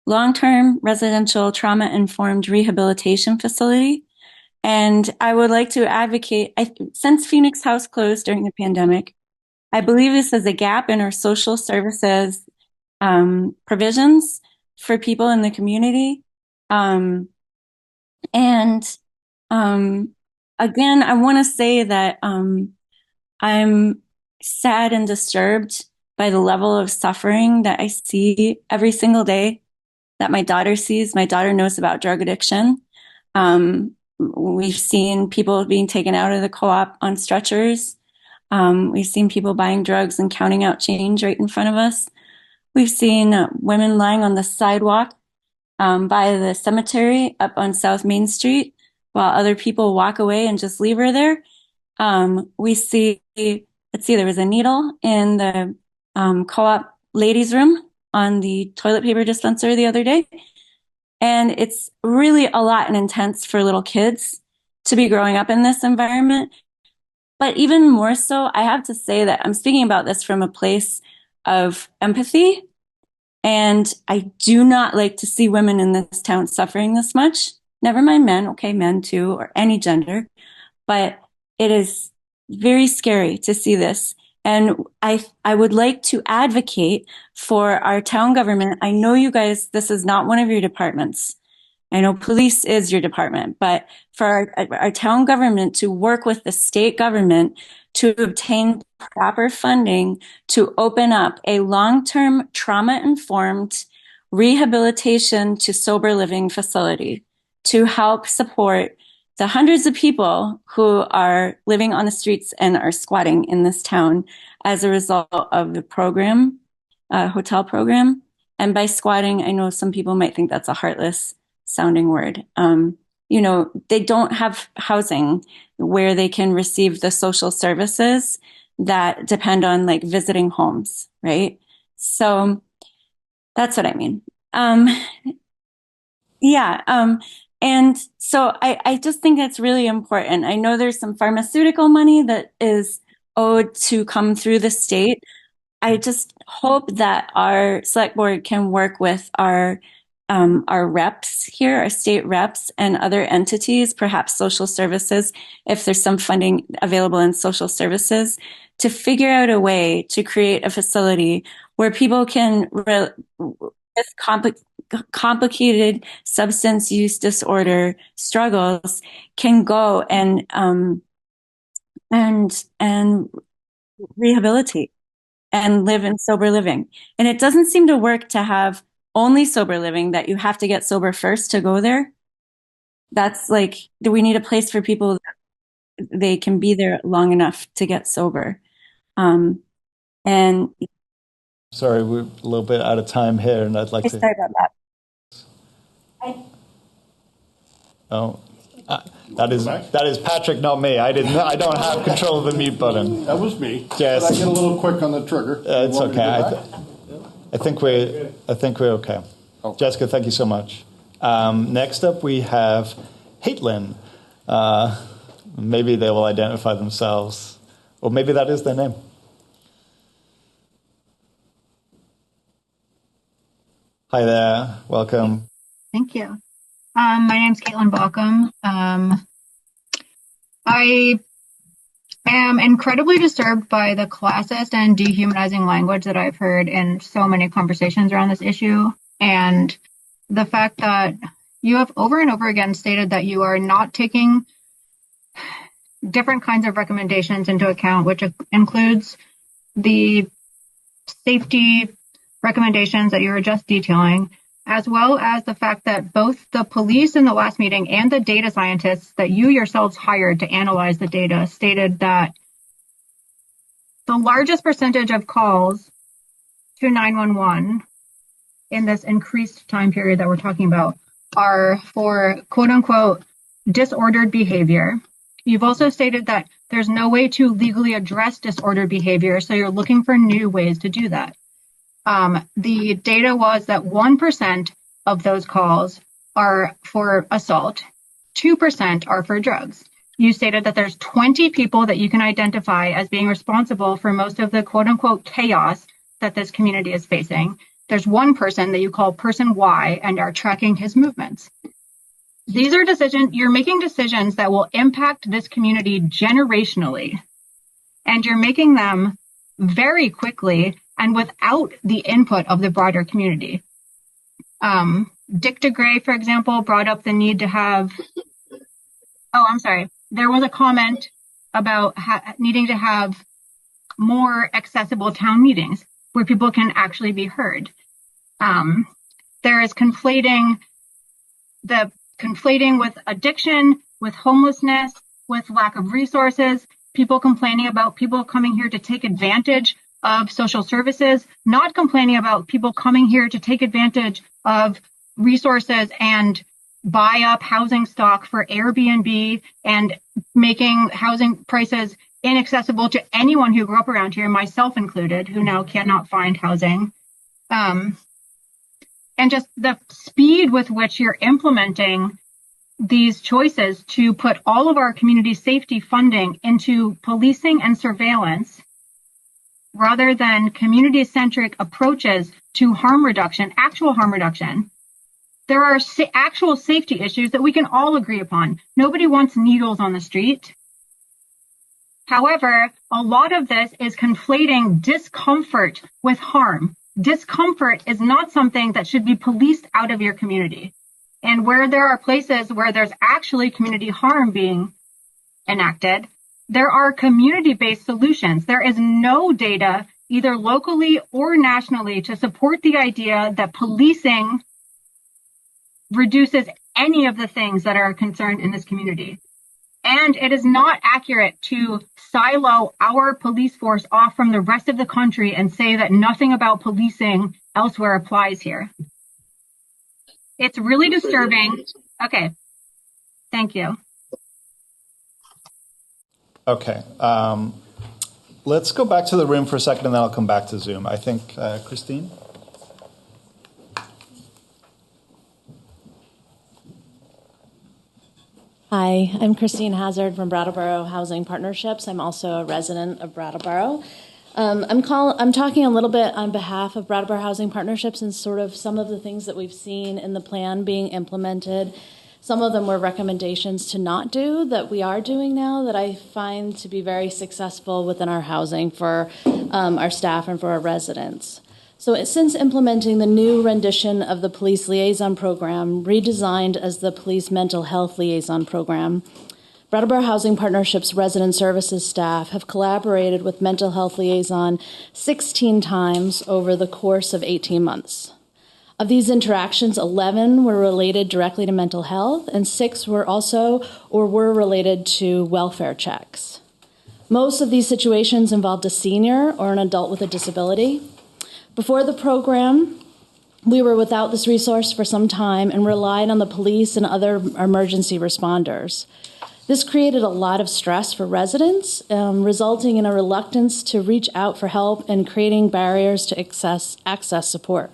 [SPEAKER 11] long-term residential trauma-informed rehabilitation facility. And I would like to advocate, since Phoenix House closed during the pandemic, I believe this is a gap in our social services provisions for people in the community. Again, I want to say that I'm sad and disturbed by the level of suffering that I see every single day, that my daughter sees. My daughter knows about drug addiction. We've seen people being taken out of the co-op on stretchers. We've seen people buying drugs and counting out change right in front of us. We've seen women lying on the sidewalk by the cemetery up on South Main Street while other people walk away and just leave her there. We see, let's see, there was a needle in the co-op ladies' room on the toilet paper dispenser the other day. And it's really a lot and intense for little kids to be growing up in this environment. But even more so, I have to say that I'm speaking about this from a place of empathy. And I do not like to see women in this town suffering this much. Never mind men, okay, men too, or any gender. But it is very scary to see this. And I would like to advocate for our town government. I know you guys, this is not one of your departments. I know police is your department, but for our town government to work with the state government to obtain proper funding to open up a long-term trauma-informed rehabilitation to sober living facility to help support the hundreds of people who are living on the streets and are squatting in this town as a result of the program, hotel program. And by squatting, I know some people might think that's a heartless sounding word. They don't have housing where they can receive the social services that depend on like visiting homes, right? So that's what I mean. And so I just think it's really important. I know there's some pharmaceutical money that is owed to come through the state. I just hope that our select board can work with our reps here, our state reps and other entities, perhaps social services, if there's some funding available in social services, to figure out a way to create a facility where people can, with complicated substance use disorder struggles, can go and rehabilitate and live in sober living. And it doesn't seem to work to have only sober living, that you have to get sober first to go there. That's like, do we need a place for people that they can be there long enough to get sober? And
[SPEAKER 1] sorry, we're a little bit out of time here, and I'd like to.
[SPEAKER 11] Sorry about that.
[SPEAKER 1] That is Patrick, not me. I don't have control of the mute button.
[SPEAKER 12] That was me.
[SPEAKER 1] Yes.
[SPEAKER 12] Did I get a little quick on the trigger?
[SPEAKER 1] It's okay. I think we're okay.
[SPEAKER 12] Oh.
[SPEAKER 1] Jessica, thank you so much. Next up, we have Haitlin. Maybe they will identify themselves, or maybe that is their name. Hi there. Welcome.
[SPEAKER 5] Thank you. My name's Caitlin Balcom. I am incredibly disturbed by the classist and dehumanizing language that I've heard in so many conversations around this issue, and the fact that you have over and over again stated that you are not taking different kinds of recommendations into account, which includes the safety recommendations that you were just detailing, as well as the fact that both the police in the last meeting and the data scientists that you yourselves hired to analyze the data stated that the largest percentage of calls to 911 in this increased time period that we're talking about are for quote unquote disordered behavior. You've also stated that there's no way to legally address disordered behavior, so you're looking for new ways to do that. The data was that 1% of those calls are for assault, 2% are for drugs. You stated that there's 20 people that you can identify as being responsible for most of the quote unquote chaos that this community is facing. There's one person that you call person Y and are tracking his movements. These are you're making decisions that will impact this community generationally, and you're making them very quickly and without the input of the broader community. Dick DeGray, for example, brought up the need to have, there was a comment about needing to have more accessible town meetings where people can actually be heard. There is conflating with addiction, with homelessness, with lack of resources, people complaining about people coming here to take advantage of social services, not complaining about people coming here to take advantage of resources and buy up housing stock for Airbnb and making housing prices inaccessible to anyone who grew up around here, myself included, who now cannot find housing. And just the speed with which you're implementing these choices to put all of our community safety funding into policing and surveillance rather than community-centric approaches to harm reduction, actual harm reduction. There are actual safety issues that we can all agree upon. Nobody wants needles on the street. However, a lot of this is conflating discomfort with harm. Discomfort is not something that should be policed out of your community. And where there are places where there's actually community harm being enacted, there are community-based solutions. There is no data, either locally or nationally, to support the idea that policing reduces any of the things that are concerned in this community. And it is not accurate to silo our police force off from the rest of the country and say that nothing about policing elsewhere applies here. It's really disturbing. Okay. Thank you.
[SPEAKER 1] Okay. Let's go back to the room for a second, and then I'll come back to Zoom. I think, Christine?
[SPEAKER 17] Hi, I'm Christine Hazard from Brattleboro Housing Partnerships. I'm also a resident of Brattleboro. I'm talking a little bit on behalf of Brattleboro Housing Partnerships and sort of some of the things that we've seen in the plan being implemented. Some of them were recommendations to not do that we are doing now that I find to be very successful within our housing for our staff and for our residents. So since implementing the new rendition of the Police Liaison Program, redesigned as the Police Mental Health Liaison Program, Brattleboro Housing Partnerships resident services staff have collaborated with Mental Health Liaison 16 times over the course of 18 months. Of these interactions, 11 were related directly to mental health, and 6 were also or were related to welfare checks. Most of these situations involved a senior or an adult with a disability. Before the program, we were without this resource for some time and relied on the police and other emergency responders. This created a lot of stress for residents, resulting in a reluctance to reach out for help and creating barriers to access support.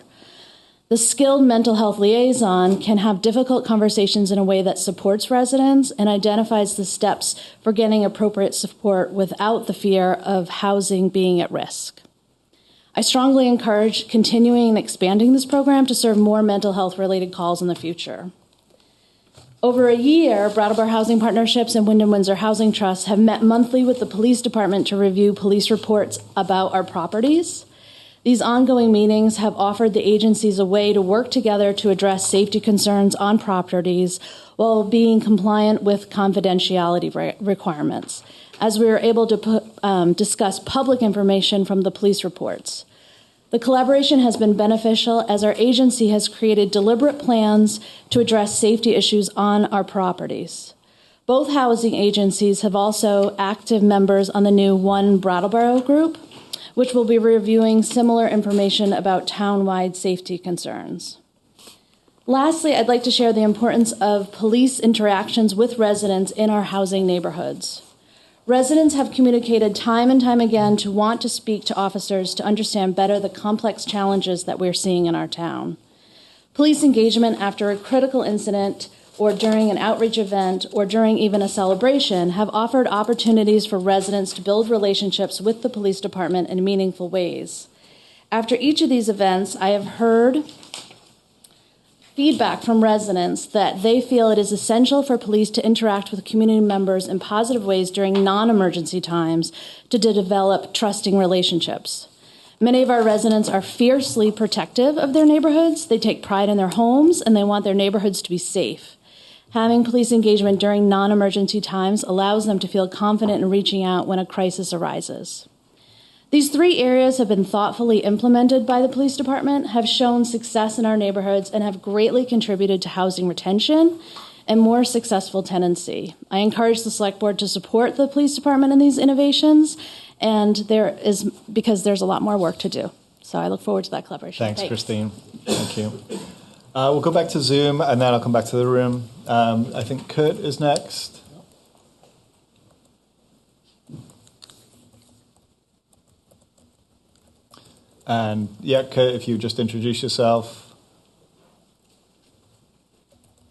[SPEAKER 17] The skilled mental health liaison can have difficult conversations in a way that supports residents and identifies the steps for getting appropriate support without the fear of housing being at risk. I strongly encourage continuing and expanding this program to serve more mental health-related calls in the future. Over a year, Brattleboro Housing Partnerships and Wyndham Windsor Housing Trust have met monthly with the police department to review police reports about our properties. These ongoing meetings have offered the agencies a way to work together to address safety concerns on properties while being compliant with confidentiality requirements, as we were able to discuss public information from the police reports. The collaboration has been beneficial as our agency has created deliberate plans to address safety issues on our properties. Both housing agencies have also active members on the new One Brattleboro group, which will be reviewing similar information about town-wide safety concerns. Lastly, I'd like to share the importance of police interactions with residents in our housing neighborhoods. Residents have communicated time and time again to want to speak to officers to understand better the complex challenges that we're seeing in our town. Police engagement after a critical incident or during an outreach event or during even a celebration have offered opportunities for residents to build relationships with the police department in meaningful ways. After each of these events, I have heard feedback from residents that they feel it is essential for police to interact with community members in positive ways during non-emergency times to develop trusting relationships. Many of our residents are fiercely protective of their neighborhoods. They take pride in their homes and they want their neighborhoods to be safe. Having police engagement during non-emergency times allows them to feel confident in reaching out when a crisis arises. These 3 areas have been thoughtfully implemented by the police department, have shown success in our neighborhoods, and have greatly contributed to housing retention and more successful tenancy. I encourage the Select Board to support the police department in these innovations, and because there's a lot more work to do. So I look forward to that collaboration.
[SPEAKER 1] Thanks. Christine. Thank you. We'll go back to Zoom, and then I'll come back to the room. I think Kurt is next. And yeah, Kurt, if you just introduce yourself.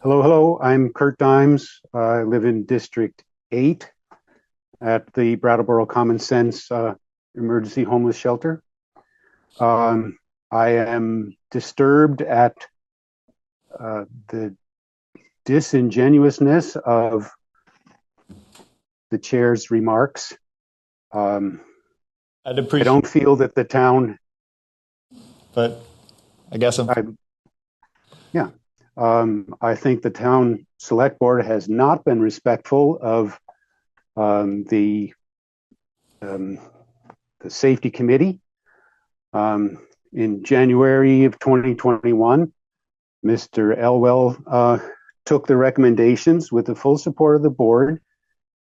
[SPEAKER 18] Hello. I'm Kurt Dimes. I live in District 8 at the Brattleboro Common Sense Emergency Homeless Shelter. I am disturbed at the disingenuousness of the chair's remarks. I don't feel that the town...
[SPEAKER 1] But I guess
[SPEAKER 18] I think the town select board has not been respectful of the safety committee. In January of 2021, Mr. Elwell took the recommendations with the full support of the board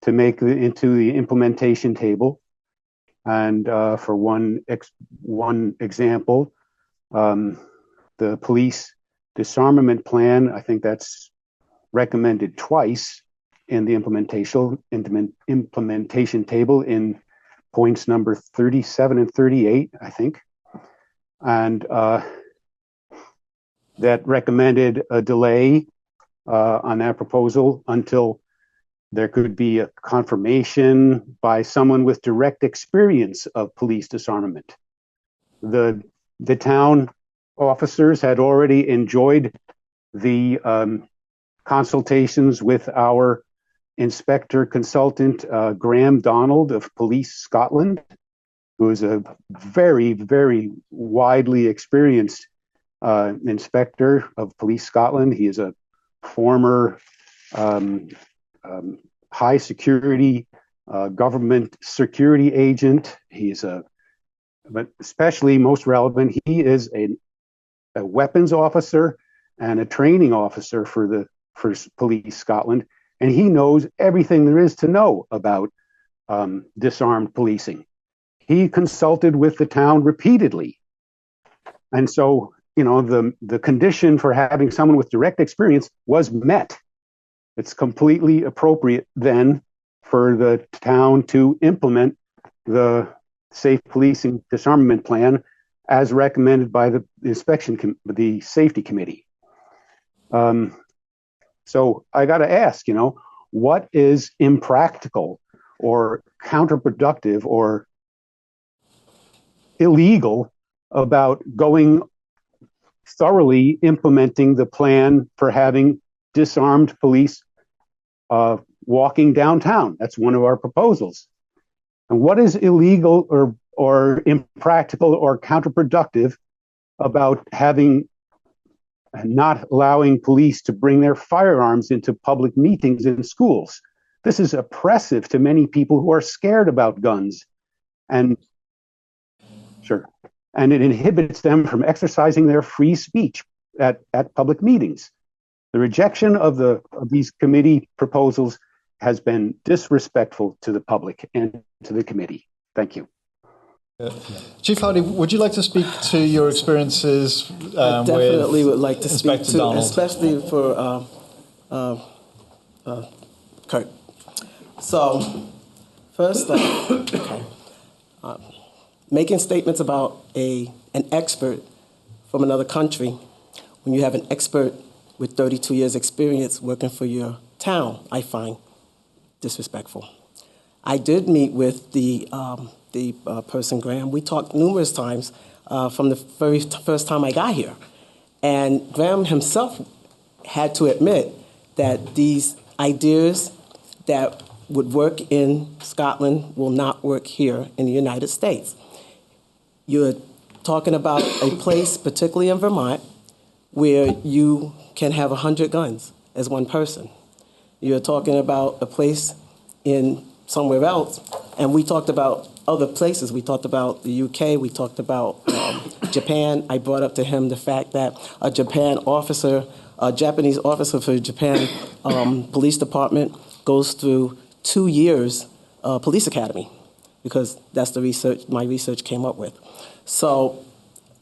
[SPEAKER 18] to make it into the implementation table. And for one example, the police disarmament plan, I think that's recommended twice in the implementation table in points number 37 and 38, I think. And that recommended a delay on that proposal until there could be a confirmation by someone with direct experience of police disarmament. The town officers had already enjoyed the consultations with our inspector consultant, Graham Donald of Police Scotland, who is a very, very widely experienced inspector of Police Scotland. He is a former high security government security agent. But especially most relevant, he is a weapons officer and a training officer for Police Scotland, and he knows everything there is to know about disarmed policing. He consulted with the town repeatedly, and so the condition for having someone with direct experience was met. It's completely appropriate then for the town to implement the safe policing disarmament plan as recommended by the the safety committee. So I got to ask, what is impractical or counterproductive or illegal about thoroughly implementing the plan for having disarmed police walking downtown? That's one of our proposals. And what is illegal or impractical or counterproductive about not allowing police to bring their firearms into public meetings in schools? This is oppressive to many people who are scared about guns. And it inhibits them from exercising their free speech at public meetings. The rejection of these committee proposals has been disrespectful to the public and to the committee. Thank you.
[SPEAKER 1] Chief Hardy, would you like to speak to your experiences
[SPEAKER 22] I definitely would like to speak
[SPEAKER 1] Inspector
[SPEAKER 22] to,
[SPEAKER 1] Donald?
[SPEAKER 22] especially for Kurt. So, first, making statements about an expert from another country when you have an expert with 32 years experience working for your town, I find disrespectful. I did meet with the person, Graham. We talked numerous times from the first time I got here. And Graham himself had to admit that these ideas that would work in Scotland will not work here in the United States. You're talking about a place, particularly in Vermont, where you can have 100 guns as one person. You're talking about a place in somewhere else, and we talked about other places. We talked about the UK, we talked about Japan. I brought up to him the fact that a Japanese officer for the Japan Police Department goes through 2 years police academy, because that's the research my research came up with. So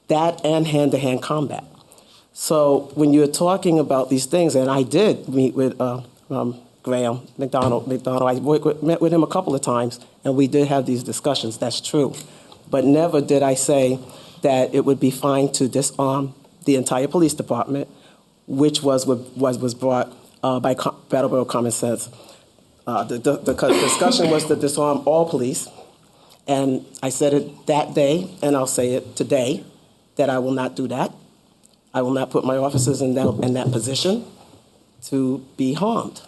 [SPEAKER 22] that and hand-to-hand combat. So when you're talking about these things, and I did meet with Graham McDonald. I met with him a couple of times, and we did have these discussions. That's true. But never did I say that it would be fine to disarm the entire police department, which was brought by Brattleboro Common Sense. The discussion was to disarm all police, and I said it that day, and I'll say it today, that I will not do that. I will not put my officers in that position to be harmed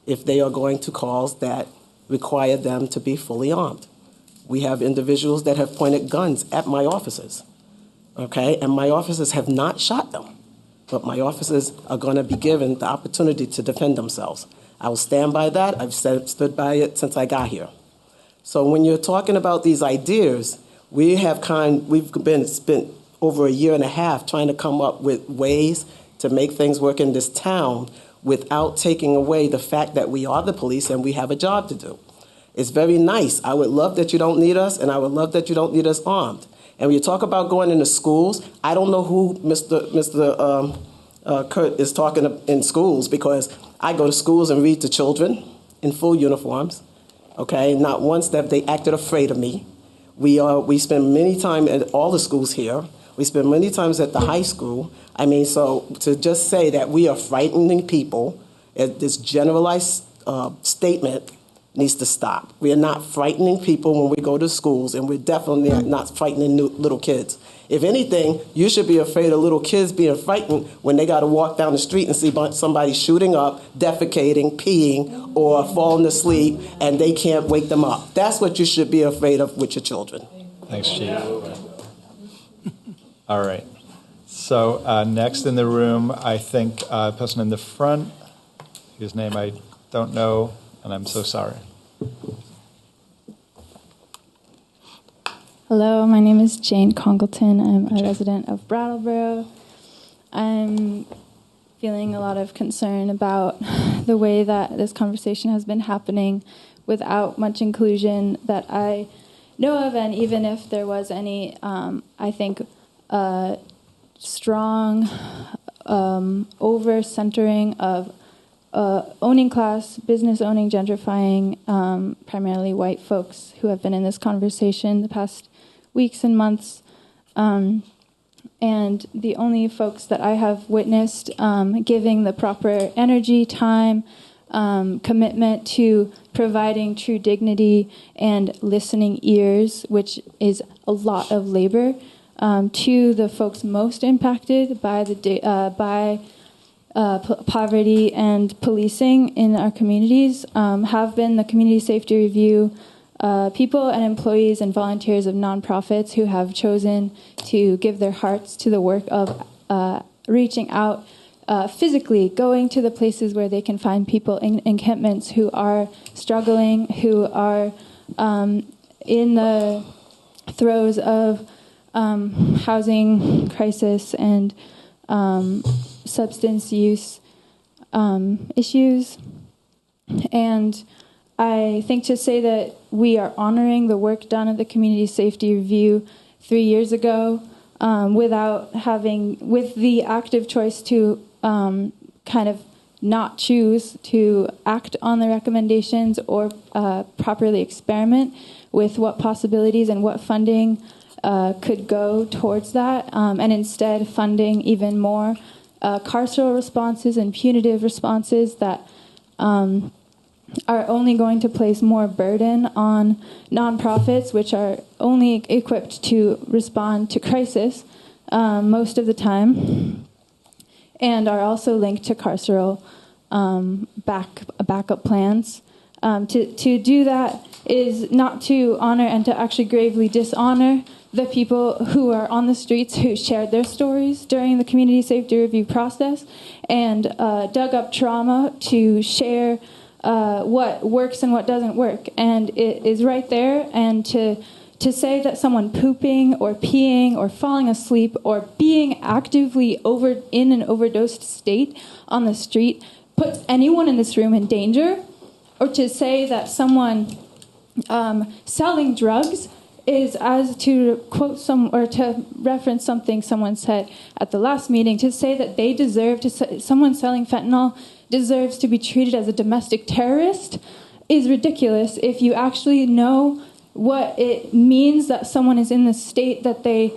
[SPEAKER 22] if they are going to calls that require them to be fully armed. We have individuals that have pointed guns at my officers, okay? And my officers have not shot them, but my officers are going to be given the opportunity to defend themselves. I will stand by that. I've stood by it since I got here. So when you're talking about these ideas, we've spent over a year and a half trying to come up with ways to make things work in this town without taking away the fact that we are the police and we have a job to do. It's very nice. I would love that you don't need us, and I would love that you don't need us armed. And when you talk about going into schools, I don't know who Mr. Kurt is talking in schools, because I go to schools and read to children in full uniforms. Okay, not once have they acted afraid of me. We spend many time at all the schools here. We spend many times at the high school. I mean, so to just say that we are frightening people, this generalized statement needs to stop. We are not frightening people when we go to schools, and we're definitely not frightening little kids. If anything, you should be afraid of little kids being frightened when they got to walk down the street and see somebody shooting up, defecating, peeing, or falling asleep, and they can't wake them up. That's what you should be afraid of with your children.
[SPEAKER 1] Thanks, Chief. All right. So next in the room, I think a person in the front, whose name I don't know, and I'm so sorry.
[SPEAKER 13] Hello, my name is Jane Congleton. I'm a resident of Brattleboro. I'm feeling a lot of concern about the way that this conversation has been happening without much inclusion that I know of, and even if there was any, I think, strong over-centering of owning class, business owning, gentrifying, primarily white folks who have been in this conversation the past weeks and months. And the only folks that I have witnessed giving the proper energy, time, commitment to providing true dignity and listening ears, which is a lot of labor, to the folks most impacted by poverty and policing in our communities, have been the community safety review people and employees and volunteers of nonprofits who have chosen to give their hearts to the work of reaching out physically, going to the places where they can find people in encampments who are struggling, who are in the throes of housing crisis and substance use issues. And I think to say that we are honoring the work done at the Community Safety Review 3 years ago with the active choice to kind of not choose to act on the recommendations or properly experiment with what possibilities and what funding could go towards that, and instead funding even more carceral responses and punitive responses that are only going to place more burden on nonprofits, which are only equipped to respond to crisis most of the time, and are also linked to carceral backup plans. To do that is not to honor and to actually gravely dishonor the people who are on the streets who shared their stories during the community safety review process and dug up trauma to share what works and what doesn't work. And it is right there. And to say that someone pooping or peeing or falling asleep or being actively in an overdosed state on the street puts anyone in this room in danger, or to say that someone selling drugs is, as to quote or to reference something someone said at the last meeting, to say that they deserve someone selling fentanyl deserves to be treated as a domestic terrorist is ridiculous if you actually know what it means that someone is in the state that they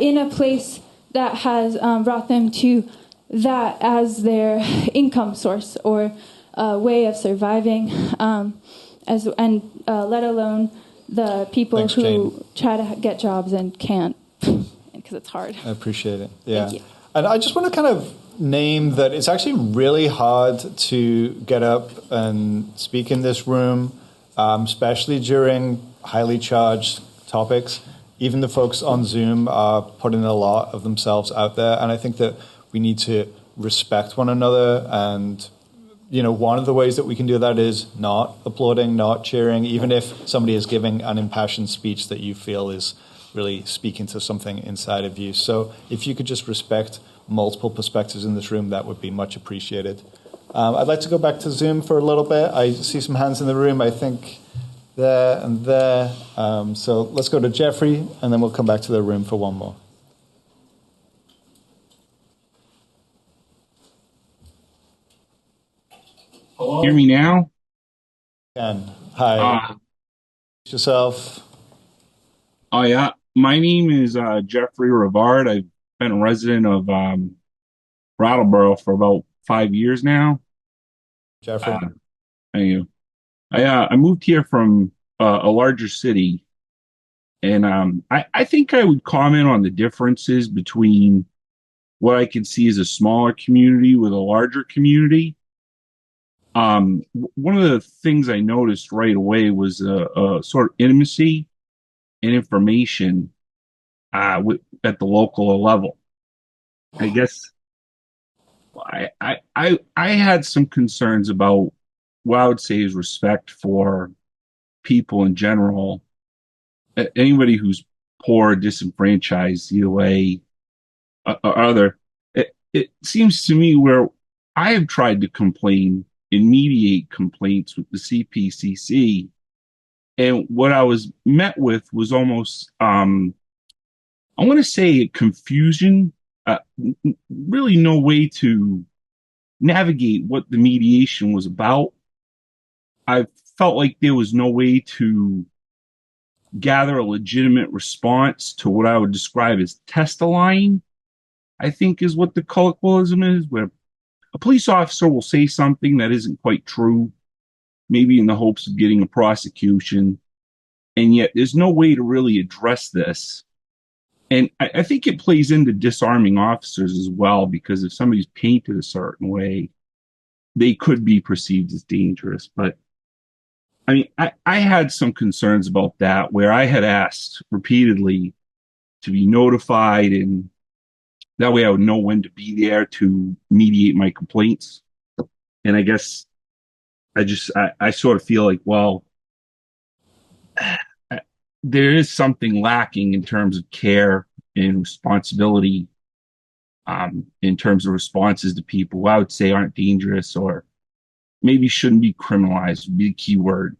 [SPEAKER 13] in a place that has brought them to that as their income source or way of surviving, let alone the people
[SPEAKER 1] Thanks,
[SPEAKER 13] who
[SPEAKER 1] Jane.
[SPEAKER 13] try to get jobs and can't because it's hard.
[SPEAKER 1] I appreciate it. Yeah.
[SPEAKER 13] Thank you.
[SPEAKER 1] And I just want to kind of name that it's actually really hard to get up and speak in this room, especially during highly charged topics. Even the folks on Zoom are putting a lot of themselves out there. And I think that we need to respect one another. And, you know, one of the ways that we can do that is not applauding, not cheering, even if somebody is giving an impassioned speech that you feel is really speaking to something inside of you. So if you could just respect multiple perspectives in this room, that would be much appreciated. I'd like to go back to Zoom for a little bit. I see some hands in the room, I think there and there. So let's go to Jeffrey, and then we'll come back to the room for one more.
[SPEAKER 19] Hello? Hear me now?
[SPEAKER 1] Can. Hi. Yourself.
[SPEAKER 19] Oh, yeah. My name is Jeffrey Rivard. I've been a resident of Brattleboro for about 5 years now.
[SPEAKER 1] Jeffrey.
[SPEAKER 19] Thank you. I moved here from a larger city, and I think I would comment on the differences between what I can see as a smaller community with a larger community. One of the things I noticed right away was a sort of intimacy and information at the local level. I guess I had some concerns about what I would say is respect for people in general. Anybody who's poor, disenfranchised, either way or other. It seems to me where I have tried to complain and mediate complaints with the CPCC, and what I was met with was almost, I want to say, confusion. Really no way to navigate what the mediation was about. I felt like there was no way to gather a legitimate response to what I would describe as test-a-line, I think is what the colloquialism is, where a police officer will say something that isn't quite true, maybe in the hopes of getting a prosecution, and yet there's no way to really address this. And I think it plays into disarming officers as well, because if somebody's painted a certain way, they could be perceived as dangerous. But I mean, I had some concerns about that, where I had asked repeatedly to be notified, and that way I would know when to be there to mediate my complaints. And I guess I sort of feel like, well, there is something lacking in terms of care and responsibility, in terms of responses to people who I would say aren't dangerous or maybe shouldn't be criminalized, would be the key word.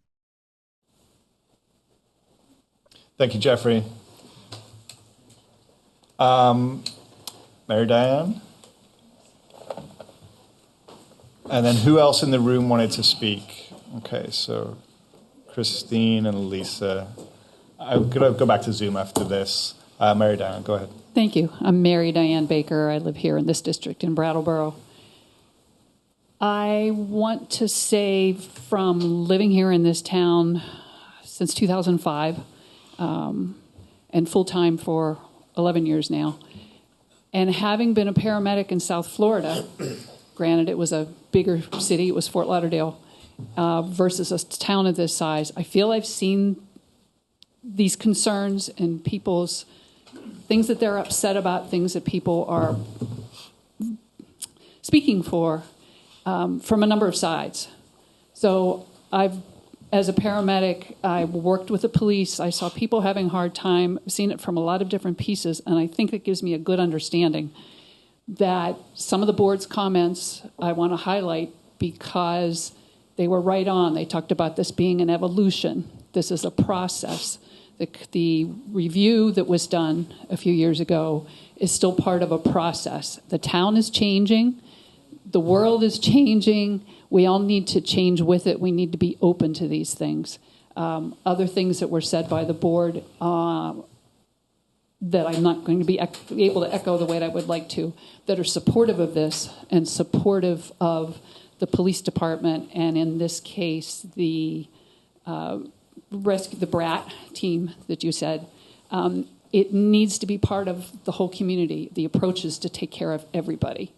[SPEAKER 1] Thank you, Jeffrey. Mary Diane? And then who else in the room wanted to speak? Okay, so Christine and Lisa. I'm going to go back to Zoom after this. Mary Diane, go ahead.
[SPEAKER 21] Thank you. I'm Mary Diane Baker. I live here in this district in Brattleboro. I want to say, from living here in this town since 2005, and full-time for 11 years now, and having been a paramedic in South Florida, granted it was a bigger city, it was Fort Lauderdale, versus a town of this size, I feel I've seen these concerns and people's things that they're upset about, things that people are speaking for, from a number of sides. So as a paramedic, I worked with the police. I saw people having a hard time, seen it from a lot of different pieces, and I think it gives me a good understanding that some of the board's comments I want to highlight because they were right on. They talked about this being an evolution. This is a process. The review that was done a few years ago is still part of a process. The town is changing. The world is changing. We all need to change with it. We need to be open to these things. Other things that were said by the board, that I'm not going to be able to echo the way that I would like to, that are supportive of this and supportive of the police department, and in this case, the BRAT team that you said. It needs to be part of the whole community. The approach is to take care of everybody.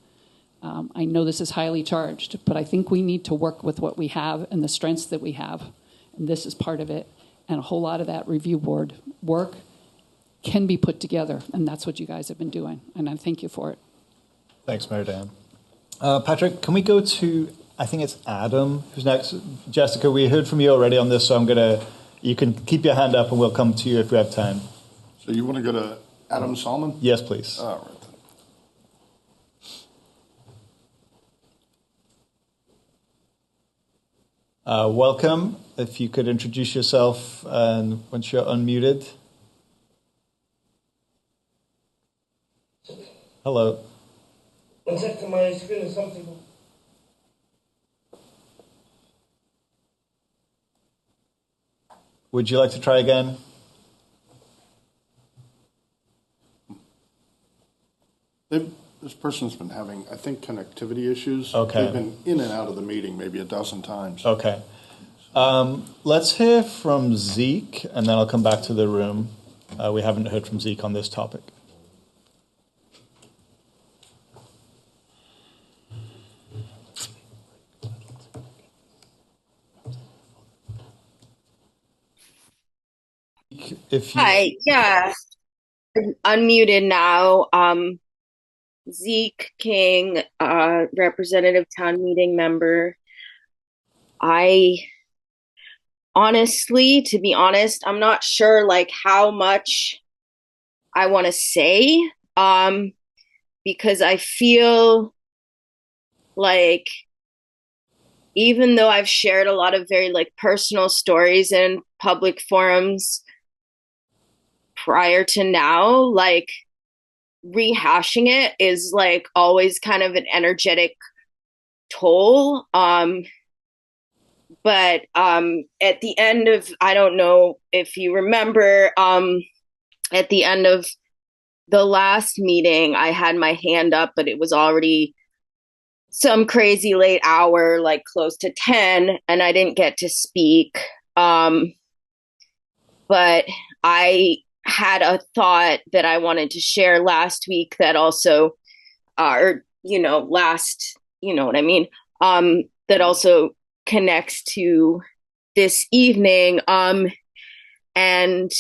[SPEAKER 21] I know this is highly charged, but I think we need to work with what we have and the strengths that we have, and this is part of it. And a whole lot of that review board work can be put together, and that's what you guys have been doing, and I thank you for it.
[SPEAKER 1] Thanks, Mary Dan. Patrick, can we go to, I think it's Adam who's next. Jessica, we heard from you already on this, so you can keep your hand up and we'll come to you if we have time.
[SPEAKER 12] So you want to go to Adam Solomon?
[SPEAKER 1] Yes, please.
[SPEAKER 12] All right.
[SPEAKER 1] Welcome. If you could introduce yourself and once you're unmuted. Hello.
[SPEAKER 15] One second, my screen is something.
[SPEAKER 1] Would you like to try again?
[SPEAKER 12] This person's been having, I think, connectivity issues.
[SPEAKER 1] Okay.
[SPEAKER 12] They've been in and out of the meeting maybe a dozen times.
[SPEAKER 1] Okay. Let's hear from Zeke, and then I'll come back to the room. We haven't heard from Zeke on this topic.
[SPEAKER 16] Hi, yeah. Unmuted now. Zeke King, representative town meeting member. I honestly, to be honest, I'm not sure like how much I want to say, because I feel like even though I've shared a lot of very like personal stories in public forums prior to now, like rehashing it is like always kind of an energetic toll. But at the end of, I don't know if you remember, at the end of the last meeting, I had my hand up, but it was already some crazy late hour, like close to 10, and I didn't get to speak. But I had a thought that I wanted to share last week that also, or, you know, you know what I mean? That also connects to this evening. And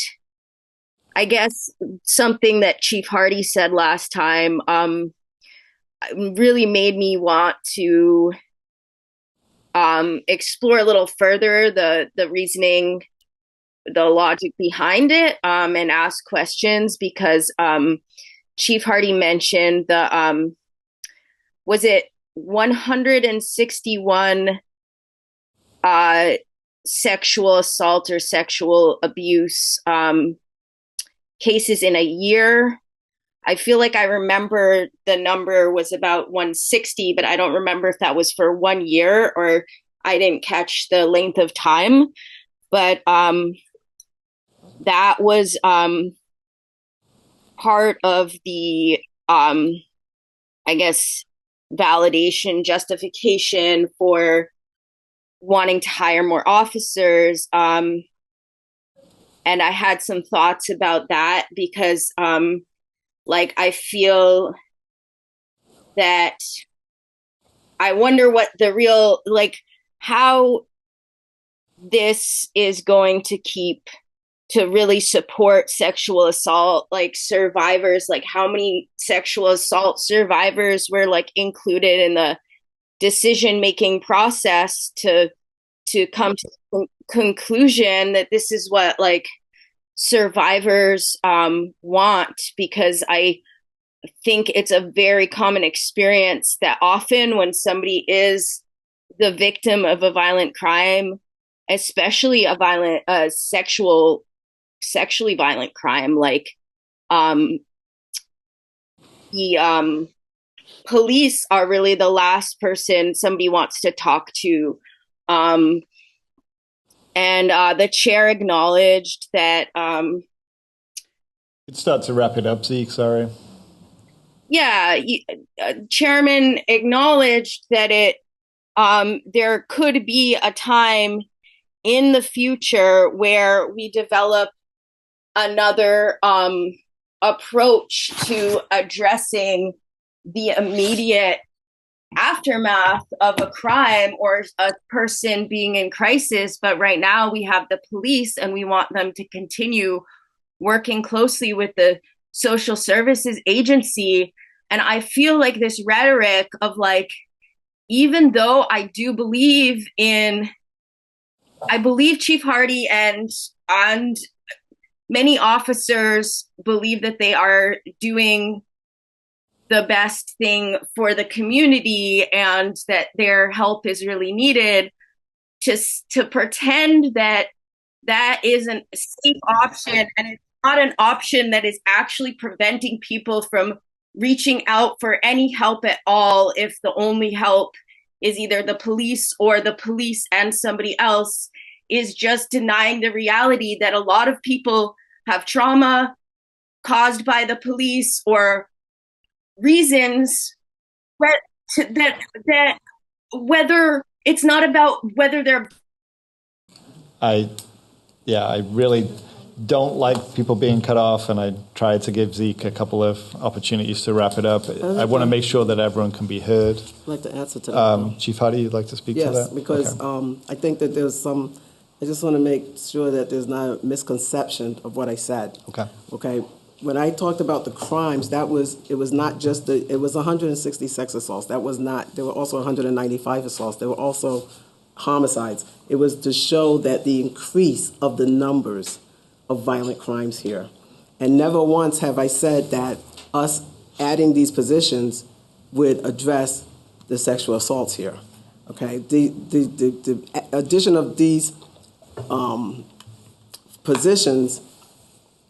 [SPEAKER 16] I guess something that Chief Hardy said last time, really made me want to explore a little further the reasoning, the logic behind it, and ask questions, because Chief Hardy mentioned the was it 161 sexual assault or sexual abuse cases in a year. I feel like I remember the number was about 160, but I don't remember if that was for 1 year or I didn't catch the length of time. But that was part of the, I guess, validation, justification for wanting to hire more officers. And I had some thoughts about that because, like, I feel that I wonder what the real, like, how this is going to really support sexual assault, like, survivors, like how many sexual assault survivors were like included in the decision-making process to come to the conclusion that this is what like survivors want, because I think it's a very common experience that often when somebody is the victim of a violent crime, especially a violent sexually violent crime, like the police are really the last person somebody wants to talk to. And the chair acknowledged that
[SPEAKER 1] Could start to wrap it up, Zeke, sorry.
[SPEAKER 16] Yeah, Chairman acknowledged that there could be a time in the future where we develop another approach to addressing the immediate aftermath of a crime or a person being in crisis. But right now we have the police, and we want them to continue working closely with the social services agency. And I feel like this rhetoric of like, even though I believe Chief Hardy and many officers believe that they are doing the best thing for the community and that their help is really needed, to pretend that that is a safe option and it's not an option that is actually preventing people from reaching out for any help at all if the only help is either the police or the police and somebody else, is just denying the reality that a lot of people have trauma caused by the police or reasons that whether it's not about whether they're.
[SPEAKER 1] I really don't like people being cut off, and I tried to give Zeke a couple of opportunities to wrap it up. I want to make sure that everyone can be heard.
[SPEAKER 22] I'd like to answer to that.
[SPEAKER 1] Chief Hardy, you'd like to speak to that?
[SPEAKER 22] Yes, because I think that I just want to make sure that there's not a misconception of what I said. Okay. When I talked about the crimes, it was not just it was 160 sex assaults. There were also 195 assaults. There were also homicides. It was to show that the increase of the numbers of violent crimes here. And never once have I said that us adding these positions would address the sexual assaults here. Okay, the addition of these positions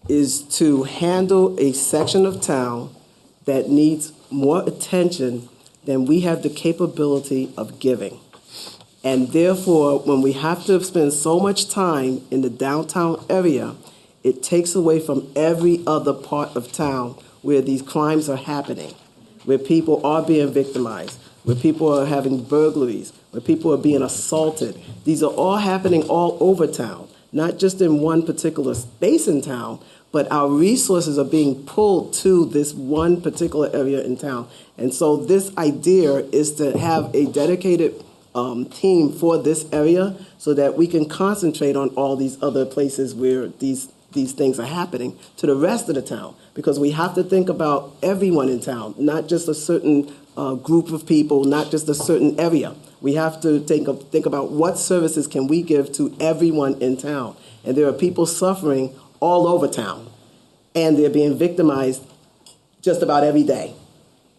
[SPEAKER 22] is to handle a section of town that needs more attention than we have the capability of giving. And therefore, when we have to spend so much time in the downtown area, it takes away from every other part of town where these crimes are happening, where people are being victimized, where people are having burglaries, where people are being assaulted. These are all happening all over town, not just in one particular space in town, but our resources are being pulled to this one particular area in town. And so this idea is to have a dedicated team for this area so that we can concentrate on all these other places where these things are happening to the rest of the town, because we have to think about everyone in town, not just a certain group of people, not just a certain area. We have to think about what services can we give to everyone in town. And there are people suffering all over town, and they're being victimized just about every day,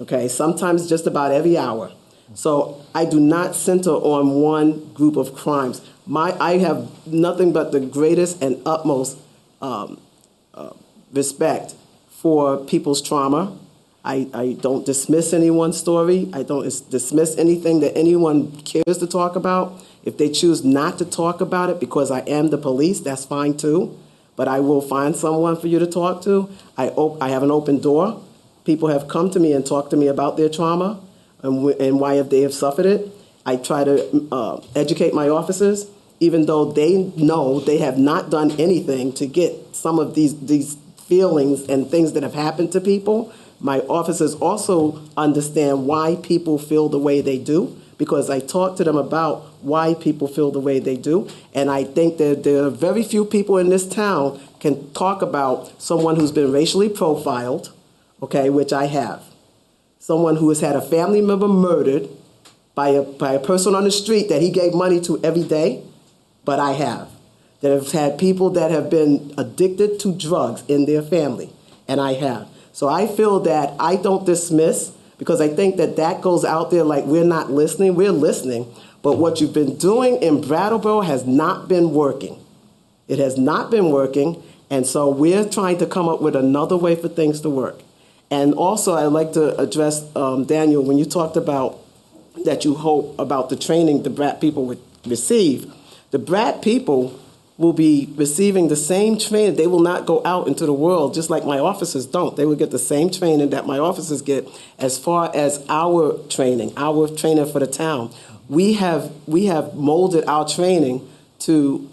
[SPEAKER 22] okay? Sometimes just about every hour. So I do not center on one group of crimes. I have nothing but the greatest and utmost respect for people's trauma. I don't dismiss anyone's story. I don't dismiss anything that anyone cares to talk about. If they choose not to talk about it because I am the police, that's fine too. But I will find someone for you to talk to. I have an open door. People have come to me and talked to me about their trauma and why they have suffered it. I try to educate my officers, even though they know they have not done anything to get some of these feelings and things that have happened to people. My officers also understand why people feel the way they do, because I talk to them about why people feel the way they do. And I think that there are very few people in this town can talk about someone who's been racially profiled, okay, which I have. Someone who has had a family member murdered by a person on the street that he gave money to every day, but I have. That have had people that have been addicted to drugs in their family, and I have. So I feel that I don't dismiss, because I think that goes out there like we're not listening. We're listening. But what you've been doing in Brattleboro has not been working. It has not been working. And so we're trying to come up with another way for things to work. And also I'd like to address, Daniel, when you talked about that you hope about the training the Brat people would receive. The Brat people will be receiving the same training. They will not go out into the world just like my officers don't. They will get the same training that my officers get as far as our training for the town. We have molded our training to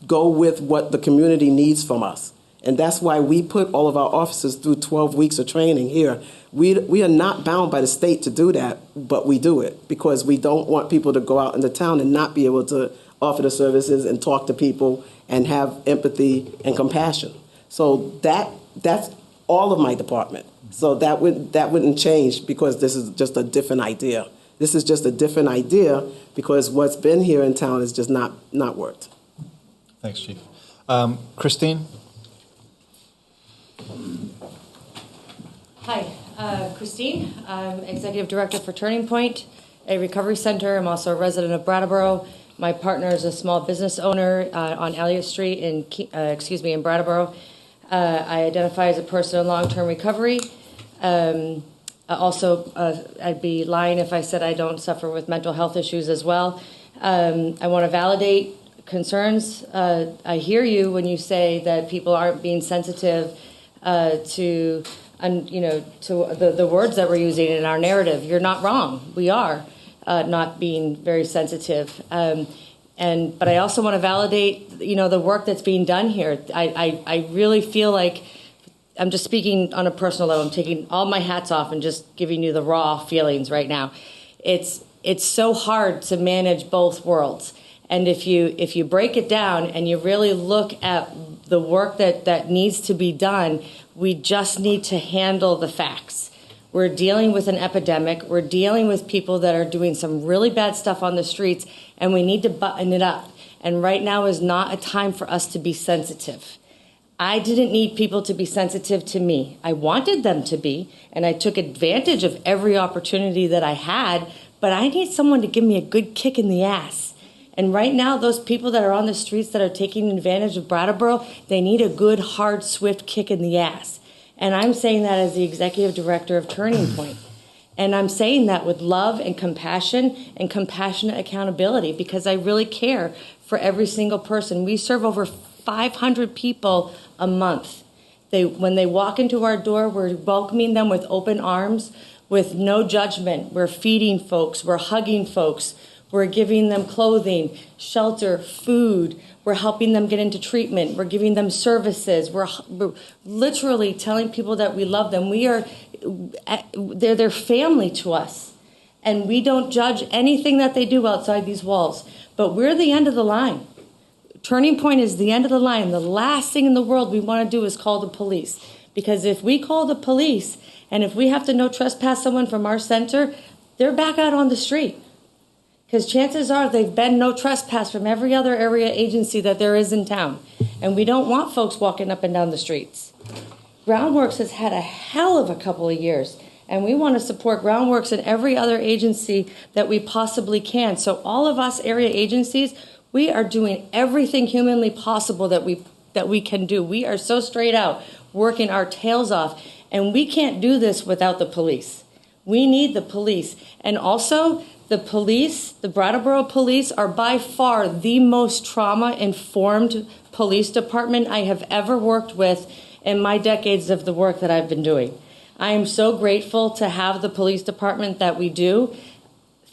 [SPEAKER 22] go with what the community needs from us. And that's why we put all of our officers through 12 weeks of training here. We are not bound by the state to do that, but we do it because we don't want people to go out in the town and not be able to offer the services and talk to people and have empathy and compassion. So that's all of my department. So that wouldn't change because this is just a different idea. This is just a different idea because what's been here in town has just not worked.
[SPEAKER 1] Thanks, Chief. Christine?
[SPEAKER 20] Hi, Christine. I'm Executive Director for Turning Point, a recovery center. I'm also a resident of Brattleboro. My partner is a small business owner on Elliot Street in Brattleboro. I identify as a person in long-term recovery. Also, I'd be lying if I said I don't suffer with mental health issues as well. I want to validate concerns. I hear you when you say that people aren't being sensitive to the words that we're using in our narrative. You're not wrong. We are not being very sensitive. But I also want to validate, the work that's being done here. I really feel like I'm just speaking on a personal level. I'm taking all my hats off and just giving you the raw feelings right now. It's so hard to manage both worlds. And if you break it down and you really look at the work that needs to be done, we just need to handle the facts. We're dealing with an epidemic. We're dealing with people that are doing some really bad stuff on the streets, and we need to button it up. And right now is not a time for us to be sensitive. I didn't need people to be sensitive to me. I wanted them to be, and I took advantage of every opportunity that I had, but I need someone to give me a good kick in the ass. And right now, those people that are on the streets that are taking advantage of Brattleboro, they need a good, hard, swift kick in the ass. And I'm saying that as the executive director of Turning Point. And I'm saying that with love and compassionate accountability because I really care for every single person. We serve over 500 people a month. When they walk into our door, we're welcoming them with open arms, with no judgment. We're feeding folks. We're hugging folks. We're giving them clothing, shelter, food. We're helping them get into treatment. We're giving them services. We're literally telling people that we love them. They're their family to us. And we don't judge anything that they do outside these walls. But we're the end of the line. Turning Point is the end of the line. The last thing in the world we want to do is call the police. Because if we call the police and if we have to no trespass someone from our center, they're back out on the street. Because chances are they've been no trespass from every other area agency that there is in town. And we don't want folks walking up and down the streets. Groundworks has had a hell of a couple of years. And we want to support Groundworks and every other agency that we possibly can. So all of us area agencies, we are doing everything humanly possible that we can do. We are so straight out, working our tails off. And we can't do this without the police. We need the police. And also, the police, the Brattleboro police, are by far the most trauma-informed police department I have ever worked with in my decades of the work that I've been doing. I am so grateful to have the police department that we do.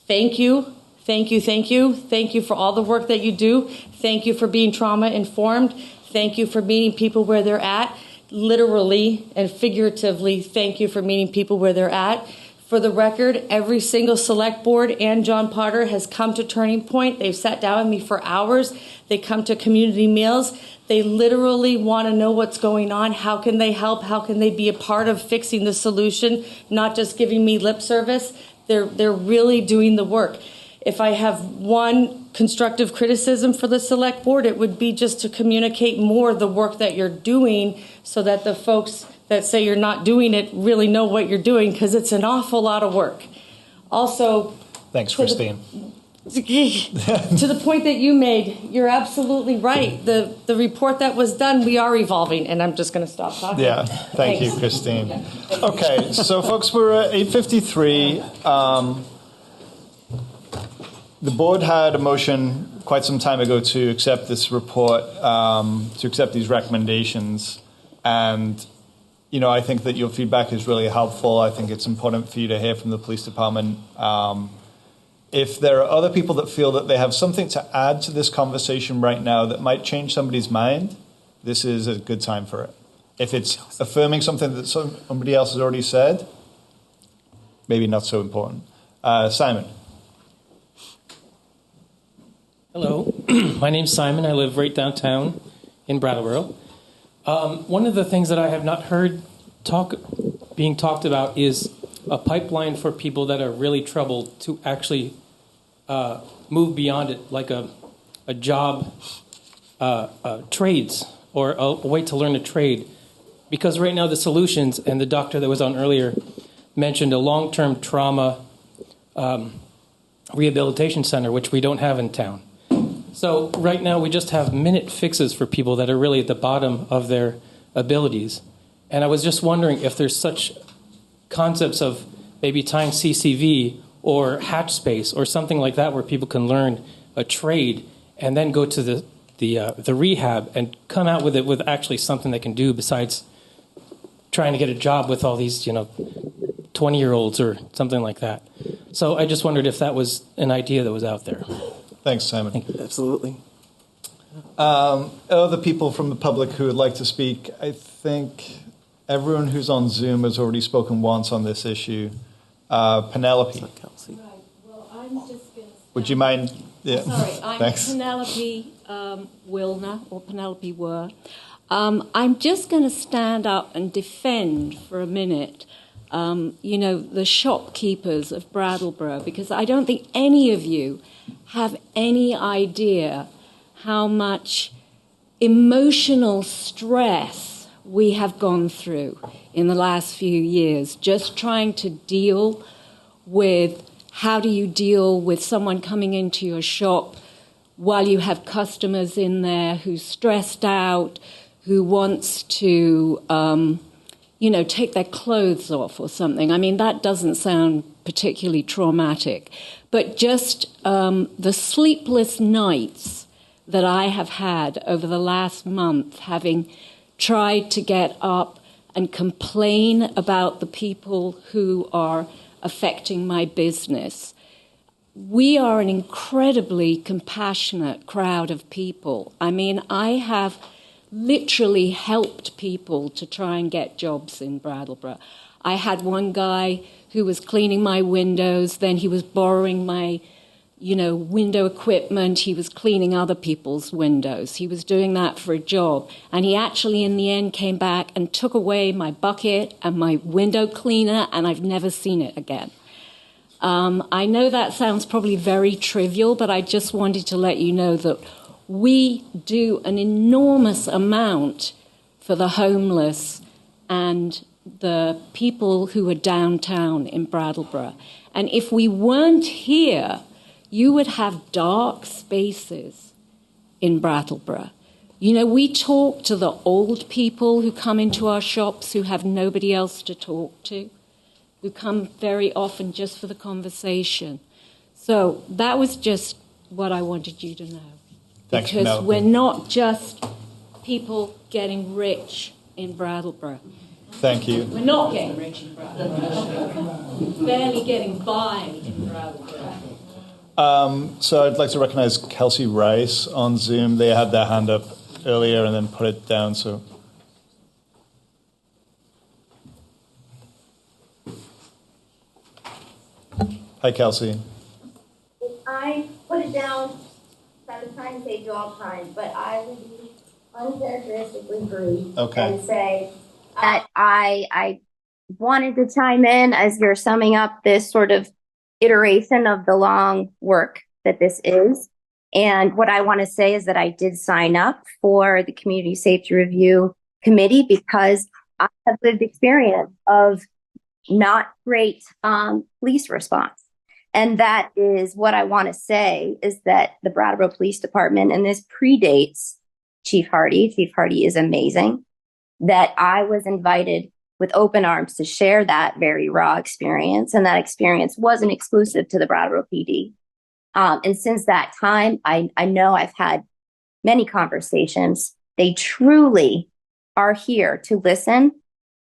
[SPEAKER 20] Thank you, thank you, thank you. Thank you for all the work that you do. Thank you for being trauma-informed. Thank you for meeting people where they're at. Literally and figuratively, thank you for meeting people where they're at. For the record, every single select board and John Potter has come to Turning Point. They've sat down with me for hours. They come to community meals. They literally want to know what's going on. How can they help? How can they be a part of fixing the solution? Not just giving me lip service. They're really doing the work. If I have one constructive criticism for the select board, it would be just to communicate more the work that you're doing so that the folks that say you're not doing it really know what you're doing, because it's an awful lot of work. Also,
[SPEAKER 1] thanks, Christine.
[SPEAKER 20] To the point that you made, you're absolutely right. The report that was done, we are evolving, and I'm just going to stop talking.
[SPEAKER 1] Yeah, thank you, Christine. Okay, so folks, we're at 8:53. The board had a motion quite some time ago to accept this report, to accept these recommendations. And, I think that your feedback is really helpful. I think it's important for you to hear from the police department. If there are other people that feel that they have something to add to this conversation right now that might change somebody's mind, this is a good time for it. If it's affirming something that somebody else has already said, maybe not so important. Simon.
[SPEAKER 6] Hello, my name's Simon. I live right downtown in Brattleboro. One of the things that I have not heard being talked about is a pipeline for people that are really troubled to actually move beyond it, like a job, trades, or a way to learn a trade. Because right now the solutions, and the doctor that was on earlier mentioned a long-term trauma rehabilitation center, which we don't have in town. So right now we just have minute fixes for people that are really at the bottom of their abilities. And I was just wondering if there's such concepts of maybe tying CCV or hatch space or something like that where people can learn a trade and then go to the rehab and come out with it with actually something they can do besides trying to get a job with all these, 20-year-olds or something like that. So I just wondered if that was an idea that was out there.
[SPEAKER 1] Thanks, Simon.
[SPEAKER 6] Thank you.
[SPEAKER 22] Absolutely.
[SPEAKER 1] Other people from the public who would like to speak, I think everyone who's on Zoom has already spoken once on this issue. Penelope. Would you mind? Yeah.
[SPEAKER 10] Sorry, I'm
[SPEAKER 1] Thanks.
[SPEAKER 10] Penelope Wilner, or Penelope Were. I'm just going to stand up and defend for a minute, the shopkeepers of Brattleboro, because I don't think any of you have any idea how much emotional stress we have gone through in the last few years, just trying to deal with how do you deal with someone coming into your shop while you have customers in there who's stressed out, who wants to, take their clothes off or something. I mean, that doesn't sound particularly traumatic. But just the sleepless nights that I have had over the last month, having tried to get up and complain about the people who are affecting my business. We are an incredibly compassionate crowd of people. I mean, I have literally helped people to try and get jobs in Brattleboro. I had one guy who was cleaning my windows, then he was borrowing my, window equipment. He was cleaning other people's windows. He was doing that for a job. And he actually, in the end, came back and took away my bucket and my window cleaner, and I've never seen it again. I know that sounds probably very trivial, but I just wanted to let you know that we do an enormous amount for the homeless and the people who are downtown in Brattleboro. And if we weren't here, you would have dark spaces in Brattleboro. We talk to the old people who come into our shops who have nobody else to talk to, who come very often just for the conversation. So that was just what I wanted you to know.
[SPEAKER 1] Thanks,
[SPEAKER 10] because
[SPEAKER 1] Penelope.
[SPEAKER 10] we're not just people getting rich in Brattleboro.
[SPEAKER 1] Thank you.
[SPEAKER 10] We're not getting rich in Brattleboro. Barely getting by in Brattleboro.
[SPEAKER 1] So I'd like to recognize Kelsey Rice on Zoom. They had their hand up earlier and then put it down. So, hi, Kelsey.
[SPEAKER 23] I put it down. I was trying to say dog time, but I will be uncharacteristically brief and say that I wanted to chime in as you're summing up this sort of iteration of the long work that this is. And what I want to say is that I did sign up for the Community Safety Review Committee because I have lived experience of not great police response. And that is what I want to say is that the Brattleboro Police Department, and this predates Chief Hardy. Chief Hardy is amazing. That I was invited with open arms to share that very raw experience. And that experience wasn't exclusive to the Brattleboro PD. And since that time, I know I've had many conversations. They truly are here to listen.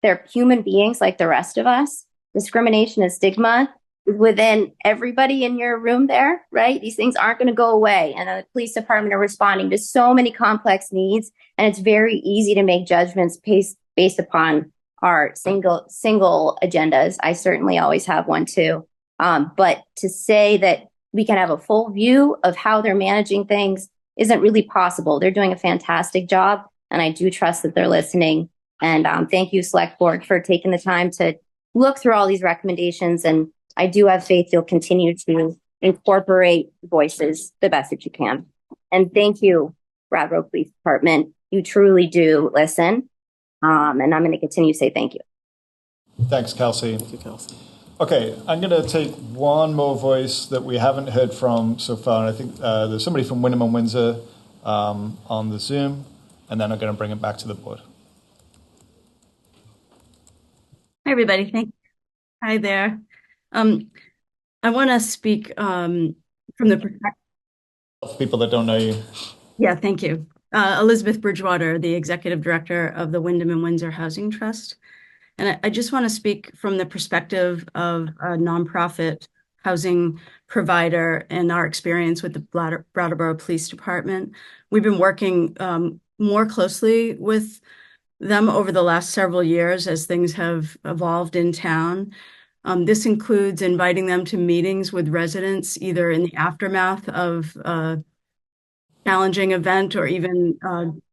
[SPEAKER 23] They're human beings like the rest of us. Discrimination and stigma is within everybody in your room there, right? These things aren't going to go away. And the police department are responding to so many complex needs. And it's very easy to make judgments based upon our single agendas. I certainly always have one too. But to say that we can have a full view of how they're managing things isn't really possible. They're doing a fantastic job, and I do trust that they're listening. And thank you, Select Board, for taking the time to look through all these recommendations. And I do have faith you'll continue to incorporate voices the best that you can. And thank you, Brattleboro Police Department. You truly do listen. And I'm going to continue to say thank you.
[SPEAKER 1] Thanks, Kelsey.
[SPEAKER 22] Thank you, Kelsey.
[SPEAKER 1] Okay, I'm going to take one more voice that we haven't heard from so far. And I think there's somebody from Wyndham and Windsor on the Zoom, and then I'm going to bring it back to the board.
[SPEAKER 2] Hi, everybody. Hi there. I want to speak from the perspective.
[SPEAKER 1] People that don't know you.
[SPEAKER 2] Yeah, thank you. Elizabeth Bridgewater, the Executive Director of the Wyndham and Windsor Housing Trust. And I just want to speak from the perspective of a nonprofit housing provider and our experience with the Brattleboro Police Department. We've been working more closely with them over the last several years as things have evolved in town. This includes inviting them to meetings with residents, either in the aftermath of a challenging event or even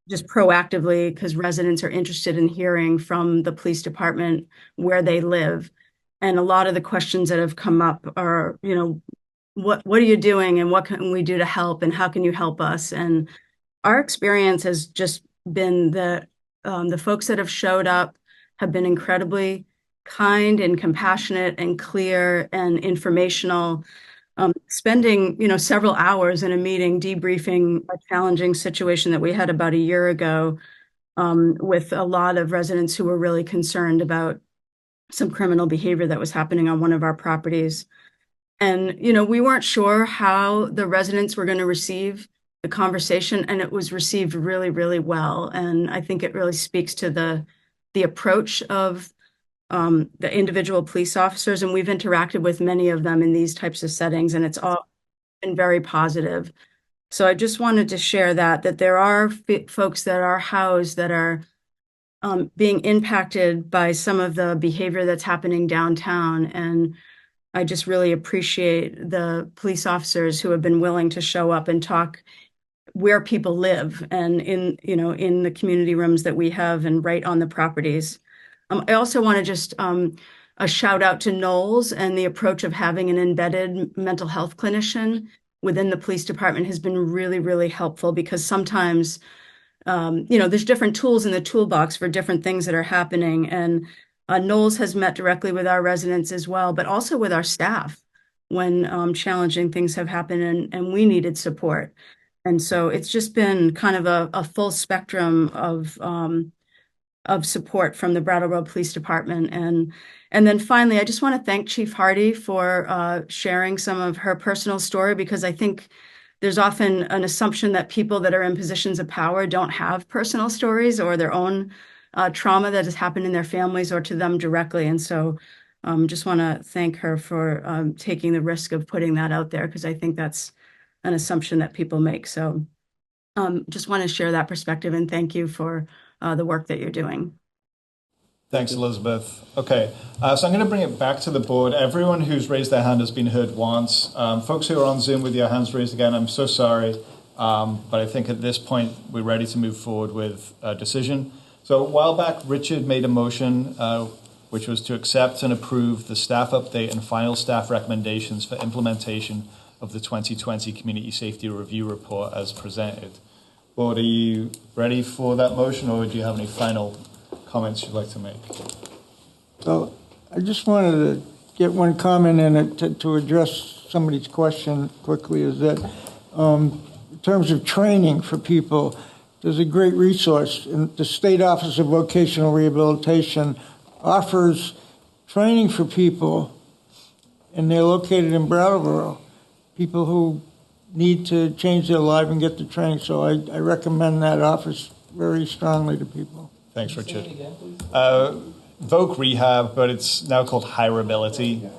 [SPEAKER 2] just proactively, because residents are interested in hearing from the police department where they live. And a lot of the questions that have come up are, what are you doing and what can we do to help and how can you help us? And our experience has just been that the folks that have showed up have been incredibly kind and compassionate and clear and informational. Spending, several hours in a meeting debriefing a challenging situation that we had about a year ago with a lot of residents who were really concerned about some criminal behavior that was happening on one of our properties. And, we weren't sure how the residents were going to receive the conversation, and it was received really, really well. And I think it really speaks to the approach of the individual police officers, and we've interacted with many of them in these types of settings, and it's all been very positive. So I just wanted to share that there are folks that are housed that are being impacted by some of the behavior that's happening downtown. And I just really appreciate the police officers who have been willing to show up and talk where people live and in the community rooms that we have and right on the properties. I also want to just a shout out to Knowles, and the approach of having an embedded mental health clinician within the police department has been really, really helpful, because sometimes, there's different tools in the toolbox for different things that are happening. And Knowles has met directly with our residents as well, but also with our staff when challenging things have happened and we needed support. And so it's just been kind of a full spectrum of support from the Brattleboro Police Department. And then finally, I just want to thank Chief Hardy for sharing some of her personal story, because I think there's often an assumption that people that are in positions of power don't have personal stories or their own trauma that has happened in their families or to them directly. And so just want to thank her for taking the risk of putting that out there, because I think that's an assumption that people make. So just want to share that perspective, and thank you for the work that you're doing.
[SPEAKER 1] Thanks, Elizabeth. Okay, so I'm going to bring it back to the board. Everyone who's raised their hand has been heard once. Folks who are on Zoom with your hands raised again, I'm so sorry. But I think at this point, we're ready to move forward with a decision. So a while back, Richard made a motion, which was to accept and approve the staff update and final staff recommendations for implementation of the 2020 Community Safety Review Report as presented. Board, are you ready for that motion, or do you have any final comments you'd like to make?
[SPEAKER 9] So I just wanted to get one comment in it to address somebody's question quickly, is that in terms of training for people, there's a great resource. And the State Office of Vocational Rehabilitation offers training for people, and they're located in Brattleboro. people who need to change their life and get the training. So I recommend that office very strongly to people.
[SPEAKER 1] Thanks, Richard. Voc Rehab, but it's now called Hireability.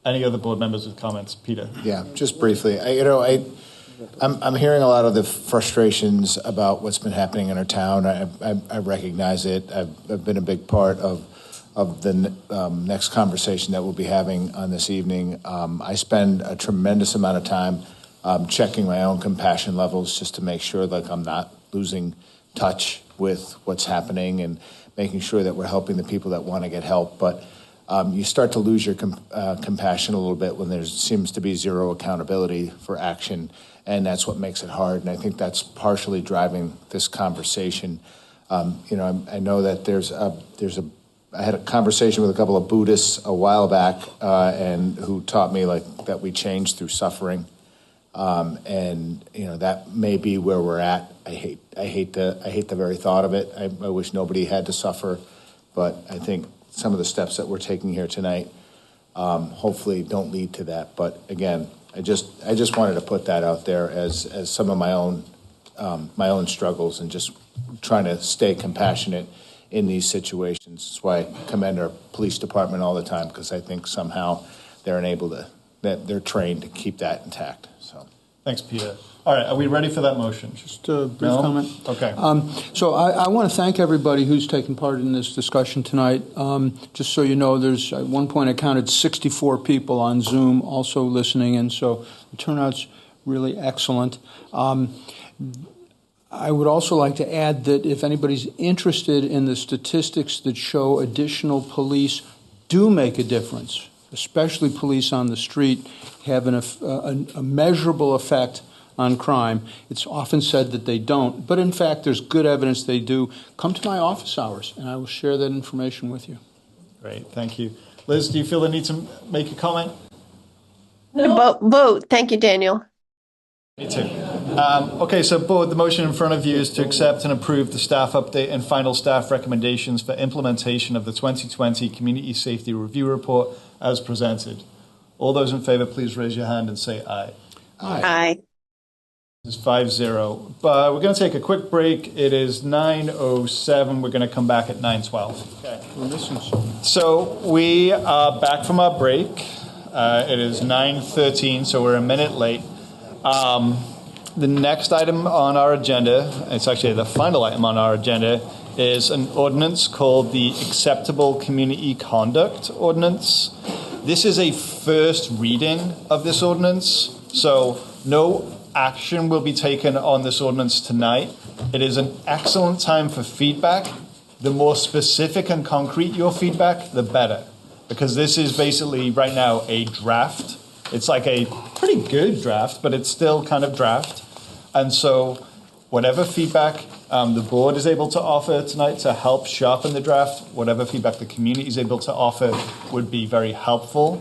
[SPEAKER 1] Any other board members with comments? Peter?
[SPEAKER 7] Yeah, just briefly. I'm hearing a lot of the frustrations about what's been happening in our town. I recognize it. I've been a big part of the next conversation that we'll be having on this evening. I spend a tremendous amount of time checking my own compassion levels just to make sure like I'm not losing touch with what's happening and making sure that we're helping the people that want to get help. But you start to lose your compassion a little bit when there seems to be zero accountability for action, and that's what makes it hard. And I think that's partially driving this conversation. I know that I had a conversation with a couple of Buddhists a while back, and who taught me that we change through suffering, and that may be where we're at. I hate the very thought of it. I wish nobody had to suffer, but I think some of the steps that we're taking here tonight hopefully don't lead to that. But again, I just wanted to put that out there as some of my own struggles and just trying to stay compassionate in these situations. That's why I commend our police department all the time, because I think somehow they're trained to keep that intact. So,
[SPEAKER 1] thanks, Peter. All right, are we ready for that motion?
[SPEAKER 3] Just a brief comment.
[SPEAKER 1] Okay.
[SPEAKER 3] So I want to thank everybody who's taken part in this discussion tonight. Just so you know, there's at one point I counted 64 people on Zoom also listening, and so the turnout's really excellent. I would also like to add that if anybody's interested in the statistics that show additional police do make a difference, especially police on the street, have a measurable effect on crime. It's often said that they don't, but in fact there's good evidence they do. Come to my office hours and I will share that information with you.
[SPEAKER 1] Great, thank you. Liz, do you feel the need to make a comment?
[SPEAKER 8] No. Vote. Thank you, Daniel.
[SPEAKER 1] Me too. Okay, so board, the motion in front of you is to accept and approve the staff update and final staff recommendations for implementation of the 2020 Community Safety Review Report as presented. All those in favor, please raise your hand and say aye.
[SPEAKER 8] Aye.
[SPEAKER 1] It's 5-0. But we're going to take a quick break. It is 9:07. We're going to come back at 9:12. Okay. So we are back from our break. It is 9:13, so we're a minute late. The next item on our agenda, it's actually the final item on our agenda, is an ordinance called the Acceptable Community Conduct Ordinance. This is a first reading of this ordinance, so no action will be taken on this ordinance tonight. It is an excellent time for feedback. The more specific and concrete your feedback, the better, because this is basically right now a draft. It's like a pretty good draft, but it's still kind of draft. And so whatever feedback the board is able to offer tonight to help sharpen the draft, whatever feedback the community is able to offer would be very helpful.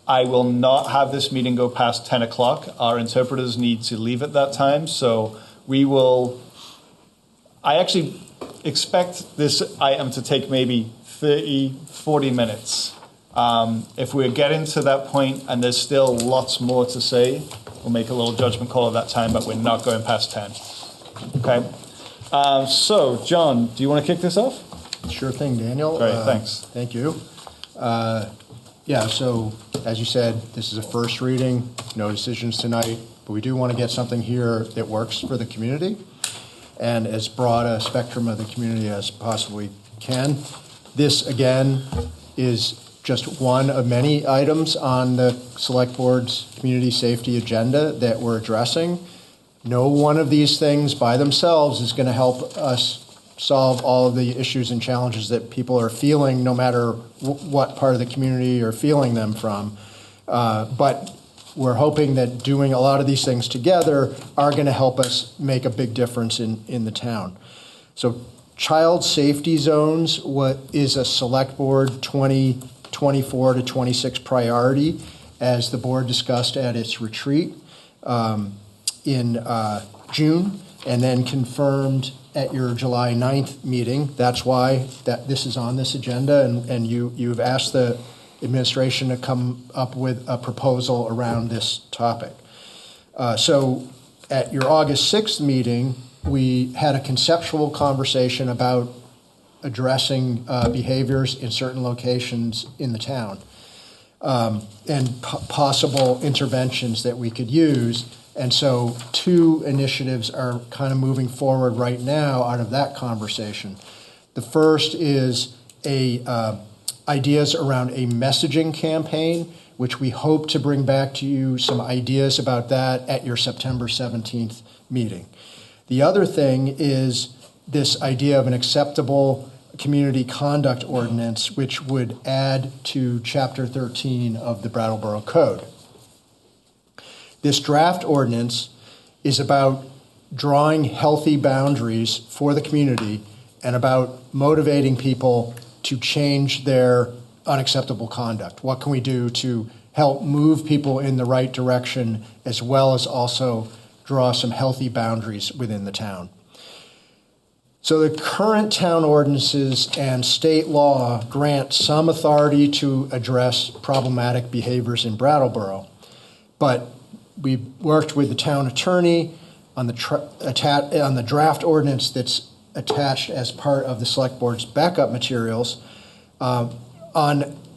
[SPEAKER 1] I will not have this meeting go past 10 o'clock. Our interpreters need to leave at that time. So I actually expect this item to take maybe 30, 40 minutes. If we're getting to that point and there's still lots more to say, we'll make a little judgment call at that time, but we're not going past 10. Okay? So, John, do you want to kick this off?
[SPEAKER 14] Sure thing, Daniel.
[SPEAKER 1] Great, thanks.
[SPEAKER 14] Thank you. So as you said, this is a first reading, no decisions tonight, but we do want to get something here that works for the community and as broad a spectrum of the community as possibly can. This, again, is just one of many items on the Select Board's community safety agenda that we're addressing. No one of these things by themselves is going to help us solve all of the issues and challenges that people are feeling, no matter what part of the community you're feeling them from. But we're hoping that doing a lot of these things together are going to help us make a big difference in the town. So child safety zones is a Select Board 2024 to 26 priority, as the board discussed at its retreat in June, and then confirmed at your July 9th meeting. That's why this is on this agenda, and you've asked the administration to come up with a proposal around this topic. So at your August 6th meeting, we had a conceptual conversation about addressing behaviors in certain locations in the town and possible interventions that we could use. And so 2 initiatives are kind of moving forward right now out of that conversation. The first is ideas around a messaging campaign, which we hope to bring back to you some ideas about that at your September 17th meeting. The other thing is this idea of an acceptable community conduct ordinance, which would add to Chapter 13 of the Brattleboro Code. This draft ordinance is about drawing healthy boundaries for the community and about motivating people to change their unacceptable conduct. What can we do to help move people in the right direction, as well as also draw some healthy boundaries within the town? So the current town ordinances and state law grant some authority to address problematic behaviors in Brattleboro, but we worked with the town attorney on the draft ordinance that's attached as part of the select board's backup materials on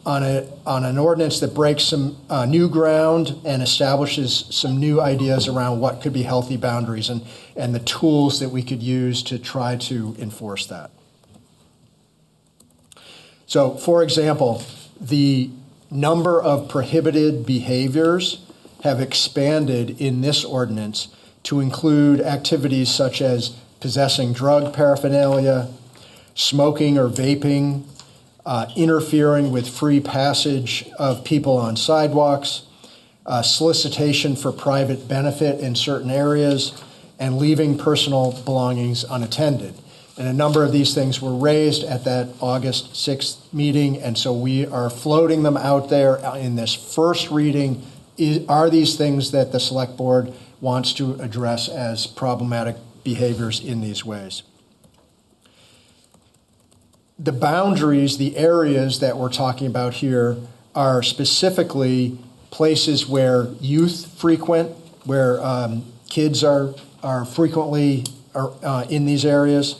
[SPEAKER 14] an ordinance that breaks some new ground and establishes some new ideas around what could be healthy boundaries and the tools that we could use to try to enforce that. So, for example, the number of prohibited behaviors have expanded in this ordinance to include activities such as possessing drug paraphernalia, smoking or vaping, interfering with free passage of people on sidewalks, solicitation for private benefit in certain areas, and leaving personal belongings unattended. And a number of these things were raised at that August 6th meeting, and so we are floating them out there in this first reading. Are these things that the select board wants to address as problematic behaviors in these ways? The boundaries, the areas that we're talking about here are specifically places where youth frequent, where kids are frequently in these areas,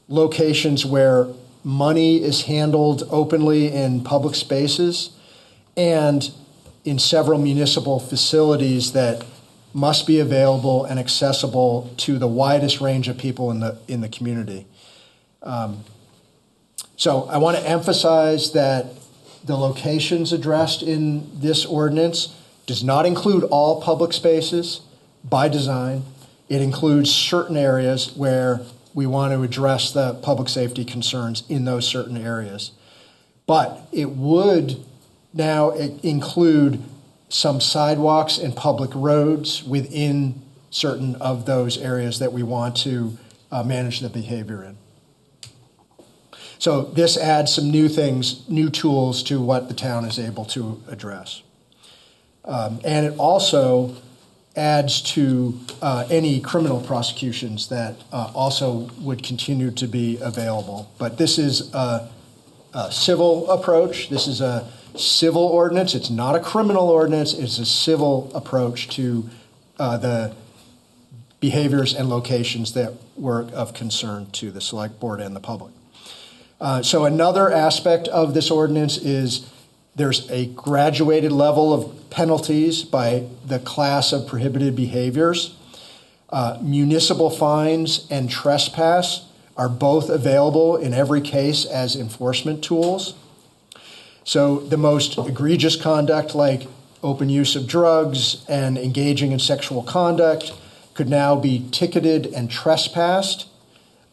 [SPEAKER 14] locations where money is handled openly in public spaces, and in several municipal facilities that must be available and accessible to the widest range of people in the community. So I want to emphasize that the locations addressed in this ordinance does not include all public spaces by design. It includes certain areas where we want to address the public safety concerns in those certain areas. But it would now include some sidewalks and public roads within certain of those areas that we want to manage the behavior in. So this adds some new things, new tools to what the town is able to address. And it also adds to any criminal prosecutions that also would continue to be available. But this is a civil approach. This is a civil ordinance. It's not a criminal ordinance. It's a civil approach to the behaviors and locations that were of concern to the select board and the public. So another aspect of this ordinance is there's a graduated level of penalties by the class of prohibited behaviors. Municipal fines and trespass are both available in every case as enforcement tools. So the most egregious conduct, like open use of drugs and engaging in sexual conduct, could now be ticketed and trespassed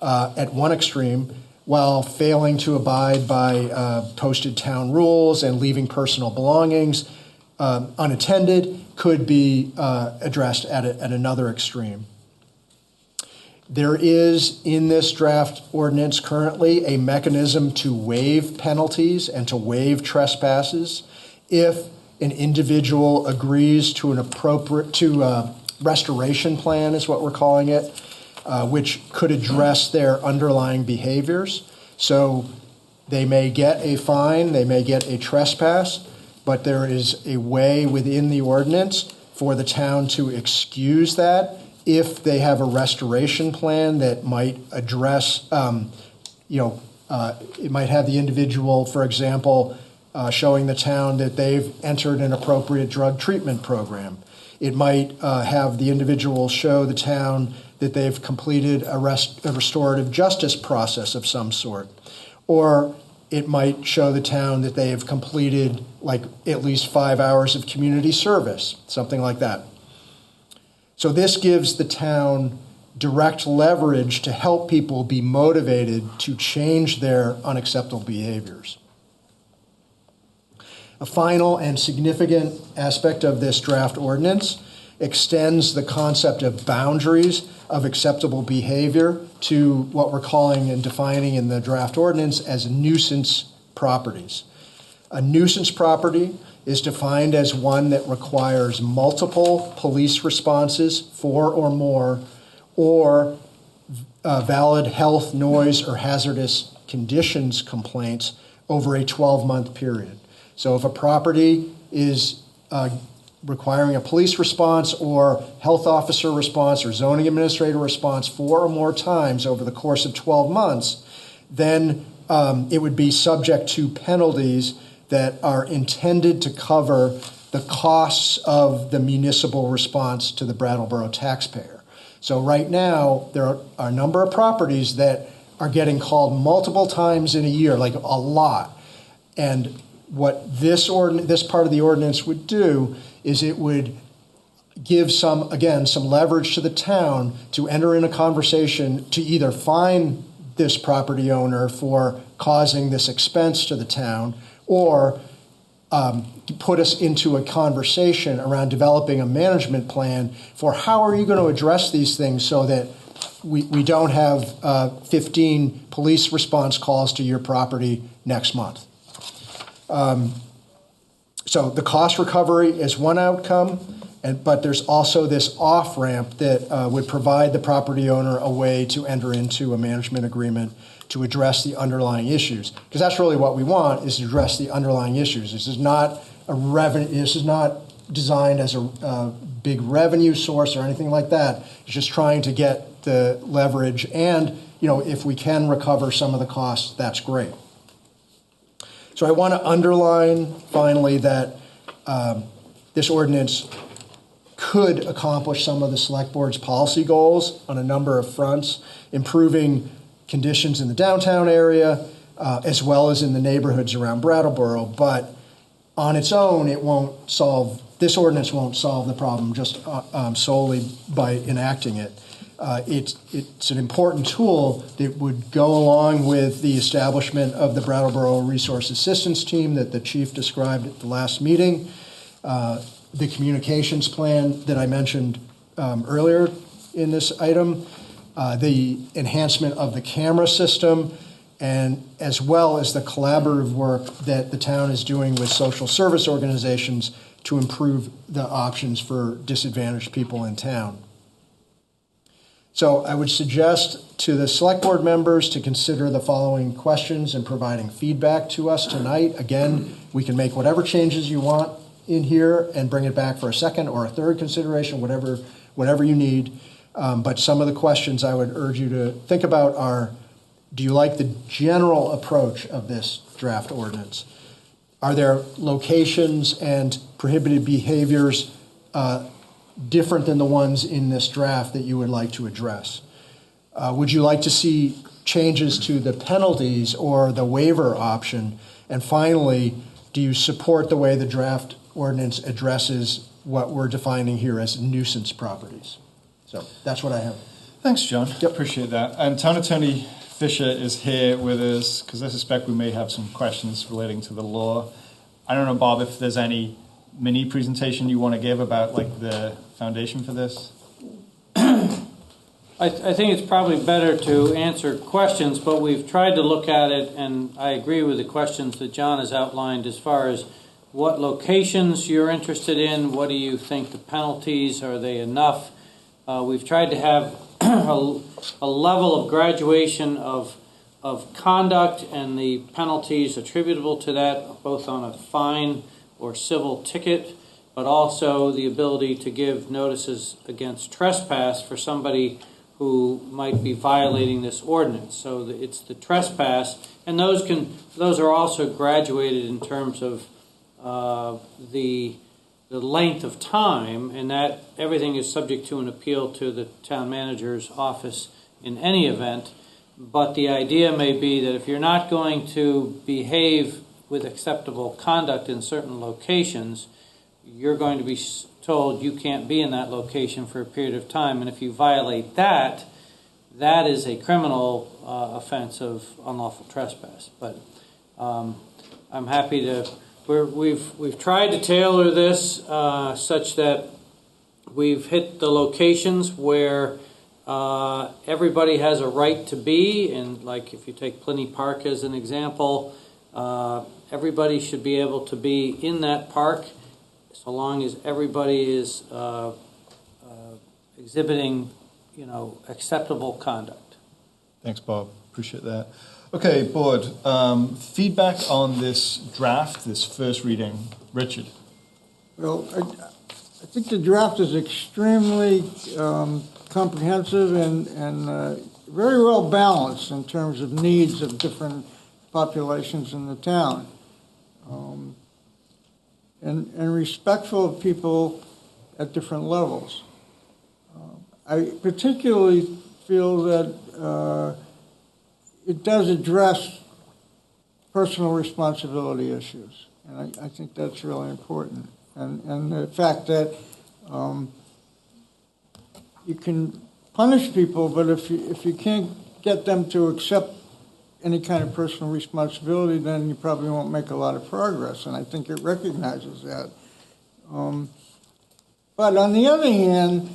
[SPEAKER 14] at one extreme, while failing to abide by posted town rules and leaving personal belongings unattended could be addressed at another extreme. There is in this draft ordinance currently a mechanism to waive penalties and to waive trespasses if an individual agrees to a restoration plan, is what we're calling it, which could address their underlying behaviors. So They may get a fine, they may get a trespass, but there is a way within the ordinance for the town to excuse that if they have a restoration plan that might address, it might have the individual, for example, showing the town that they've entered an appropriate drug treatment program. It might have the individual show the town that they've completed a restorative justice process of some sort. Or it might show the town that they have completed like at least 5 hours of community service, something like that. So this gives the town direct leverage to help people be motivated to change their unacceptable behaviors. A final and significant aspect of this draft ordinance extends the concept of boundaries of acceptable behavior to what we're calling and defining in the draft ordinance as nuisance properties. A nuisance property is defined as one that requires multiple police responses, 4 or more, or valid health, noise, or hazardous conditions complaints over a 12-month period. So if a property is requiring a police response or health officer response or zoning administrator response 4 or more times over the course of 12 months, then it would be subject to penalties that are intended to cover the costs of the municipal response to the Brattleboro taxpayer. So right now, there are a number of properties that are getting called multiple times in a year, like a lot. And what this part of the ordinance would do is it would give some leverage to the town to enter in a conversation to either fine this property owner for causing this expense to the town, or put us into a conversation around developing a management plan for how are you going to address these things so that we don't have 15 police response calls to your property next month. So the cost recovery is one outcome, but there's also this off-ramp that would provide the property owner a way to enter into a management agreement to address the underlying issues. Because that's really what we want, is to address the underlying issues. This is not designed as a big revenue source or anything like that. It's just trying to get the leverage, and if we can recover some of the costs, that's great. So I want to underline, finally, that this ordinance could accomplish some of the Select Board's policy goals on a number of fronts, improving conditions in the downtown area, as well as in the neighborhoods around Brattleboro. But on its own, this ordinance won't solve the problem just solely by enacting it. It's an important tool that would go along with the establishment of the Brattleboro Resource Assistance Team that the chief described at the last meeting, the communications plan that I mentioned earlier in this item, the enhancement of the camera system, and as well as the collaborative work that the town is doing with social service organizations to improve the options for disadvantaged people in town. So I would suggest to the Select Board members to consider the following questions in providing feedback to us tonight. Again, we can make whatever changes you want in here and bring it back for a second or a third consideration, whatever you need. But some of the questions I would urge you to think about are, do you like the general approach of this draft ordinance? Are there locations and prohibited behaviors different than the ones in this draft that you would like to address? Would you like to see changes to the penalties or the waiver option? And finally, do you support the way the draft ordinance addresses what we're defining here as nuisance properties? So that's what I have.
[SPEAKER 1] Thanks, John. Yep. Appreciate that. And Town Attorney Fisher is here with us because I suspect we may have some questions relating to the law. I don't know, Bob, if there's any mini presentation you want to give about like the foundation for this?
[SPEAKER 4] I think it's probably better to answer questions, but we've tried to look at it, and I agree with the questions that John has outlined as far as what locations you're interested in, what do you think the penalties, are they enough? We've tried to have a level of graduation of of conduct and the penalties attributable to that, both on a fine or civil ticket, but also the ability to give notices against trespass for somebody who might be violating this ordinance. So it's the trespass, and those are also graduated in terms of the length of time, and that everything is subject to an appeal to the town manager's office in any event. But the idea may be that if you're not going to behave with acceptable conduct in certain locations, you're going to be told you can't be in that location for a period of time. And if you violate that, that is a criminal offense of unlawful trespass. But I'm happy to, we've tried to tailor this such that we've hit the locations where everybody has a right to be. And like if you take Pliny Park as an example, everybody should be able to be in that park so long as everybody is exhibiting, acceptable conduct.
[SPEAKER 1] Thanks, Bob. Appreciate that. Okay, board. Feedback on this draft, this first reading. Richard.
[SPEAKER 9] Well, I think the draft is extremely comprehensive and very well balanced in terms of needs of different populations in the town. And respectful of people at different levels. I particularly feel that it does address personal responsibility issues, and I think that's really important. And the fact that you can punish people, but if you can't get them to accept any kind of personal responsibility, then you probably won't make a lot of progress, and I think it recognizes that. But on the other hand,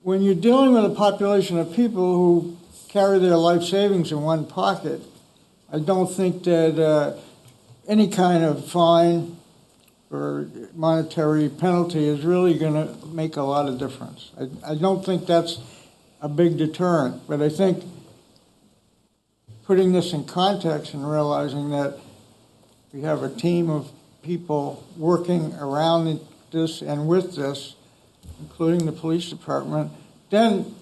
[SPEAKER 9] when you're dealing with a population of people who carry their life savings in one pocket, I don't think that any kind of fine or monetary penalty is really going to make a lot of difference. I don't think that's a big deterrent, but I think putting this in context and realizing that we have a team of people working around this and with this, including the police department, then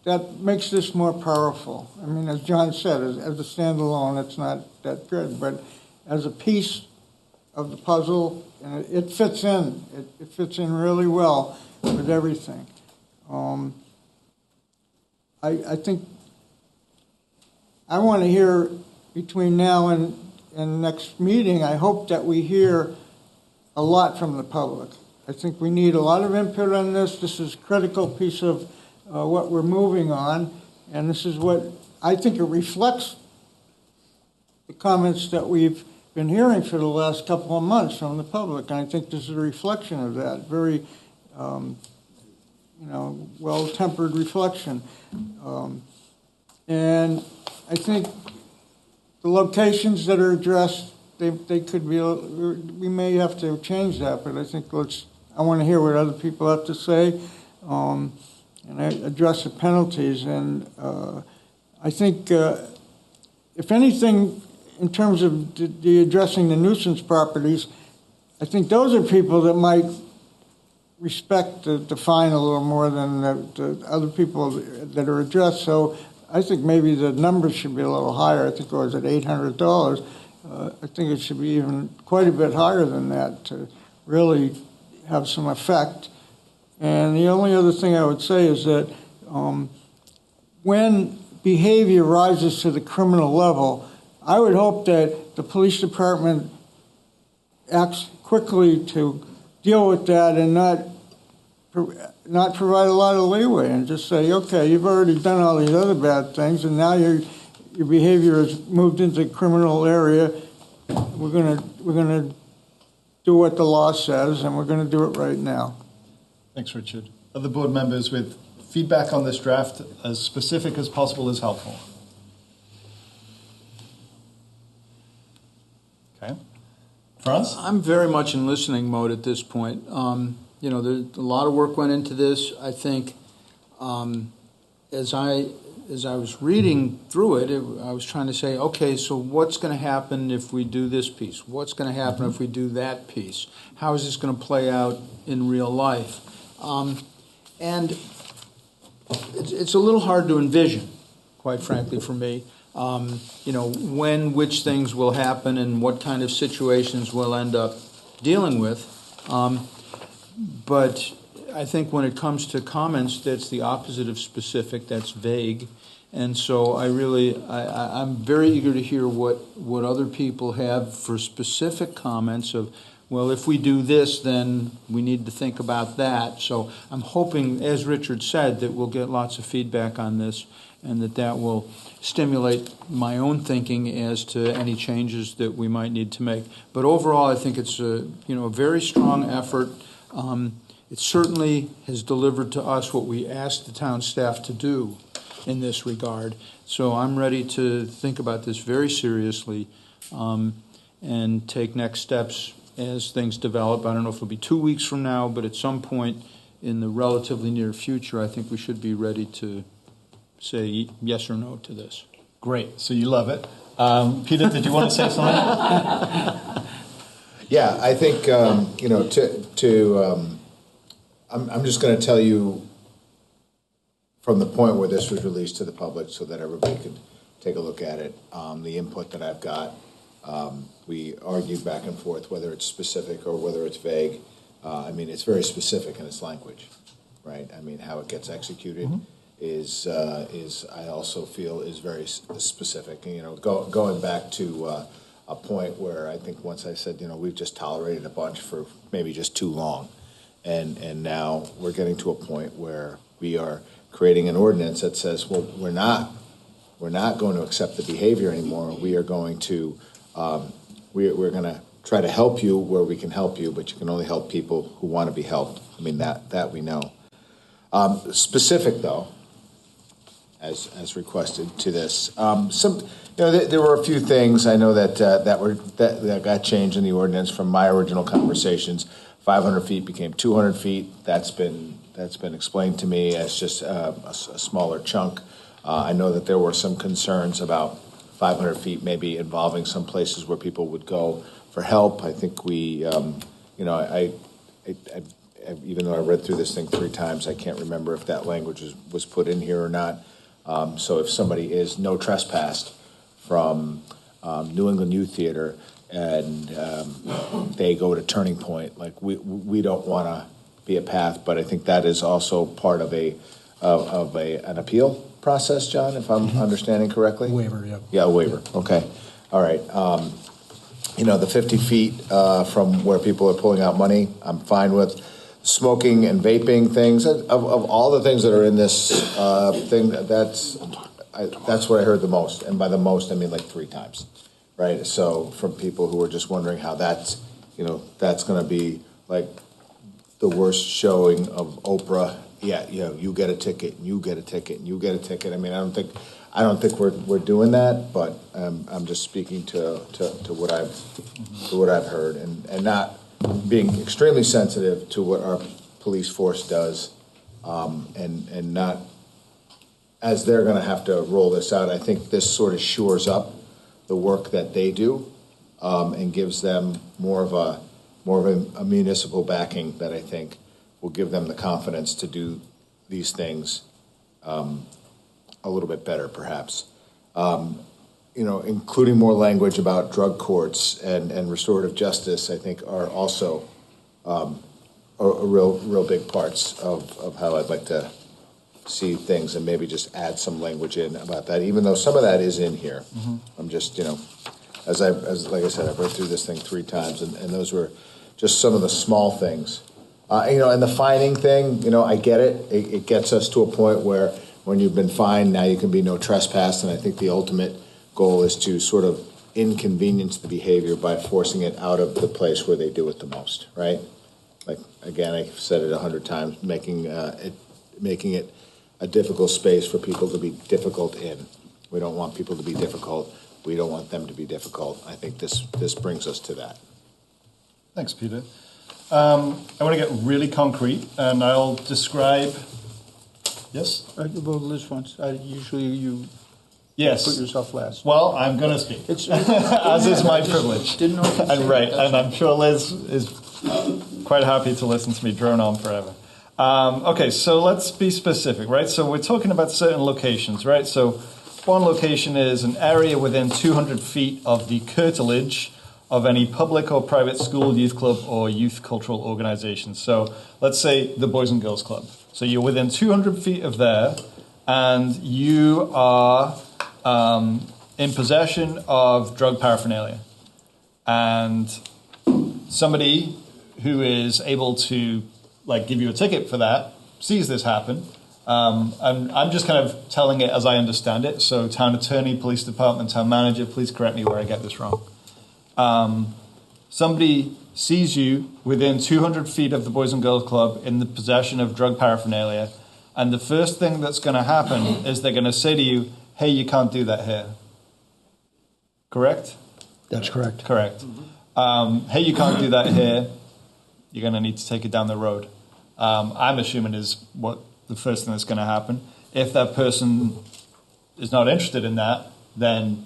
[SPEAKER 9] that makes this more powerful. I mean, as John said, as a standalone, it's not that good, but as a piece of the puzzle, and it fits in. It fits in really well with everything. I think I want to hear between now and next meeting, I hope that we hear a lot from the public. I think we need a lot of input on this. This is a critical piece of what we're moving on, and this is what I think it reflects the comments that we've been hearing for the last couple of months from the public, and I think this is a reflection of that, very well-tempered reflection. And I think the locations that are addressed, they could be, we may have to change that, but I think I want to hear what other people have to say, and address the penalties. And I think, if anything, in terms of the addressing the nuisance properties, I think those are people that might respect the fine a little more than the other people that are addressed. So I think maybe the numbers should be a little higher. I think it was at $800. I think it should be even quite a bit higher than that to really have some effect. And the only other thing I would say is that when behavior rises to the criminal level, I would hope that the police department acts quickly to deal with that and not provide a lot of leeway and just say, okay, you've already done all these other bad things, and now your behavior has moved into the criminal area. We're gonna do what the law says, and we're gonna do it right now.
[SPEAKER 1] Thanks, Richard. Other board members with feedback on this draft, as specific as possible, is helpful. Okay. Franz?
[SPEAKER 3] I'm very much in listening mode at this point. There's a lot of work went into this. I think as I as I was reading through it, I was trying to say, okay, so what's going to happen if we do this piece? What's going to happen if we do that piece? How is this going to play out in real life? And it's a little hard to envision, quite frankly, for me. When which things will happen and what kind of situations we'll end up dealing with. But I think when it comes to comments, that's the opposite of specific, that's vague. And so I'm very eager to hear what other people have for specific comments of, well, if we do this, then we need to think about that. So I'm hoping, as Richard said, that we'll get lots of feedback on this and that will stimulate my own thinking as to any changes that we might need to make. But overall, I think it's a very strong effort. It certainly has delivered to us what we asked the town staff to do in this regard. So I'm ready to think about this very seriously and take next steps as things develop. I don't know if it'll be 2 weeks from now, but at some point in the relatively near future, I think we should be ready to say yes or no to this.
[SPEAKER 1] Great. So you love it. Peter, did you want to say something?
[SPEAKER 7] Yeah, I think, I'm just going to tell you from the point where this was released to the public so that everybody could take a look at it, the input that I've got. We argued back and forth whether it's specific or whether it's vague. It's very specific in its language, right? How it gets executed is I also feel is very specific. Going back to a point where I think once I said, we've just tolerated a bunch for maybe just too long. And now we're getting to a point where we are creating an ordinance that says, well, we're not going to accept the behavior anymore. We are going to, we're going to try to help you where we can help you, but you can only help people who want to be helped. That we know. Specific though, as requested to this, there were a few things I know that got changed in the ordinance from my original conversations. 500 feet became 200 feet. That's been explained to me as just a smaller chunk. I know that there were some concerns about 500 feet maybe involving some places where people would go for help. I think we, even though I read through this thing 3 times, I can't remember if that language was put in here or not. So if somebody is no trespassed from New England Youth Theater and they go to Turning Point, like we don't want to be a path, but I think that is also part of an appeal process, John, if I'm understanding correctly.
[SPEAKER 5] Waiver, yeah.
[SPEAKER 7] Yeah, a waiver. Okay, all right. The 50 feet from where people are pulling out money, I'm fine with. Smoking and vaping things, of all the things that are in this thing, that's what I heard the most, and by the most I mean like 3 times, right? So from people who are just wondering how that's going to be like the worst showing of Oprah. Yeah, you get a ticket, and you get a ticket, and you get a ticket. I don't think we're doing that, but I'm just speaking to what I've heard, and not being extremely sensitive to what our police force does, and not, as they're going to have to roll this out, I think this sort of shores up the work that they do, and gives them more of a municipal backing that I think will give them the confidence to do these things a little bit better, perhaps. Including more language about drug courts and restorative justice, I think are also are real big parts of how I'd like to see things, and maybe just add some language in about that, even though some of that is in here. I'm just, like I said, I've read through this thing 3 times, and those were just some of the small things. And the fining thing, I get it. It gets us to a point where when you've been fined, now you can be no trespass, and I think the ultimate goal is to sort of inconvenience the behavior by forcing it out of the place where they do it the most, right? Like, again, I've said it 100 times, making it a difficult space for people to be difficult in. We don't want people to be difficult. We don't want them to be difficult. I think this brings us to that.
[SPEAKER 1] Thanks, Peter. I want to get really concrete, and I'll describe Yes?
[SPEAKER 3] Well, Liz wants, usually you
[SPEAKER 1] Yes.
[SPEAKER 3] put yourself last.
[SPEAKER 1] Well, I'm going to speak, as is my privilege.
[SPEAKER 3] Didn't know if you'd
[SPEAKER 1] And
[SPEAKER 3] say
[SPEAKER 1] right,
[SPEAKER 3] that.
[SPEAKER 1] and I'm sure Liz is quite happy to listen to me drone on forever. Okay, so let's be specific, right? So we're talking about certain locations, right? So one location is an area within 200 feet of the curtilage of any public or private school, youth club, or youth cultural organization. So let's say the Boys and Girls Club. So you're within 200 feet of there, and you are in possession of drug paraphernalia. And somebody who is able to give you a ticket for that sees this happen. I'm just kind of telling it as I understand it. So town attorney, police department, town manager, please correct me where I get this wrong. Somebody sees you within 200 feet of the Boys and Girls Club in the possession of drug paraphernalia, and the first thing that's going to happen is they're going to say to you, hey, you can't do that here. Correct?
[SPEAKER 14] That's correct.
[SPEAKER 1] Correct. Hey, you can't do that here. You're going to need to take it down the road. I'm assuming is what the first thing that's going to happen. If that person is not interested in that, then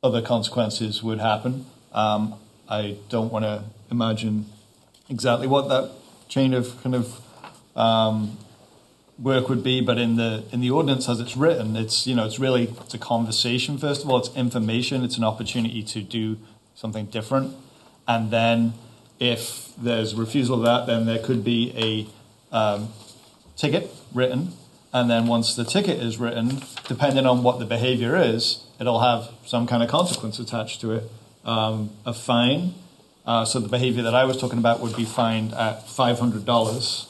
[SPEAKER 1] other consequences would happen. I don't want to imagine exactly what that chain of kind of work would be, but in the ordinance as it's written, it's a conversation. First of all, it's information. It's an opportunity to do something different, and then if there's refusal of that, then there could be a ticket written, and then once the ticket is written, depending on what the behavior is, it'll have some kind of consequence attached to it. A fine. So the behavior that I was talking about would be fined at $500.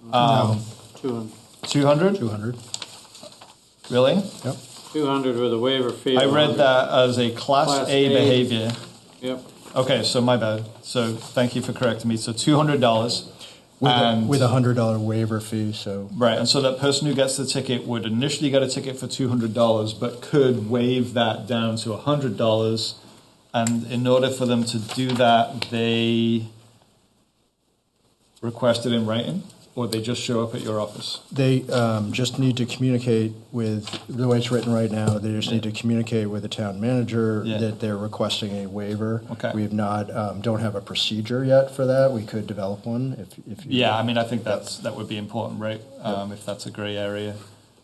[SPEAKER 4] No, 200.
[SPEAKER 1] 200?
[SPEAKER 14] 200.
[SPEAKER 1] Really?
[SPEAKER 14] Yep.
[SPEAKER 4] 200 with a waiver fee.
[SPEAKER 1] I read that as a Class A behavior.
[SPEAKER 4] Yep.
[SPEAKER 1] Okay, so my bad. So thank you for correcting me. So $200.
[SPEAKER 14] With a $100 waiver fee, so...
[SPEAKER 1] Right, and so that person who gets the ticket would initially get a ticket for $200, but could waive that down to $100. And in order for them to do that, they request it in writing, or they just show up at your office?
[SPEAKER 14] They just need to communicate with, the way it's written right now, they just need to communicate with the town manager that they're requesting a waiver.
[SPEAKER 1] Okay.
[SPEAKER 14] We have not, don't have a procedure yet for that. We could develop one if you...
[SPEAKER 1] Yeah, I mean, I think that would be important, right? If that's a gray area.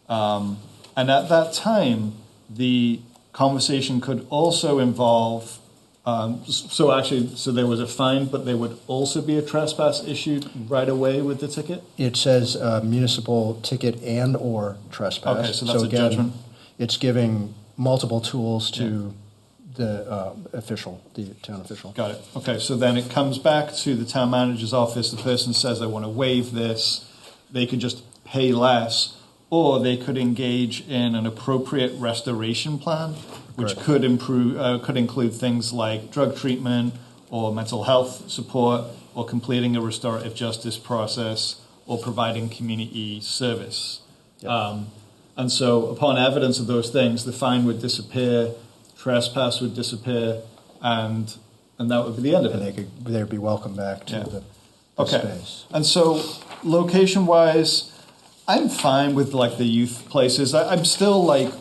[SPEAKER 1] And at that time, the conversation could also involve... So there was a fine, but there would also be a trespass issued right away with the ticket?
[SPEAKER 14] It says municipal ticket and or trespass.
[SPEAKER 1] Okay, so that's a judgment?
[SPEAKER 14] It's giving multiple tools to the town official.
[SPEAKER 1] Got it. Okay, so then it comes back to the town manager's office. The person says, I want to waive this. They could just pay less, or they could engage in an appropriate restoration plan, which could include things like drug treatment or mental health support or completing a restorative justice process or providing community service. Yep. And so upon evidence of those things, the fine would disappear, trespass would disappear, and that would be the end of it.
[SPEAKER 14] They'd be welcome back to the space.
[SPEAKER 1] And so location-wise, I'm fine with the youth places. I'm still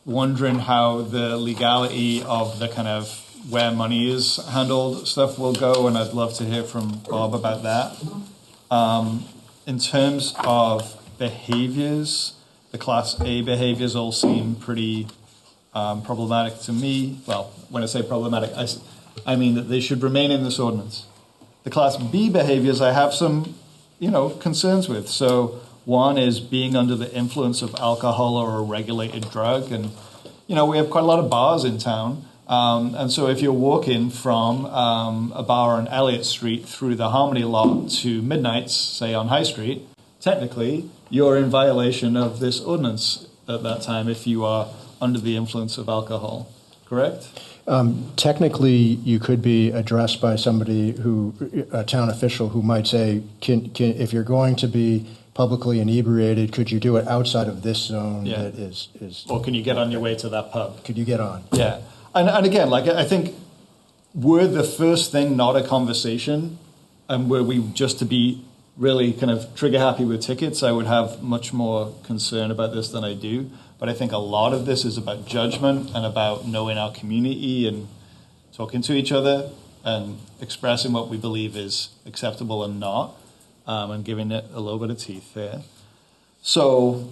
[SPEAKER 1] wondering how the legality of the kind of where money is handled stuff will go, and I'd love to hear from Bob about that. In terms of behaviors, the Class A behaviors all seem pretty problematic to me. Well, when I say problematic, I mean that they should remain in this ordinance. The Class B behaviors I have some, concerns with. So one is being under the influence of alcohol or a regulated drug. And, we have quite a lot of bars in town. And so if you're walking from a bar on Elliot Street through the Harmony lot to Midnight's, say on High Street, technically you're in violation of this ordinance at that time if you are under the influence of alcohol, correct?
[SPEAKER 14] Technically, you could be addressed by somebody a town official who might say, can if you're going to be publicly inebriated, could you do it outside of this zone that is...
[SPEAKER 1] Or can you get on your way to that pub?
[SPEAKER 14] Could you get on?
[SPEAKER 1] Yeah. And again, I think, were the first thing not a conversation, and were we just to be really kind of trigger happy with tickets, I would have much more concern about this than I do. But I think a lot of this is about judgment and about knowing our community and talking to each other and expressing what we believe is acceptable and not, and giving it a little bit of teeth there. So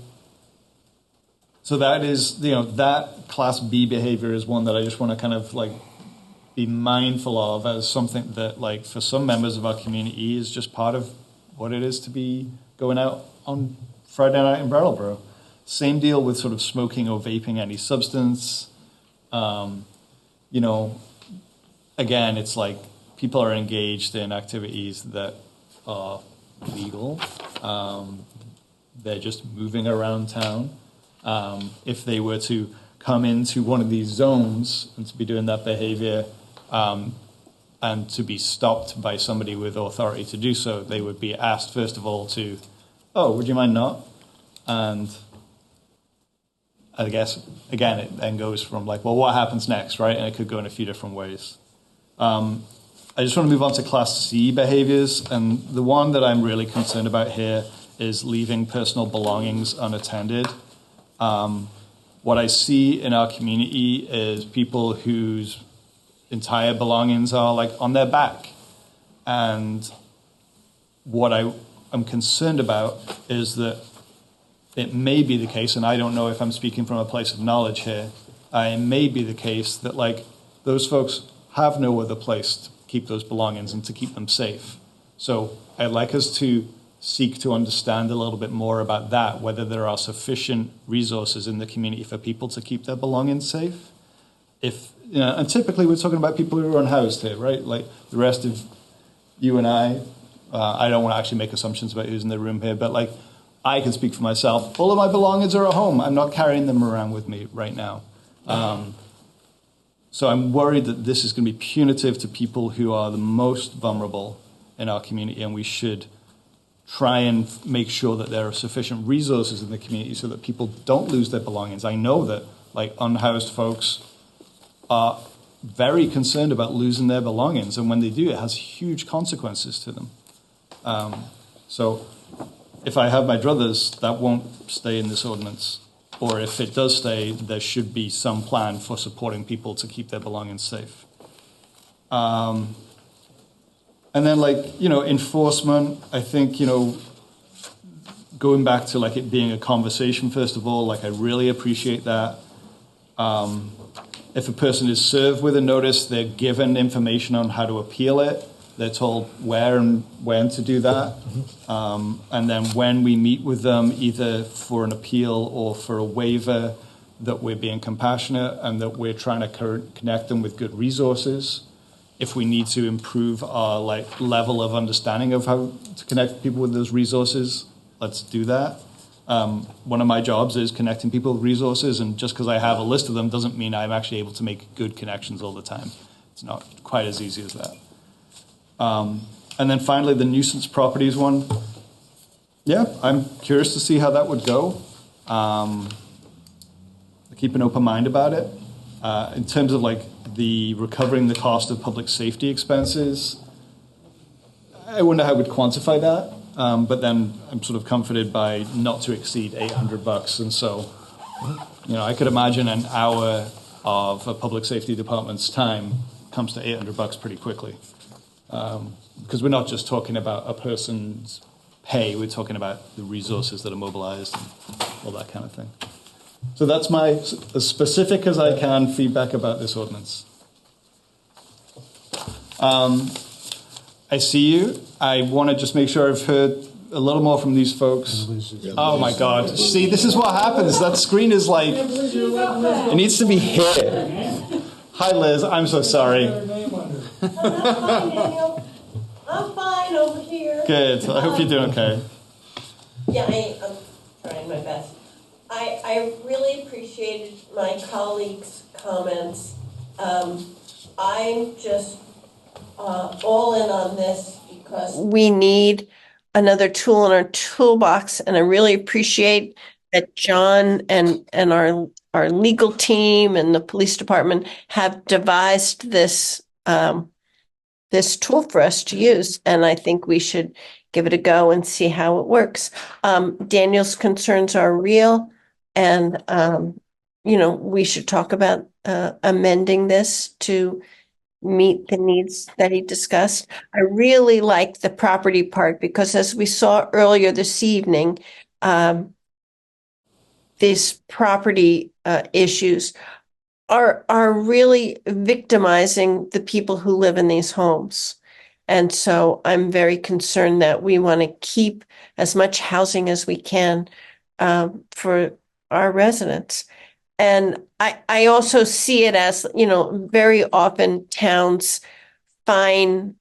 [SPEAKER 1] that is, that Class B behavior is one that I just want to kind of like be mindful of as something that, like, for some members of our community is just part of what it is to be going out on Friday night in Brattleboro. Same deal with sort of smoking or vaping any substance. Again, it's like people are engaged in activities that are legal. They're just moving around town. If they were to come into one of these zones and to be doing that behavior, and to be stopped by somebody with authority to do so, they would be asked, first of all, would you mind not? And I guess, again, it then goes from like, well, what happens next, right? And it could go in a few different ways. I just want to move on to Class C behaviors. And the one that I'm really concerned about here is leaving personal belongings unattended. What I see in our community is people whose entire belongings are like on their back. And what I'm concerned about is that it may be the case, and I don't know if I'm speaking from a place of knowledge here, it may be the case that like those folks have no other place to keep those belongings and to keep them safe. So I'd like us to seek to understand a little bit more about that, whether there are sufficient resources in the community for people to keep their belongings safe. And typically we're talking about people who are unhoused here, right? Like the rest of you and I don't want to actually make assumptions about who's in the room here, but like I can speak for myself. All of my belongings are at home. I'm not carrying them around with me right now. So I'm worried that this is going to be punitive to people who are the most vulnerable in our community, and we should try and make sure that there are sufficient resources in the community so that people don't lose their belongings. I know that like unhoused folks are very concerned about losing their belongings, and when they do, it has huge consequences to them. So if I have my druthers, that won't stay in this ordinance. Or if it does stay, there should be some plan for supporting people to keep their belongings safe. And then enforcement, I think, going back to like it being a conversation, first of all, like I really appreciate that. If a person is served with a notice, they're given information on how to appeal it. They're told where and when to do that. And then when we meet with them, either for an appeal or for a waiver, that we're being compassionate and that we're trying to connect them with good resources. If we need to improve our level of understanding of how to connect people with those resources, let's do that. One of my jobs is connecting people with resources, and just because I have a list of them doesn't mean I'm actually able to make good connections all the time. It's not quite as easy as that. And then finally, the nuisance properties one. Yeah, I'm curious to see how that would go. Keep an open mind about it. In terms of the recovering the cost of public safety expenses, I wonder how we'd quantify that. But then I'm sort of comforted by not to exceed $800. And so, I could imagine an hour of a public safety department's time comes to $800 pretty quickly. Because we're not just talking about a person's pay, we're talking about the resources that are mobilized and all that kind of thing. So that's my, as specific as I can, feedback about this ordinance. I see you. I want to just make sure I've heard a little more from these folks. Oh my God. See, this is what happens. That screen is it needs to be hit. Hi, Liz. I'm so sorry.
[SPEAKER 5] I'm fine over here.
[SPEAKER 1] Good. I hope you're doing okay.
[SPEAKER 5] Yeah, I'm trying my best. I really appreciated my colleagues' comments. I'm just all in on this because
[SPEAKER 8] we need another tool in our toolbox, and I really appreciate that John and our legal team and the police department have devised this this tool for us to use, and I think we should give it a go and see how it works. Daniel's concerns are real, and we should talk about amending this to meet the needs that he discussed. I really like the property part because, as we saw earlier this evening, these property issues are really victimizing the people who live in these homes. And so I'm very concerned that we want to keep as much housing as we can for our residents. And I also see it as, very often towns fine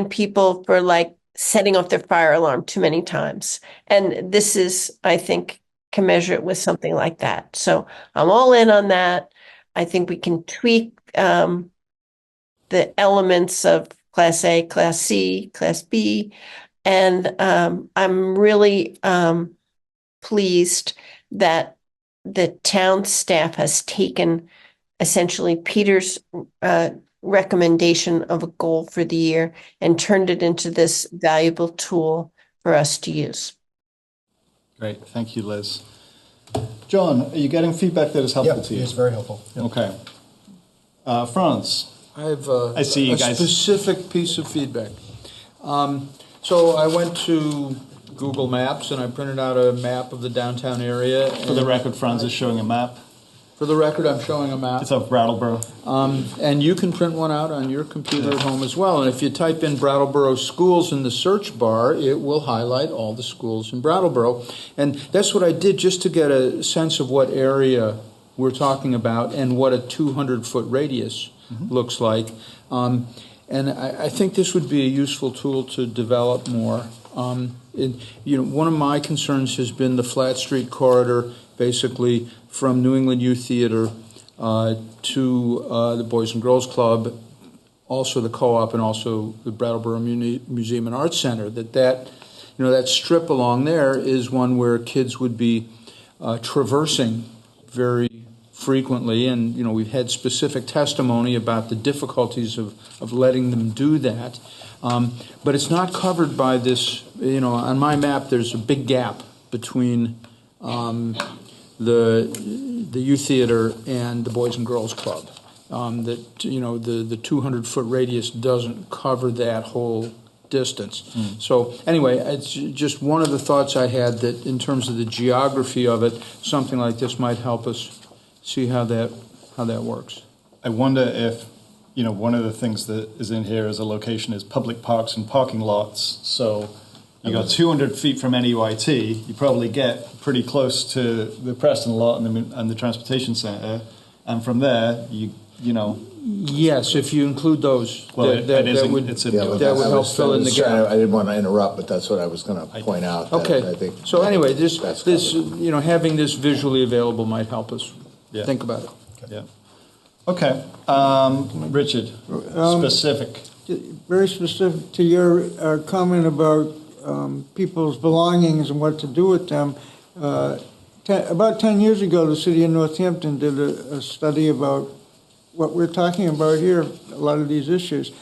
[SPEAKER 8] people for like setting off their fire alarm too many times. And this is, I think, can measure it with something like that. So I'm all in on that. I think we can tweak the elements of Class A, Class C, Class B. And I'm really pleased that the town staff has taken essentially Peter's recommendation of a goal for the year and turned it into this valuable tool for us to use.
[SPEAKER 1] Great. Thank you, Liz. John, are you getting feedback that is helpful to you?
[SPEAKER 14] It's very helpful. Yep.
[SPEAKER 1] Okay. Franz.
[SPEAKER 3] I have
[SPEAKER 1] I see you guys.
[SPEAKER 3] Specific piece of feedback. So I went to Google Maps and I printed out a map of the downtown area.
[SPEAKER 1] For the record, Franz is showing a map.
[SPEAKER 3] For the record, I'm showing a map.
[SPEAKER 1] It's of Brattleboro.
[SPEAKER 3] And you can print one out on your computer at home as well. And if you type in Brattleboro schools in the search bar, it will highlight all the schools in Brattleboro. And that's what I did just to get a sense of what area we're talking about and what a 200-foot radius looks like. And I think this would be a useful tool to develop more. One of my concerns has been the Flat Street corridor, basically from New England Youth Theater to the Boys and Girls Club, also the Co-op, and also the Brattleboro Museum and Arts Center. That strip along there is one where kids would be traversing very frequently, and we've had specific testimony about the difficulties of letting them do that. But it's not covered by this. On my map, there's a big gap between the youth theater and the Boys and Girls Club. The 200-foot radius doesn't cover that whole distance. So anyway, it's just one of the thoughts I had, that in terms of the geography of it, something like this might help us see how that works.
[SPEAKER 1] I wonder if one of the things that is in here as a location is public parks and parking lots. So you got 200 feet from NEYT, you probably get pretty close to the Preston lot and the transportation center, and from there,
[SPEAKER 3] Yes, if you include those, that would help fill in the gap.
[SPEAKER 7] I didn't want to interrupt, but that's what I was going to point out.
[SPEAKER 3] Okay.
[SPEAKER 7] I think
[SPEAKER 3] so anyway, this having this visually available might help us think about it.
[SPEAKER 1] Yeah. Okay. Richard, specific.
[SPEAKER 9] Very specific to your comment about people's belongings and what to do with them. About 10 years ago, the city of Northampton did a study about what we're talking about here, a lot of these issues.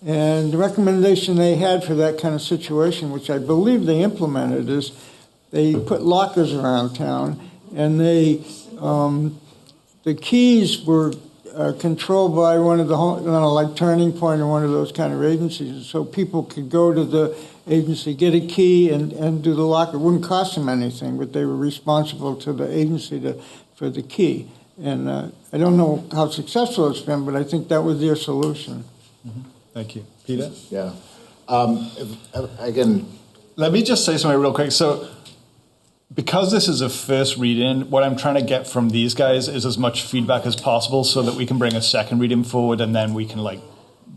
[SPEAKER 9] And the recommendation they had for that kind of situation, which I believe they implemented, is they put lockers around town, and the keys were controlled by one of the, like Turning Point or one of those kind of agencies. So people could go to the agency, get a key, and do the locker. It wouldn't cost them anything, but they were responsible to the agency for the key. And I don't know how successful it's been, but I think that was their solution.
[SPEAKER 1] Thank you. Peter?
[SPEAKER 7] Yeah. Again,
[SPEAKER 1] let me just say something real quick. So because this is a first read-in, what I'm trying to get from these guys is as much feedback as possible so that we can bring a second read-in forward, and then we can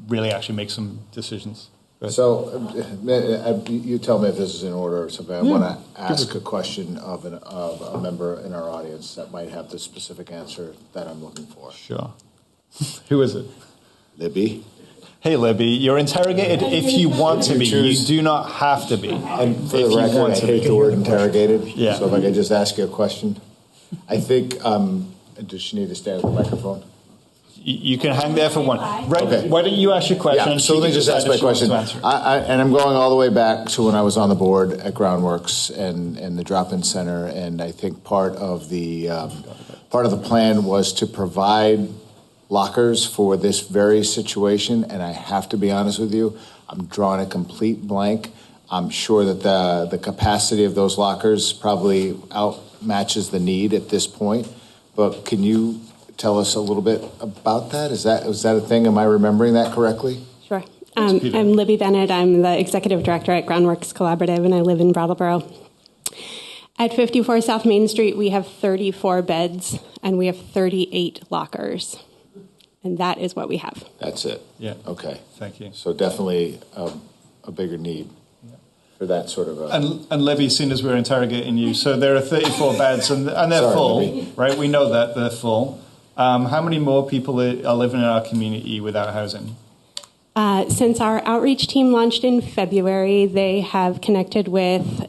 [SPEAKER 1] really actually make some decisions.
[SPEAKER 7] So you tell me if this is in order or something. I want to ask a question of a member in our audience that might have the specific answer that I'm looking for.
[SPEAKER 1] Sure. Who is it?
[SPEAKER 7] Libby.
[SPEAKER 1] Hey, Libby, you're interrogated if you want to be. You do not have to be.
[SPEAKER 7] And for the record, I hate the word interrogated.
[SPEAKER 1] Yeah.
[SPEAKER 7] So if I could just ask you a question. I think, does she need to stand at the microphone?
[SPEAKER 1] You can hang there for one. Right?
[SPEAKER 7] Okay.
[SPEAKER 1] Why don't you ask your question?
[SPEAKER 7] Yeah, so let me just ask my question. And I'm going all the way back to when I was on the board at Groundworks and the drop-in center, and I think part of the plan was to provide lockers for this very situation, and I have to be honest with you, I'm drawing a complete blank. I'm sure that the capacity of those lockers probably outmatches the need at this point, but can you tell us a little bit about that? Was that a thing? Am I remembering that correctly?
[SPEAKER 11] Sure. I'm Libby Bennett. I'm the executive director at Groundworks Collaborative, and I live in Brattleboro. At 54 South Main Street, we have 34 beds, and we have 38 lockers. And that is what we have.
[SPEAKER 7] That's it?
[SPEAKER 1] Yeah.
[SPEAKER 7] Okay.
[SPEAKER 1] Thank you.
[SPEAKER 7] So definitely a bigger need for that sort of
[SPEAKER 1] And Libby, seeing as we're interrogating you, so there are 34 beds, and they're
[SPEAKER 7] Sorry,
[SPEAKER 1] full,
[SPEAKER 7] Libby.
[SPEAKER 1] right? We know that they're full. How many more people are living in our community without housing?
[SPEAKER 11] Since our outreach team launched in February, they have connected with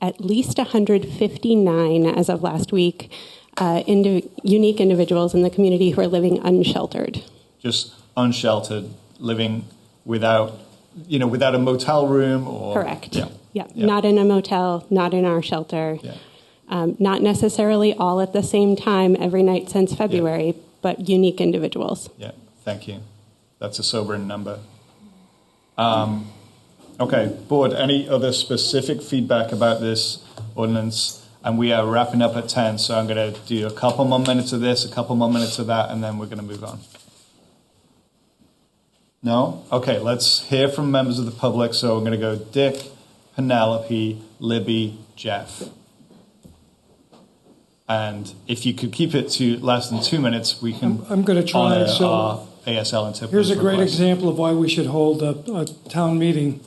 [SPEAKER 11] at least 159 as of last week, unique individuals in the community who are living unsheltered.
[SPEAKER 1] Just unsheltered, living without a motel room or...
[SPEAKER 11] Correct.
[SPEAKER 1] Yeah.
[SPEAKER 11] Not in a motel, not in our shelter.
[SPEAKER 1] Yeah.
[SPEAKER 11] Not necessarily all at the same time every night since February, but unique individuals.
[SPEAKER 1] Yeah, thank you. That's a sobering number. Okay, board, any other specific feedback about this ordinance? And we are wrapping up at 10, so I'm going to do a couple more minutes of this, a couple more minutes of that, and then we're going to move on. No? Okay, let's hear from members of the public. So I'm going to go Dick, Penelope, Libby, Jeff. And if you could keep it to less than 2 minutes, we can
[SPEAKER 17] I'm going to try.
[SPEAKER 1] honor
[SPEAKER 17] So
[SPEAKER 1] our ASL interpreters.
[SPEAKER 17] here's a great
[SPEAKER 1] request.
[SPEAKER 17] example of why we should hold a town meeting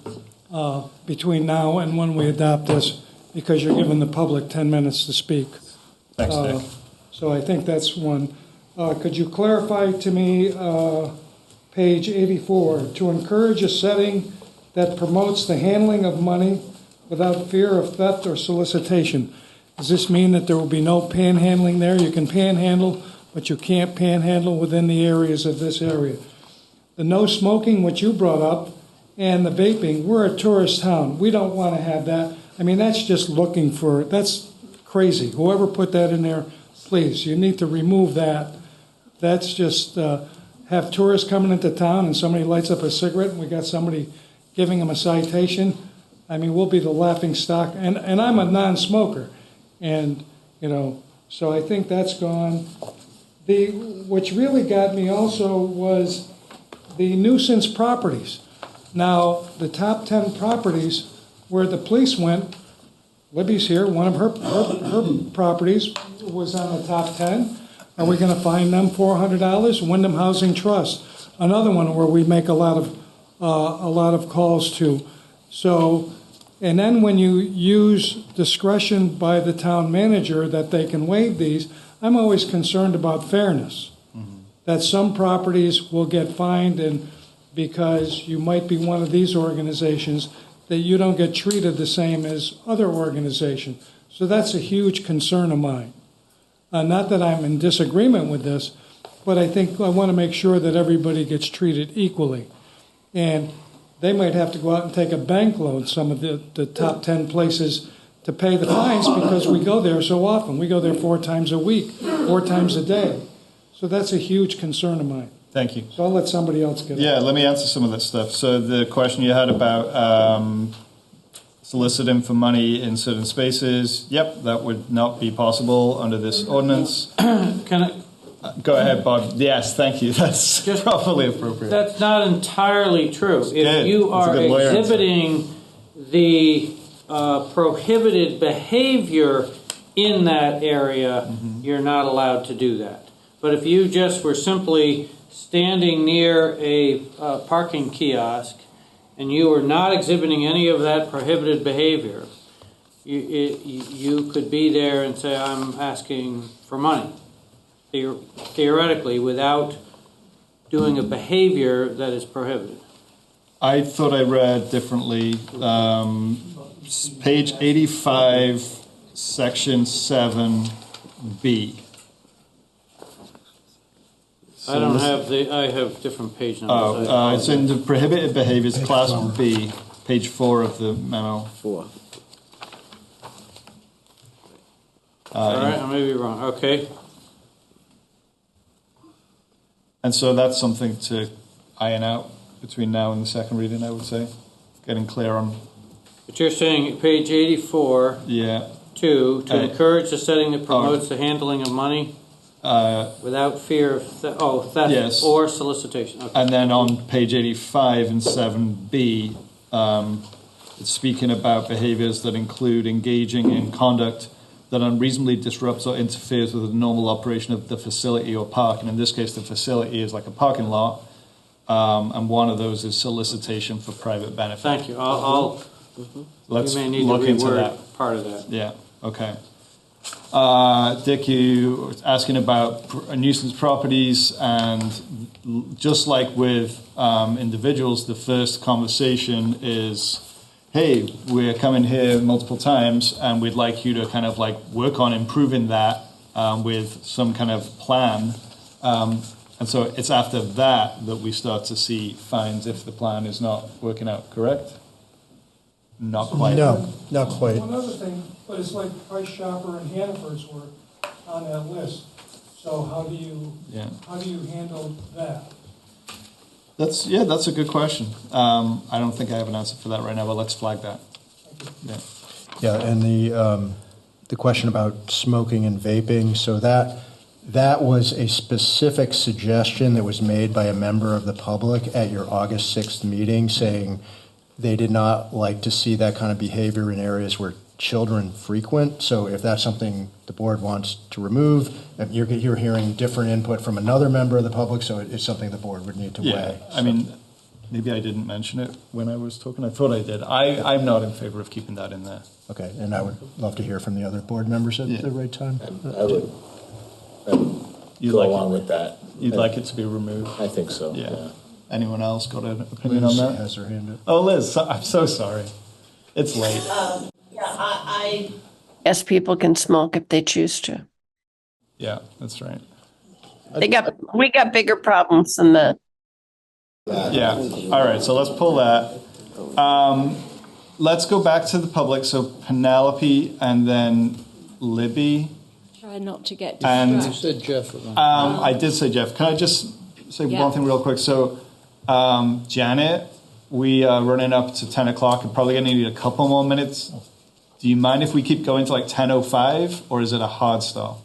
[SPEAKER 17] between now and when we adopt this, because you're giving the public 10 minutes to speak.
[SPEAKER 1] Thanks, Dick.
[SPEAKER 17] So I think that's one. Could you clarify to me, page 84, to encourage a setting that promotes the handling of money without fear of theft or solicitation? Does this mean that there will be no panhandling there? You can panhandle, but you can't panhandle within the areas of this area. The no smoking, which you brought up, and the vaping, we're a tourist town. We don't want to have that. I mean, that's just that's crazy. Whoever put that in there, please, you need to remove that. That's just, have tourists coming into town and somebody lights up a cigarette and we got somebody giving them a citation. I mean, we'll be the laughing stock. And I'm a non-smoker. And, so I think that's gone. Which really got me also was the nuisance properties. Now, the top 10 properties where the police went, Libby's here, one of her properties was on the top 10. Are we going to fine them $400? Wyndham Housing Trust, another one where we make a lot of calls to. So, and then when you use discretion by the town manager that they can waive these, I'm always concerned about fairness. Mm-hmm. That some properties will get fined, and because you might be one of these organizations, that you don't get treated the same as other organizations. So that's a huge concern of mine. Not that I'm in disagreement with this, but I think I want to make sure that everybody gets treated equally. And they might have to go out and take a bank loan, some of the top 10 places, to pay the fines because we go there so often. We go there 4 times a week, 4 times a day. So that's a huge concern of mine.
[SPEAKER 1] Thank you.
[SPEAKER 17] So I'll let somebody else get it.
[SPEAKER 1] Yeah, let me answer some of that stuff. So the question you had about soliciting for money in certain spaces, yep, that would not be possible under this ordinance. Go ahead, Bob. Yes, thank you. That's probably appropriate.
[SPEAKER 4] That's not entirely true. If you are exhibiting the prohibited behavior in that area, you're not allowed to do that. But if you just were simply standing near a parking kiosk and you were not exhibiting any of that prohibited behavior, you could be there and say, I'm asking for money, theoretically, without doing a behavior that is prohibited.
[SPEAKER 1] I thought I read differently. Page 85, section 7B.
[SPEAKER 4] I don't have I have different page numbers.
[SPEAKER 1] It's in the prohibited behaviors, class B, page 4 of the memo.
[SPEAKER 22] 4.
[SPEAKER 4] All right, I may be wrong. Okay.
[SPEAKER 1] And so that's something to iron out between now and the second reading, I would say. Getting clear on.
[SPEAKER 4] But you're saying page 84.
[SPEAKER 1] Yeah.
[SPEAKER 4] 2, to encourage a setting that promotes the handling of money without fear of theft
[SPEAKER 1] yes.
[SPEAKER 4] or solicitation. Okay.
[SPEAKER 1] And then on page 85 and 7B, it's speaking about behaviors that include engaging in conduct that unreasonably disrupts or interferes with the normal operation of the facility or park. And in this case, the facility is like a parking lot. And one of those is solicitation for private benefit.
[SPEAKER 4] Thank you.
[SPEAKER 1] Let's
[SPEAKER 4] you may need
[SPEAKER 1] look
[SPEAKER 4] to
[SPEAKER 1] into
[SPEAKER 4] reword
[SPEAKER 1] that.
[SPEAKER 4] Part of that.
[SPEAKER 1] Yeah, okay. Dick, you were asking about nuisance properties, and just like with individuals, the first conversation is, hey, we're coming here multiple times, and we'd like you to kind of like work on improving that with some kind of plan. And so it's after that we start to see fines if the plan is not working out, correct? Not quite.
[SPEAKER 14] No, not quite.
[SPEAKER 17] One other thing, but it's like Price Chopper and Hannaford's were on that list. So how do you handle that?
[SPEAKER 1] That's a good question. I don't think I have an answer for that right now, but let's flag that. Yeah.
[SPEAKER 14] Yeah, and the question about smoking and vaping, so that was a specific suggestion that was made by a member of the public at your August 6th meeting, saying they did not like to see that kind of behavior in areas where children frequent. So if that's something the board wants to remove, you're hearing different input from another member of the public, so it's something the board would need to weigh.
[SPEAKER 1] I mean, maybe I didn't mention it when I was talking. I thought I did. I'm not in favor of keeping that in there.
[SPEAKER 14] Okay, and I would love to hear from the other board members at the right time.
[SPEAKER 7] I would go along with that.
[SPEAKER 1] You'd like it to be removed?
[SPEAKER 7] I think so.
[SPEAKER 1] Yeah. Anyone else got an opinion
[SPEAKER 14] Liz
[SPEAKER 1] on that?
[SPEAKER 14] has her hand up.
[SPEAKER 1] Oh, Liz, I'm so sorry. It's late.
[SPEAKER 8] Yes, people can smoke if they choose to.
[SPEAKER 1] Yeah, that's right.
[SPEAKER 8] We got bigger problems than that.
[SPEAKER 1] Yeah. All right. So let's pull that. Let's go back to the public. So Penelope and then Libby.
[SPEAKER 10] Try not to get
[SPEAKER 1] And
[SPEAKER 10] distracted.
[SPEAKER 3] You said Jeff.
[SPEAKER 1] I did say Jeff. Can I just say one thing real quick? So Janet, we are running up to 10 o'clock and probably going to need a couple more minutes. Do you mind if we keep going to like 10:05, or is it a hard stop?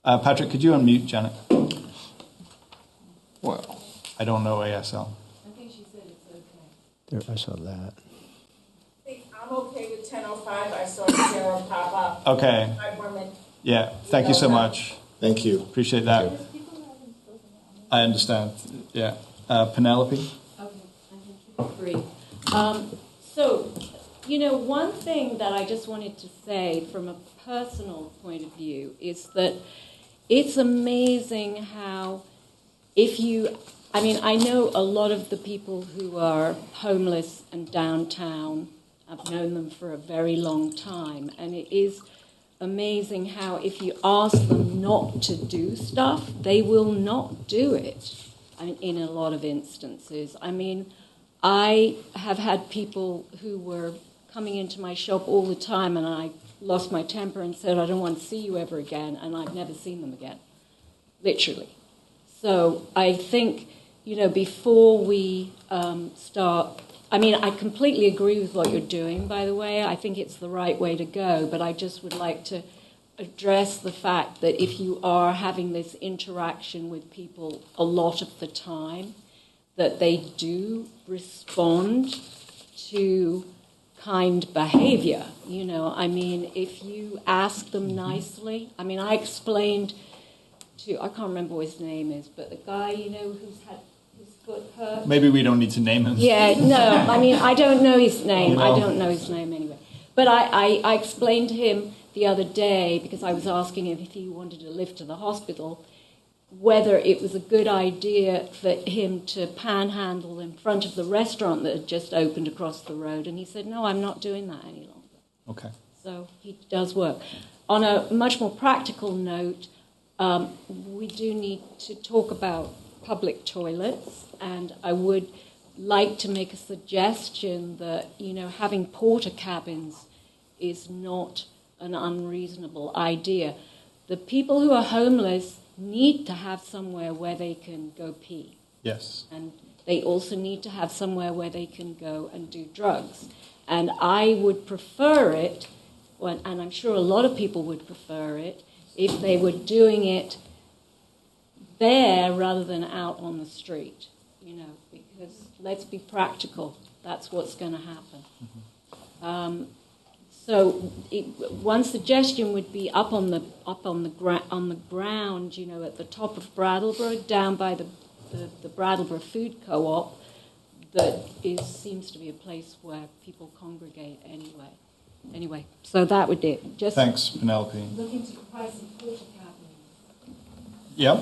[SPEAKER 1] Patrick, could you unmute Janet? Well, I don't know ASL.
[SPEAKER 10] I think she said it's okay.
[SPEAKER 14] There, I saw that.
[SPEAKER 5] I'm okay with 10:05. I saw Sarah pop up.
[SPEAKER 1] Okay.
[SPEAKER 5] 5 more minutes.
[SPEAKER 1] Yeah, thank you so much.
[SPEAKER 7] Thank you.
[SPEAKER 1] Appreciate that. I understand. Yeah. Penelope?
[SPEAKER 10] Agree. So, one thing that I just wanted to say from a personal point of view is that it's amazing how I know a lot of the people who are homeless and downtown. I've known them for a very long time, and it is amazing how if you ask them not to do stuff, they will not do it. In a lot of instances. I have had people who were coming into my shop all the time, and I lost my temper and said, I don't want to see you ever again, and I've never seen them again, literally. So I think, before we start, I completely agree with what you're doing, by the way. I think it's the right way to go, but I just would like to address the fact that if you are having this interaction with people a lot of the time, that they do respond to kind behavior. If you ask them nicely, I explained to, I can't remember what his name is, but the guy, who's had his foot hurt.
[SPEAKER 1] Maybe we don't need to name him.
[SPEAKER 10] Yeah, no, I don't know his name. I don't know his name anyway. But I explained to him the other day, because I was asking him if he wanted to lift to the hospital, whether it was a good idea for him to panhandle in front of the restaurant that had just opened across the road. And he said, no, I'm not doing that any longer.
[SPEAKER 1] Okay.
[SPEAKER 10] So he does work. On a much more practical note, we do need to talk about public toilets, and I would like to make a suggestion that, having porta cabins is not an unreasonable idea. The people who are homeless need to have somewhere where they can go pee.
[SPEAKER 1] Yes.
[SPEAKER 10] And they also need to have somewhere where they can go and do drugs. And I would prefer it, and I'm sure a lot of people would prefer it, if they were doing it there rather than out on the street, because let's be practical, that's what's going to happen. So one suggestion would be up on the ground, at the top of Brattleboro, down by the Brattleboro Food Co-op, that seems to be a place where people congregate anyway. Anyway, so that would it. Just
[SPEAKER 1] thanks, Penelope.
[SPEAKER 10] Looking to provide some porta cabins.
[SPEAKER 1] Yep.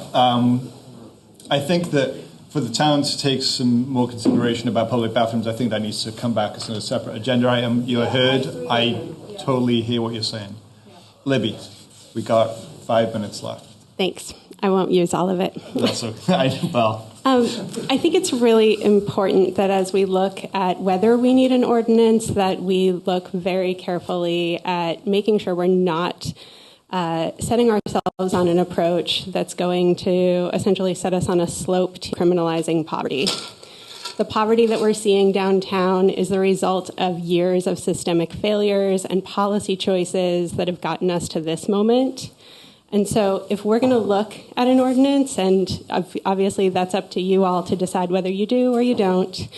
[SPEAKER 1] I think that for the town to take some more consideration about public bathrooms, I think that needs to come back as a separate agenda item. You heard. I totally hear what you're saying. Libby, we got 5 minutes left.
[SPEAKER 11] Thanks. I won't use all of it.
[SPEAKER 1] That's okay. Well.
[SPEAKER 11] I think it's really important that as we look at whether we need an ordinance, that we look very carefully at making sure we're not setting ourselves on an approach that's going to essentially set us on a slope to criminalizing poverty. The poverty that we're seeing downtown is the result of years of systemic failures and policy choices that have gotten us to this moment. And so if we're going to look at an ordinance, and obviously that's up to you all to decide whether you do or you don't,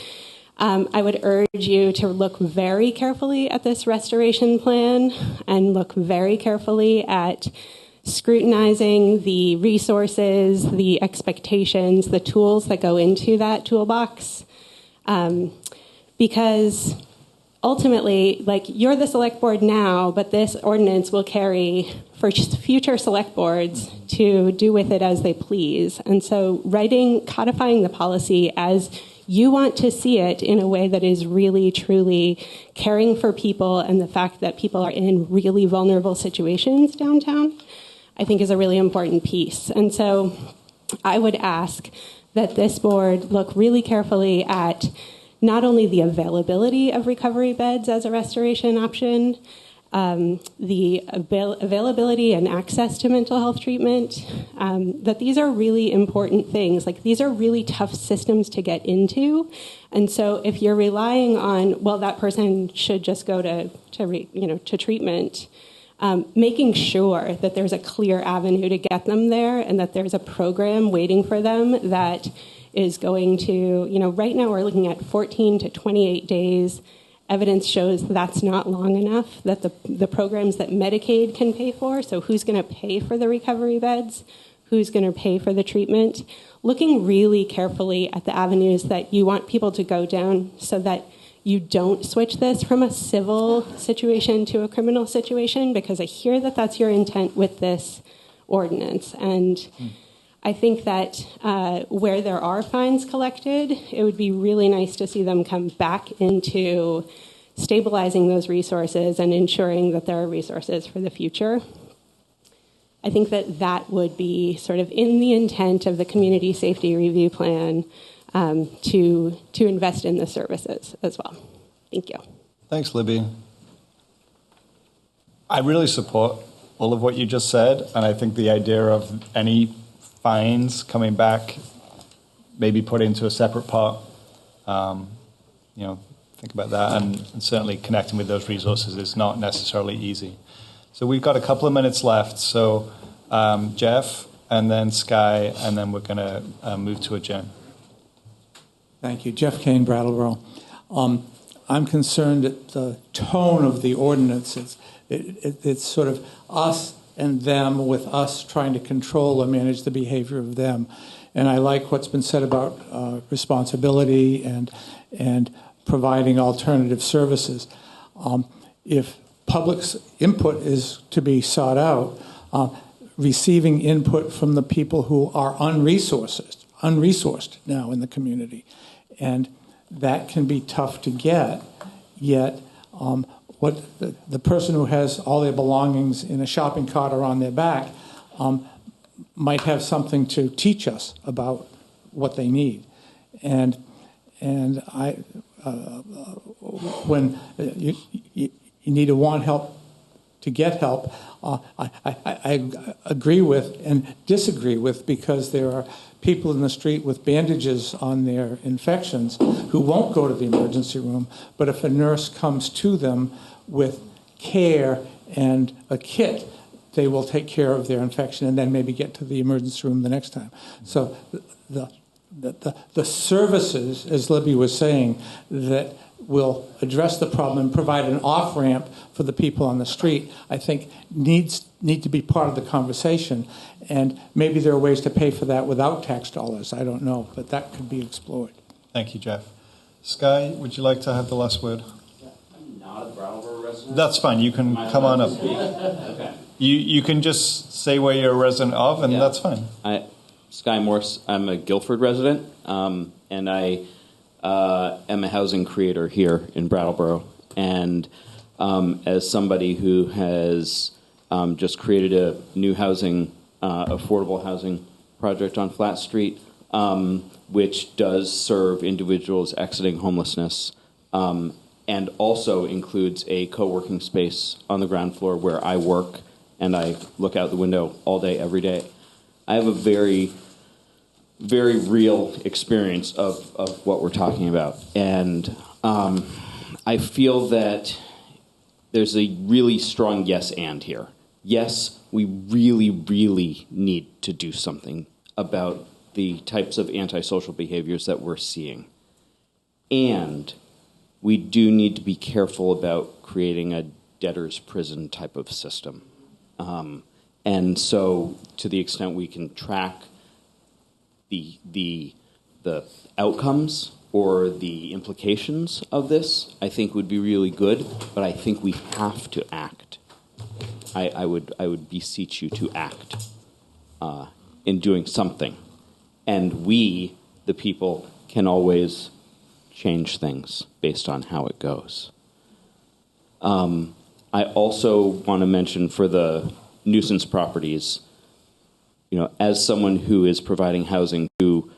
[SPEAKER 11] I would urge you to look very carefully at this restoration plan and look very carefully at scrutinizing the resources, the expectations, the tools that go into that toolbox. Because ultimately, you're the select board now, but this ordinance will carry for future select boards to do with it as they please. And so codifying the policy as you want to see it in a way that is really, truly caring for people and the fact that people are in really vulnerable situations downtown, I think is a really important piece. And so I would ask that this board look really carefully at not only the availability of recovery beds as a restoration option, the availability and access to mental health treatment, that these are really important things. These are really tough systems to get into. And so if you're relying on, that person should just go to treatment, making sure that there's a clear avenue to get them there and that there's a program waiting for them that is going to, right now we're looking at 14 to 28 days. Evidence shows that's not long enough, that the programs that Medicaid can pay for, so who's going to pay for the recovery beds, who's going to pay for the treatment, looking really carefully at the avenues that you want people to go down so that you don't switch this from a civil situation to a criminal situation, because I hear that that's your intent with this ordinance. And I think that where there are fines collected, it would be really nice to see them come back into stabilizing those resources and ensuring that there are resources for the future. I think that that would be sort of in the intent of the Community Safety Review Plan to invest in the services as well. Thank you.
[SPEAKER 1] Thanks, Libby. I really support all of what you just said, and I think the idea of any fines coming back, maybe put into a separate pot, think about that, and certainly connecting with those resources is not necessarily easy. So we've got a couple of minutes left, so Jeff, and then Sky, and then we're going to move to adjourn.
[SPEAKER 13] Thank you. Jeff Kane, Brattleboro. I'm concerned at the tone of the ordinances. It's sort of us and them, with us trying to control or manage the behavior of them. And I like what's been said about responsibility and providing alternative services. If public's input is to be sought out, receiving input from the people who are unresourced now in the community. And that can be tough to get, yet what the person who has all their belongings in a shopping cart or on their back might have something to teach us about what they need. And I, when you need to want help to get help, I agree with and disagree with, because there are people in the street with bandages on their infections who won't go to the emergency room, but if a nurse comes to them with care and a kit, they will take care of their infection and then maybe get to the emergency room the next time. So the services, as Libby was saying, that will address the problem and provide an off-ramp for the people on the street, I think need to be part of the conversation. And maybe there are ways to pay for that without tax dollars. I don't know, but that could be explored.
[SPEAKER 1] Thank you, Jeff. Skye, would you like to have the last word?
[SPEAKER 18] I'm not a Brattleboro resident.
[SPEAKER 1] That's fine. You can come on up.
[SPEAKER 18] Okay.
[SPEAKER 1] You can just say where you're a resident of, and that's fine.
[SPEAKER 18] Skye Morse. I'm a Guilford resident, and I am a housing creator here in Brattleboro. And as somebody who has just created a new housing, affordable housing project on Flat Street, which does serve individuals exiting homelessness, and also includes a co-working space on the ground floor where I work and I look out the window all day, every day. I have a very, very real experience of what we're talking about. And I feel that there's a really strong yes and here. Yes, we really, really need to do something about the types of antisocial behaviors that we're seeing. And we do need to be careful about creating a debtor's prison type of system. And so to the extent we can track the outcomes or the implications of this, I think would be really good, but I think we have to act. I would beseech you to act in doing something. And we, the people, can always change things based on how it goes. I also want to mention for the nuisance properties, as someone who is providing housing to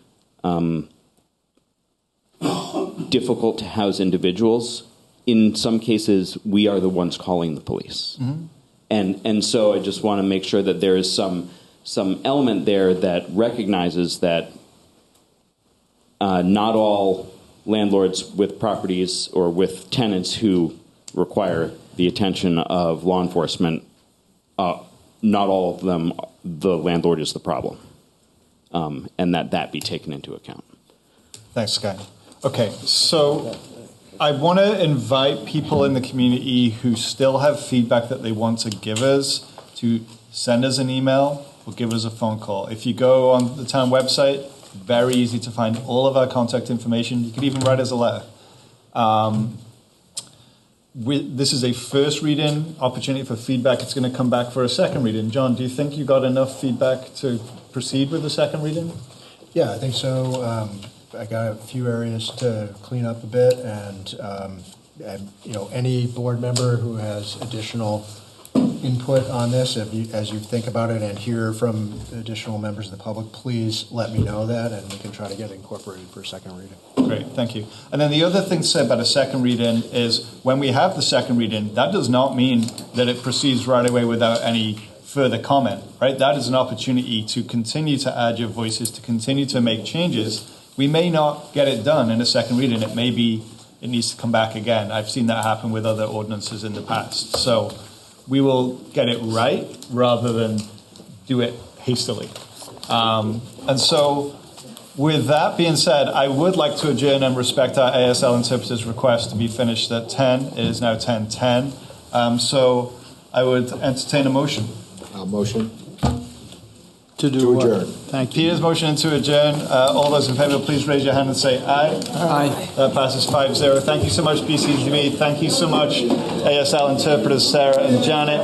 [SPEAKER 18] difficult to house individuals, in some cases, we are the ones calling the police. Mm-hmm. And so I just want to make sure that there is some element there that recognizes that not all landlords with properties or with tenants who require the attention of law enforcement, not all of them, the landlord is the problem, and that be taken into account.
[SPEAKER 1] Thanks, Skye. Okay, so I want to invite people in the community who still have feedback that they want to give us to send us an email or give us a phone call. If you go on the town website, very easy to find all of our contact information. You can even write us a letter. This is a first reading opportunity for feedback. It's going to come back for a second reading. John, do you think you got enough feedback to proceed with the second reading?
[SPEAKER 14] Yeah, I think so. I got a few areas to clean up a bit, and any board member who has additional input on this, as you think about it and hear from additional members of the public, please let me know that, and we can try to get it incorporated for a second reading.
[SPEAKER 1] Great, thank you. And then the other thing to say about a second reading is when we have the second reading, that does not mean that it proceeds right away without any further comment, right? That is an opportunity to continue to add your voices, to continue to make changes. We may not get it done in a second reading. It may be it needs to come back again. I've seen that happen with other ordinances in the past. So we will get it right rather than do it hastily. And so with that being said, I would like to adjourn and respect our ASL interpreter's request to be finished at 10. It is now 10:10. So I would entertain a motion.
[SPEAKER 7] Motion.
[SPEAKER 3] To
[SPEAKER 1] adjourn. Thank you. Peter's motion to adjourn. All those in favour, please raise your hand and say aye. Aye. That passes 5-0. Thank you so much, BCGB. Thank you so much, ASL interpreters Sarah and Janet.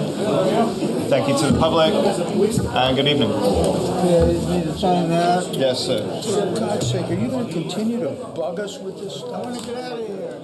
[SPEAKER 1] Thank you to the public. And good evening.
[SPEAKER 9] Yeah, you need to sign that.
[SPEAKER 1] Yes, sir.
[SPEAKER 3] For God's sake, are you going to continue to bug us with this stuff?
[SPEAKER 9] I want to get out of here.